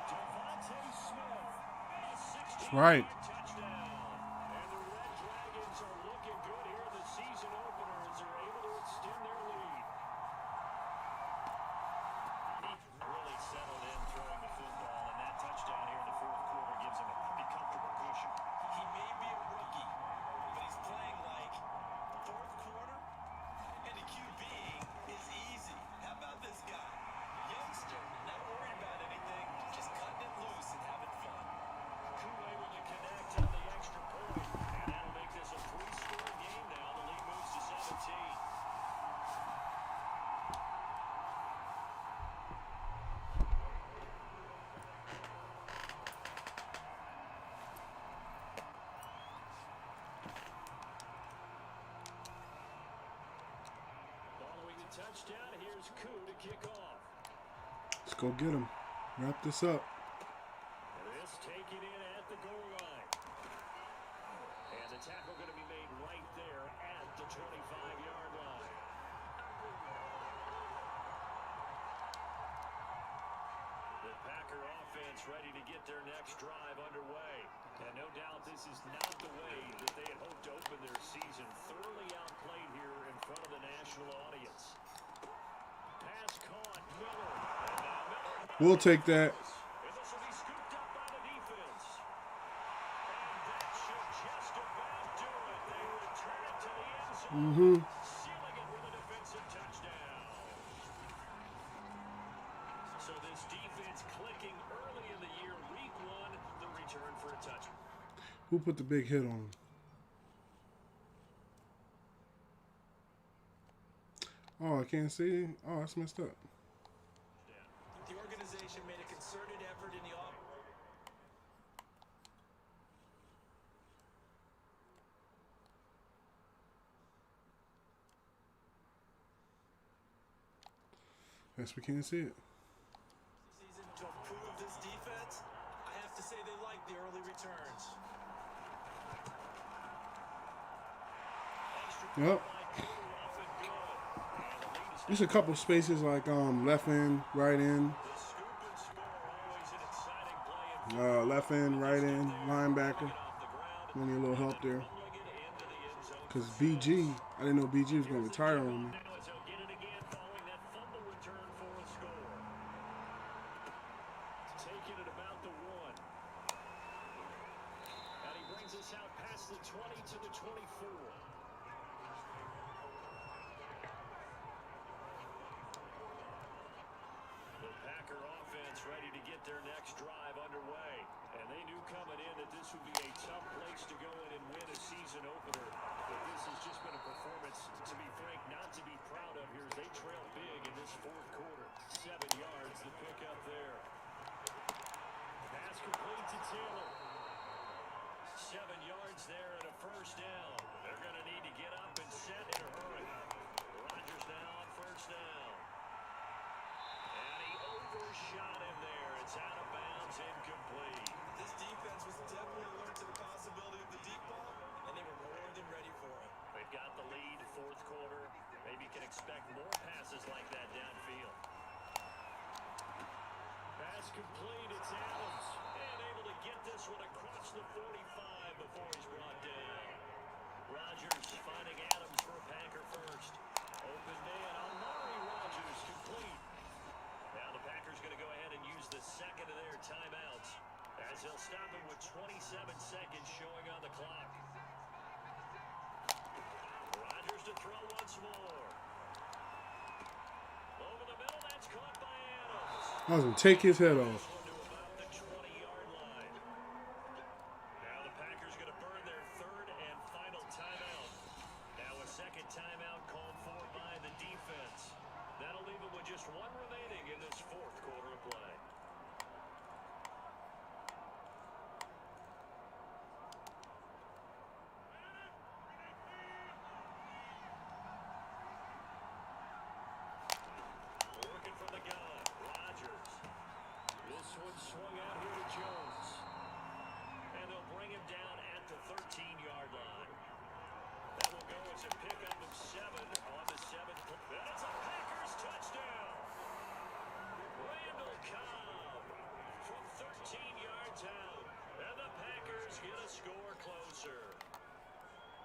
Devontae Smith. A 16-yard touchdown. And the Red Dragons are looking good here in the season opener as they're able to extend their lead. Really settled in throwing the football, and that touchdown here in the 4th quarter gives him a pretty comfortable cushion. He may be a rookie, but he's playing like 4th quarter, and the QB is easy. How about this guy? Youngster, not worried about anything, just cutting it loose and having fun. Koo able to connect on the extra point, and that'll make this a 3-score game now. The lead moves to 17. Following the touchdown, here's Koo to kick off. Let's go get him. Wrap this up. This taken in at the goal line. And the tackle going to be made right there at the 25-yard line. The Packer offense ready to get their next drive underway. And no doubt this is not the way that they had hoped to open their season. Thoroughly outplayed here in front of the national audience. Pass caught, Miller. And now Miller. We'll take that. And this will be scooped up by the defense. And that should just about do it. They return it to the end zone. Sealing it with a defensive touchdown. So this defense clicking early in the year, week 1, the return for a touchdown. Who put the big hit on him? Oh, I can't see. Oh, that's messed up. The organization made a concerted effort in the off. Guess we can't see it. Season to improve this defense. I have to say they like the early returns. Yep. There's a couple spaces like left end, right end, left end, right end, linebacker. We need a little help there. Because BG, I didn't know BG was going to retire on me. Taking it about the 1. And he brings us out past the 20 to the 24. The Packer offense ready to get their next drive underway. And they knew coming in that this would be a tough place to go in and win a season opener. But this has just been a performance, to be frank, not to be proud of here as they trail big in this 4th quarter. 7 yards to pick up there. Pass complete to Taylor. 7 yards there and a first down. They're going to need to get up and set in a hurry. Rodgers now on first down. And he overshot him there. It's passes like that downfield. Pass complete. It's Adams. And able to get this one across the 45 before he's brought down. Rodgers finding Adams for a Packer first. Open man. Amari Rodgers complete. Now the Packers going to go ahead and use the second of their timeouts as they'll stop it with 27 seconds showing on the clock. Rodgers to throw once more. Over the middle, that's caught by Adams. I was going to take his head off. To about the 20-yard line. Now the Packers going to burn their third and final timeout. Now a second timeout called for by the defense. That'll leave it with just one remaining in this fourth quarter of play. Working from the gun, Rodgers. This one swung out here to Jones. And they'll bring him down at the 13-yard line. That will go as a pickup of 7 on the 7th. And it's a Packers touchdown. Randall Cobb from 13 yards out. And the Packers get a score closer.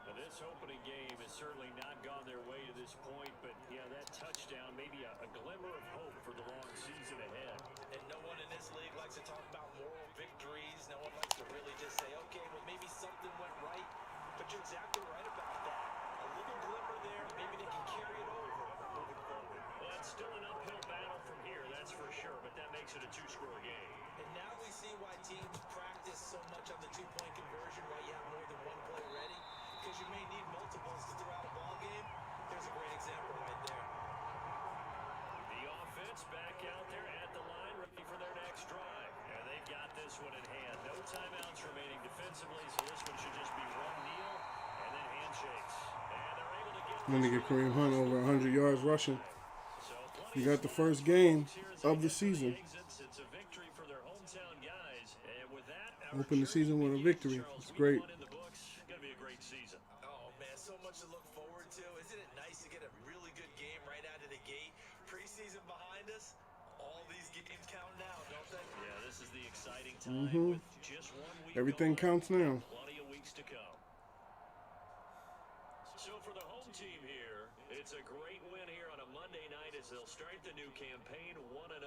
And this opening game has certainly not gone their way to this point, but yeah, that touchdown, maybe a glimmer of hope for the long season ahead. And no one in this league likes to talk about moral victories. No one likes to really just say, okay, well, maybe something went right. But you're exactly right about that. A little glimmer there, maybe they can carry it over moving forward. Well, it's still an uphill battle from here, that's for sure, but that makes it a two-score game. And now we see why teams practice so much on the two-point conversion, why you have more than one play ready. Because you may need multiples to throw out a ball game. There's a great example right there. The offense back out there at the line, ready for their next drive. And they've got this one in hand. No timeouts remaining defensively, so this one should just be one kneel and then handshakes. And they're able to get Then to get Kareem Hunt over 100 yards rushing. You got the first game of the season. It's a victory for their hometown guys. And with that, Open the season with a victory. It's great. in the books. Going to be a great season. Oh, man, so much to look forward to. Isn't it nice to get a really good game right out of the gate? Preseason behind us, all these games count now, don't they? Yeah, this is the exciting time with just 1 week. Everything going, counts now. Plenty of weeks to come. So for the home team here, it's a great win here on a Monday night as they'll start the new campaign 1-0.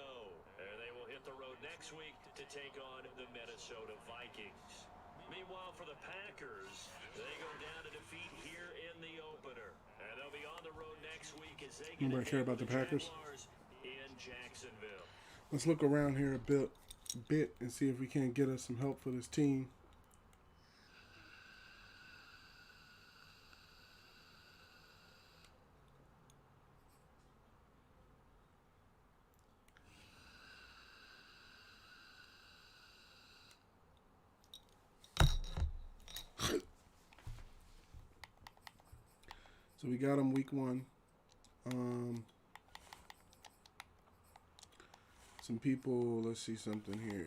And they will hit the road next week to take on the Minnesota Vikings. Meanwhile, for the Packers, they go down to defeat here in the opener. And they'll be on the road next week as they get Anybody care about the Packers? Jaguars in Jacksonville. Let's look around here a bit and see if we can't get us some help for this team. So we got them week 1. Some people, let's see something here.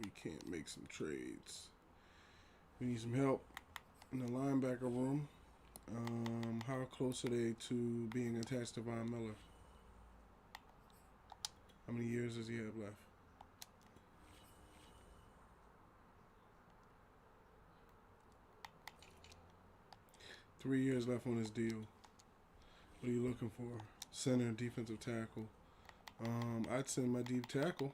We can't make some trades. We need some help in the linebacker room. How close are they to being attached to Von Miller? How many years does he have left? Three years left on his deal. What are you looking for? Center, defensive tackle. I'd send my deep tackle.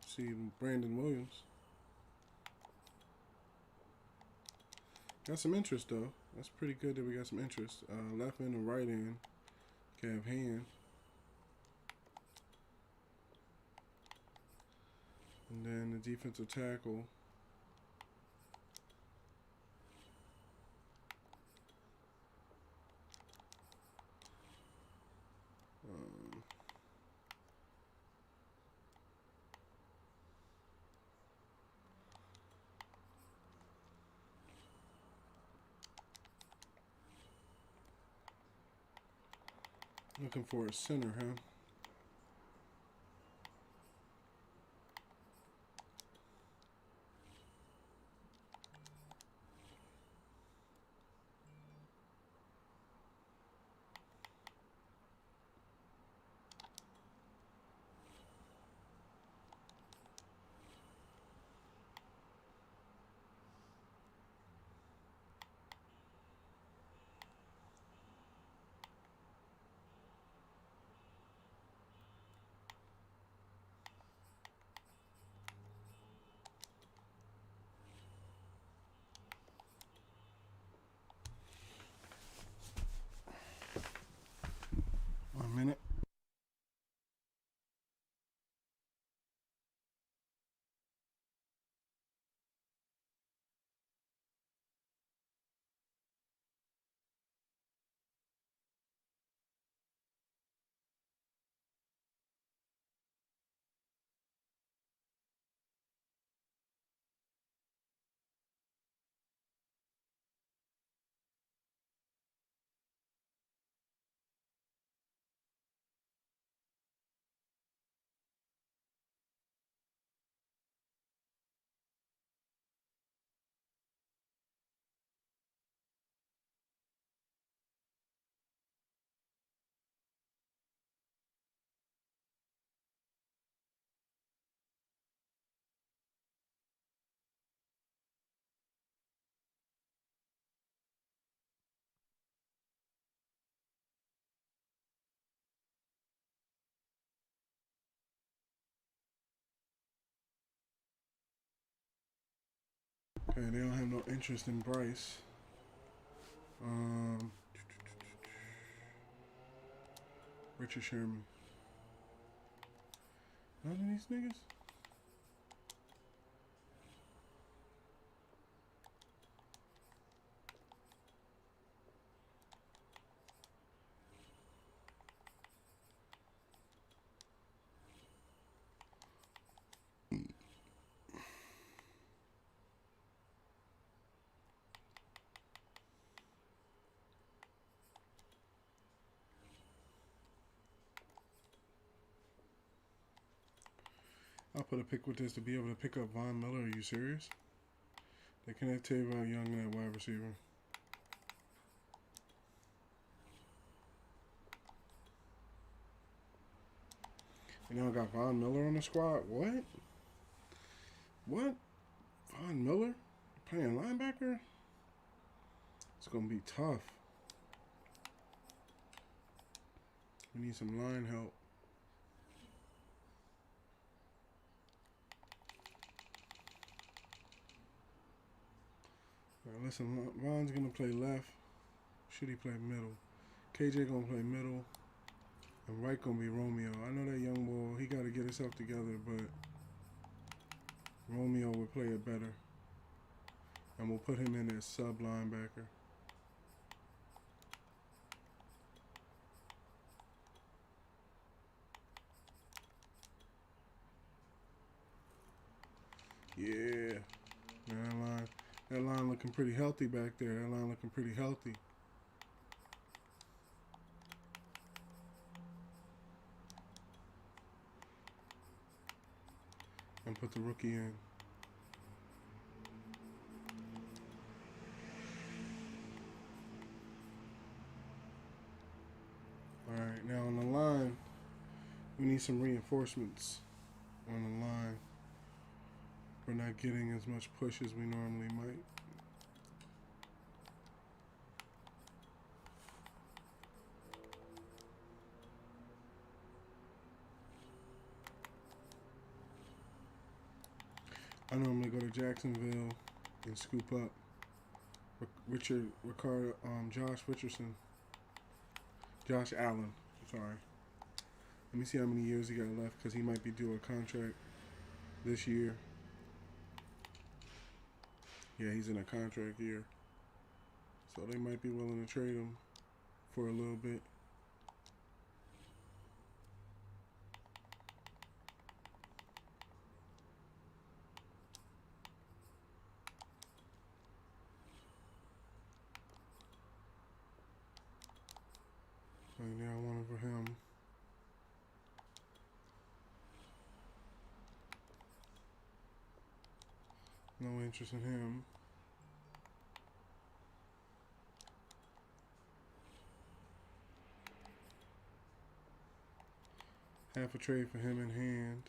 See Brandon Williams. Got some interest though. That's pretty good that we got some interest. Left end and right end. Can have hand. And then the defensive tackle. Looking for a center, huh? And they don't have no interest in Bryce. Richard Sherman. None of these niggas? I'll put a pick with this to be able to pick up Von Miller. Are you serious? They cannot tell you about Young and that wide receiver. You know, I got Von Miller on the squad. What? What? Von Miller? Playing linebacker? It's going to be tough. We need some line help. Right, listen, Von's going to play left. Should he play middle? KJ going to play middle. And right going to be Romeo. I know that young boy, he got to get himself together, but Romeo will play it better. And we'll put him in as sub linebacker. Yeah. That line looking pretty healthy back there. That line looking pretty healthy. And put the rookie in. Alright, now on the line, we need some reinforcements on the line. We're not getting as much push as we normally might. I normally go to Jacksonville and scoop up Josh Allen. Sorry. Let me see how many years he got left because he might be due a contract this year. Yeah, he's in a contract year. So they might be willing to trade him for a little bit. Right now, one for him. No interest in him. Half a trade for him in hand.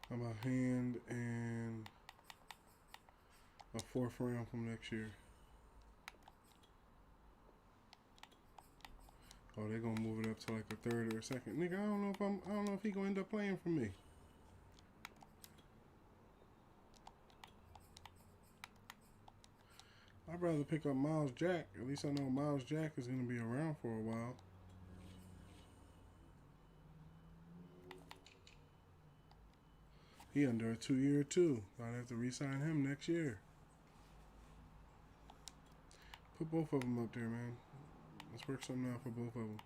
How about hand and a 4th round from next year? Oh, they're gonna move it up to like a 3rd or a 2nd. Nigga, I don't know if he gonna end up playing for me. I'd rather pick up Miles Jack. At least I know Miles Jack is gonna be around for a while. He under a 2-year too. I'd have to re-sign him next year. Put both of them up there, man. Let's work something out for both of them.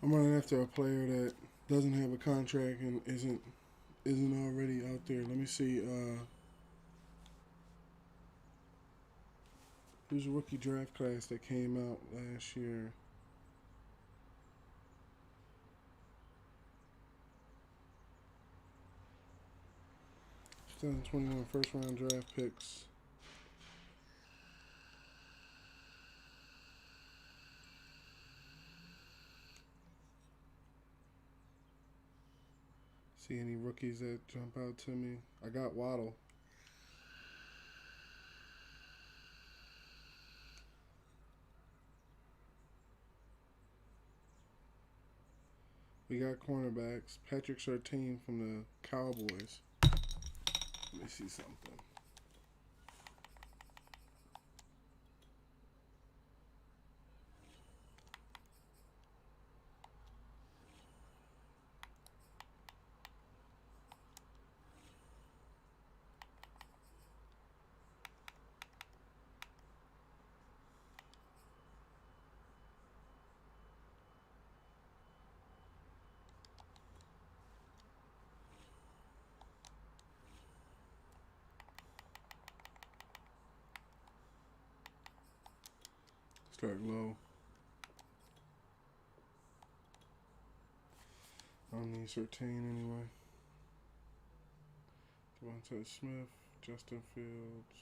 I'm running after a player that doesn't have a contract and isn't already out there. Let me see. Who's a rookie draft class that came out last year? 2021 first round draft picks. See any rookies that jump out to me? I got Waddle. We got cornerbacks. Patrick Surtain from the Cowboys. Let me see something. Start low. I don't need Surtain anyway. Devontae Smith, Justin Fields.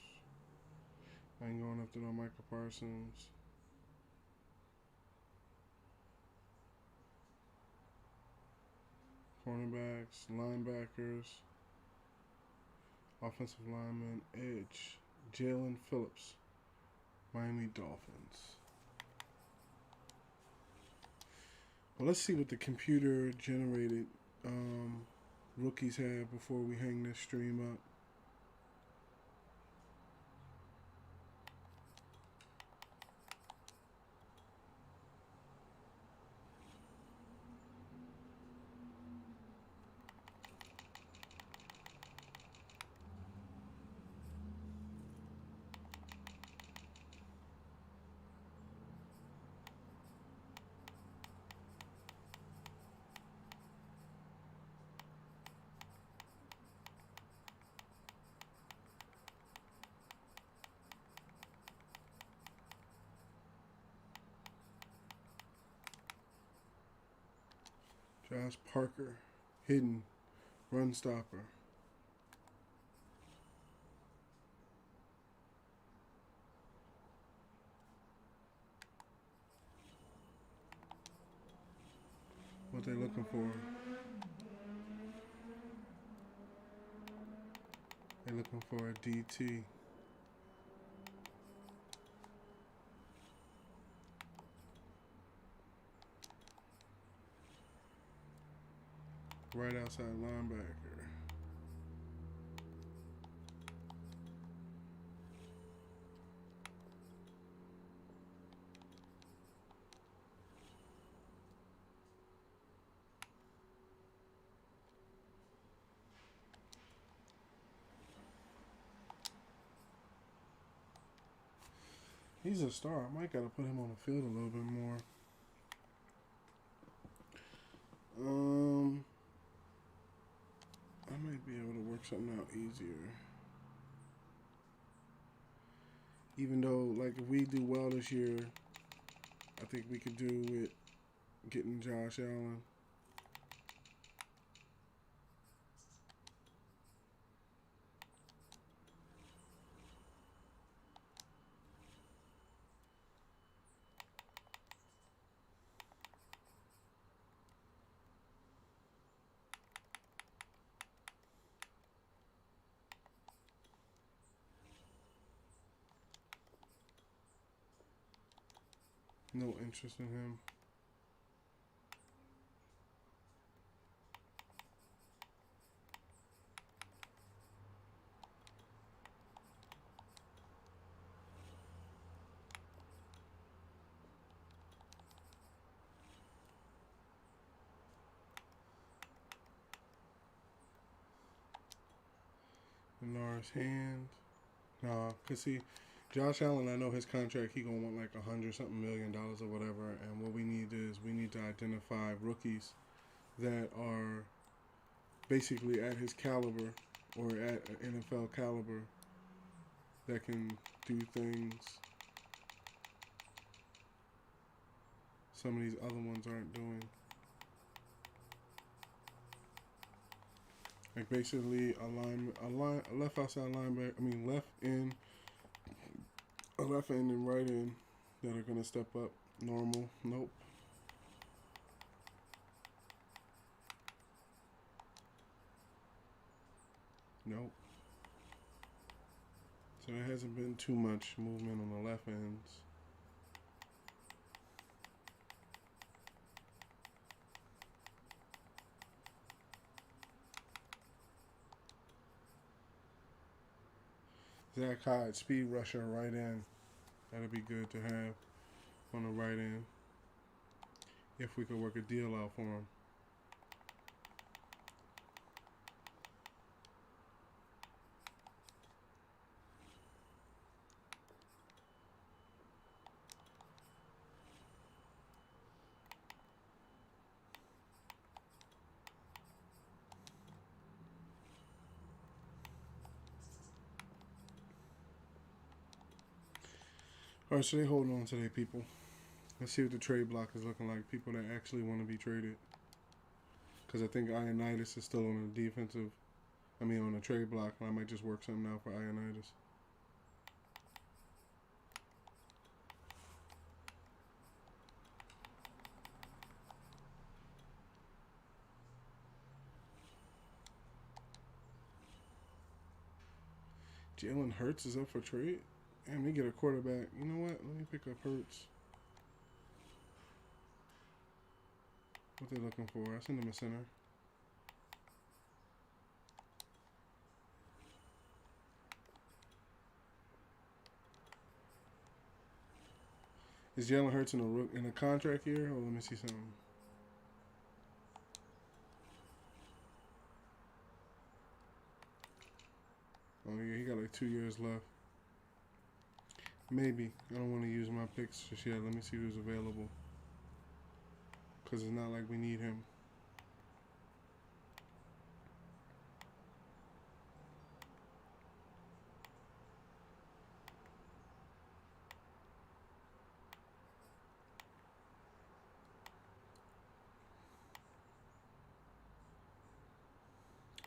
I ain't going after no Michael Parsons. Cornerbacks, linebackers, offensive lineman, edge, Jalen Phillips, Miami Dolphins. Well, let's see what the computer-generated rookies have before we hang this stream up. Josh Parker, hidden, run stopper. What they looking for? They're looking for a DT. Right outside linebacker. He's a star. I might gotta put him on the field a little bit more. I might be able to work something out easier. Even though, like, if we do well this year, I think we could do with getting Josh Allen. No interest in him. Lars Hand. Nah, cause see, Josh Allen, I know his contract, he gonna want like $100-something million or whatever. And what we need to identify rookies that are basically at his caliber or at an NFL caliber that can do things some of these other ones aren't doing. Like basically a left outside linebacker. I mean left in, a left end and right end that are gonna step up. Normal. Nope. Nope. So there hasn't been too much movement on the left ends. Zach Hyde, speed rusher, right end. That'd be good to have on the right end if we could work a deal out for him. All right, so they holding on today, people. Let's see what the trade block is looking like. People that actually want to be traded. Because I think Ioannidis is still on the defensive, on the trade block. And I might just work something out for Ioannidis. Jalen Hurts is up for trade. And we get a quarterback. You know what? Let me pick up Hurts. What they looking for? I send them a center. Is Jalen Hurts in a contract year? Oh, let me see something. Oh yeah, he got like 2 years left. Maybe. I don't want to use my picks just yet. Let me see who's available. Because it's not like we need him.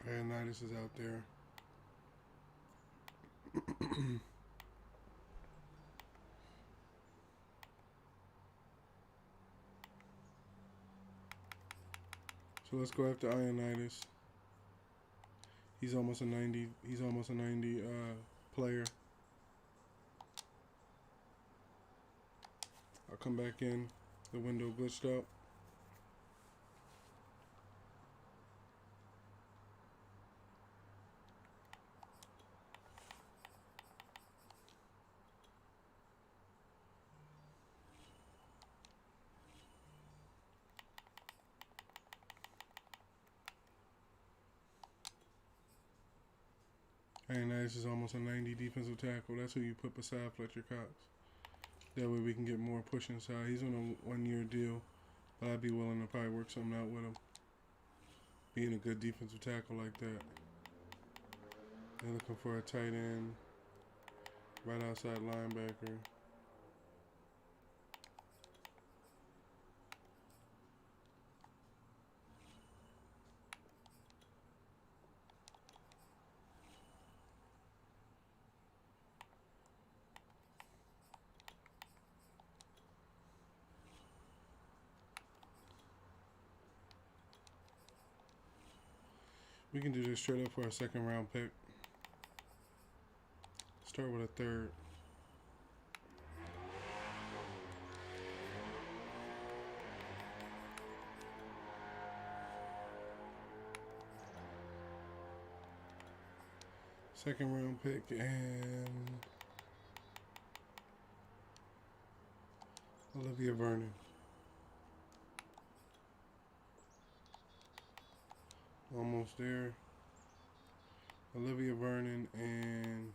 Ioannidis is out there. So let's go after Ioannidis. He's almost a 90. He's almost a 90 player. I'll come back in. The window glitched out. Ioannidis is almost a 90 defensive tackle. That's who you put beside Fletcher Cox. That way we can get more push inside. He's on a 1-year deal, but I'd be willing to probably work something out with him. Being a good defensive tackle like that. They're looking for a tight end, right outside linebacker. We can do this straight up for a second round pick. Start with a third. Second round pick and Olivia Vernon. Almost there. Olivia Vernon and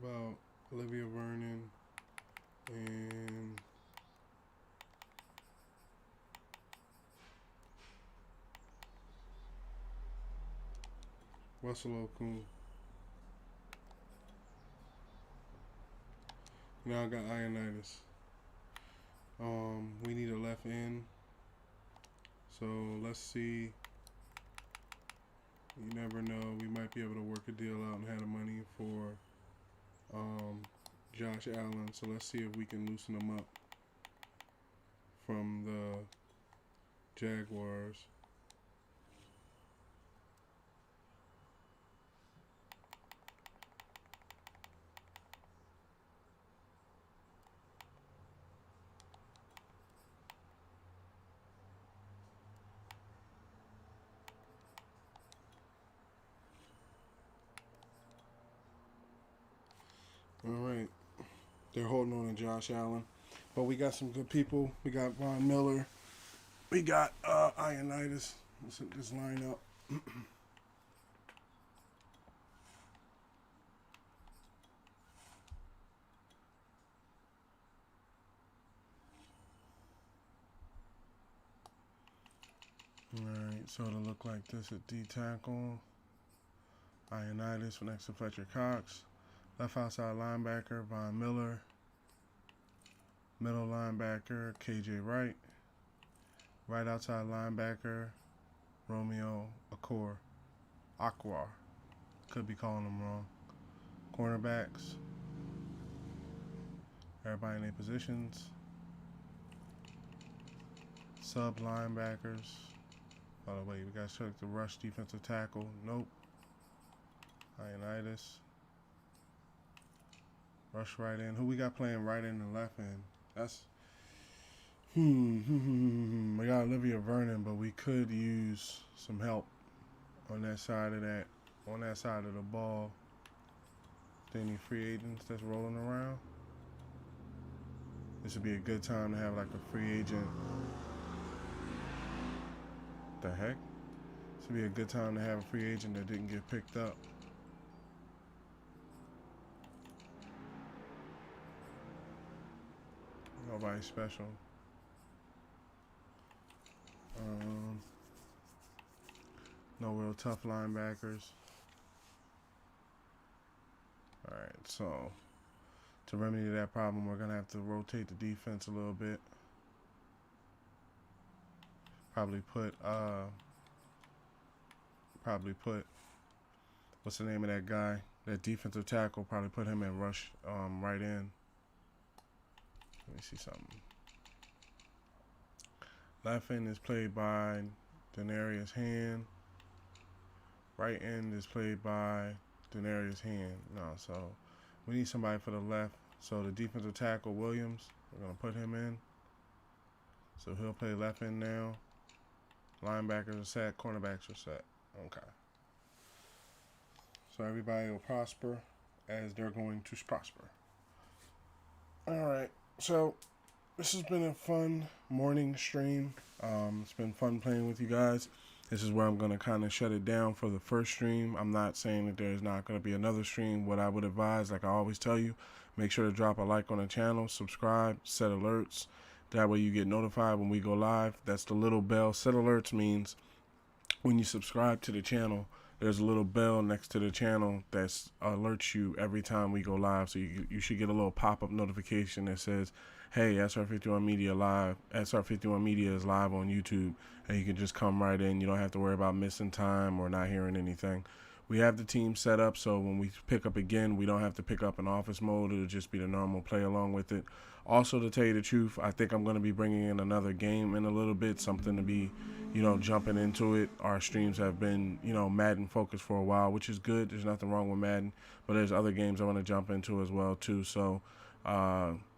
about Olivia Vernon and Russell Okung. Now I got Ioannidis. We need a left end. So let's see. You never know. We might be able to work a deal out and have the money for Josh Allen. So let's see if we can loosen him up from the Jaguars. All right. They're holding on to Josh Allen. But we got some good people. We got Von Miller. We got Ionitis. Let's hit this line up. Alright, so it'll look like this at D tackle. Ionitis next to Fletcher Cox. Left outside linebacker, Von Miller. Middle linebacker, KJ Wright. Right outside linebacker, Romeo Aquar. Could be calling them wrong. Cornerbacks. Everybody in their positions. Sub linebackers. By the way, we got to check the rush defensive tackle. Nope. Ionitis. Rush right in. Who we got playing right in and left end? That's we got Olivia Vernon, but we could use some help on that side of the ball. Any free agents that's rolling around? This would be a good time to have like a free agent. The heck? This would be a good time to have a free agent that didn't get picked up. Nobody special. No real tough linebackers. Alright, so to remedy that problem, we're going to have to rotate the defense a little bit. Probably put what's the name of that guy? That defensive tackle, probably put him in rush right in. Let me see something. Left end is played by Denarius Hand. Right end is played by Denarius Hand. No, so we need somebody for the left. So the defensive tackle, Williams, we're going to put him in. So he'll play left end now. Linebackers are set. Cornerbacks are set. Okay. So everybody will prosper as they're going to prosper. All right. So this has been a fun morning stream. It's been fun playing with you guys. This is where I'm going to kind of shut it down for the first stream. I'm not saying that there's not going to be another stream. What I would advise, like I always tell you, make sure to drop a like on the channel, subscribe, set alerts. That way you get notified when we go live. That's the little bell. Set alerts means when you subscribe to the channel, there's a little bell next to the channel that alerts you every time we go live. So you should get a little pop-up notification that says, hey, SR51 Media live. SR51 Media is live on YouTube. And you can just come right in. You don't have to worry about missing time or not hearing anything. We have the team set up so when we pick up again, we don't have to pick up in office mode. It'll just be the normal play along with it. Also, to tell you the truth, I think I'm going to be bringing in another game in a little bit, something to be, jumping into it. Our streams have been, Madden focused for a while, which is good. There's nothing wrong with Madden, but there's other games I want to jump into as well, too. So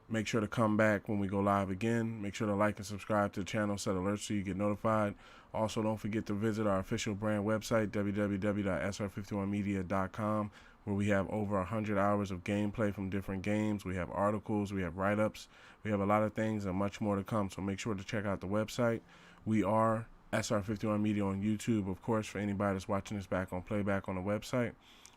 make sure to come back when we go live again. Make sure to like and subscribe to the channel, set alerts so you get notified. Also, don't forget to visit our official brand website, www.sr51media.com, where we have over 100 hours of gameplay from different games. We have articles, we have write-ups, we have a lot of things and much more to come. So make sure to check out the website. We are SR51 Media on YouTube, of course, for anybody that's watching this back on playback on the website.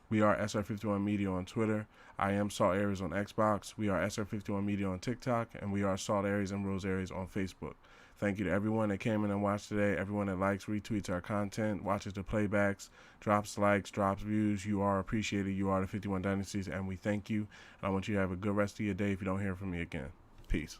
We are SR51 Media on Twitter. I am Salt Aries on Xbox. We are SR51 Media on TikTok, and we are Salt Aries and Rose Aries on Facebook. Thank you to everyone that came in and watched today, everyone that likes, retweets our content, watches the playbacks, drops likes, drops views. You are appreciated. You are the 51 Dynasties, and we thank you. And I want you to have a good rest of your day if you don't hear from me again. Peace.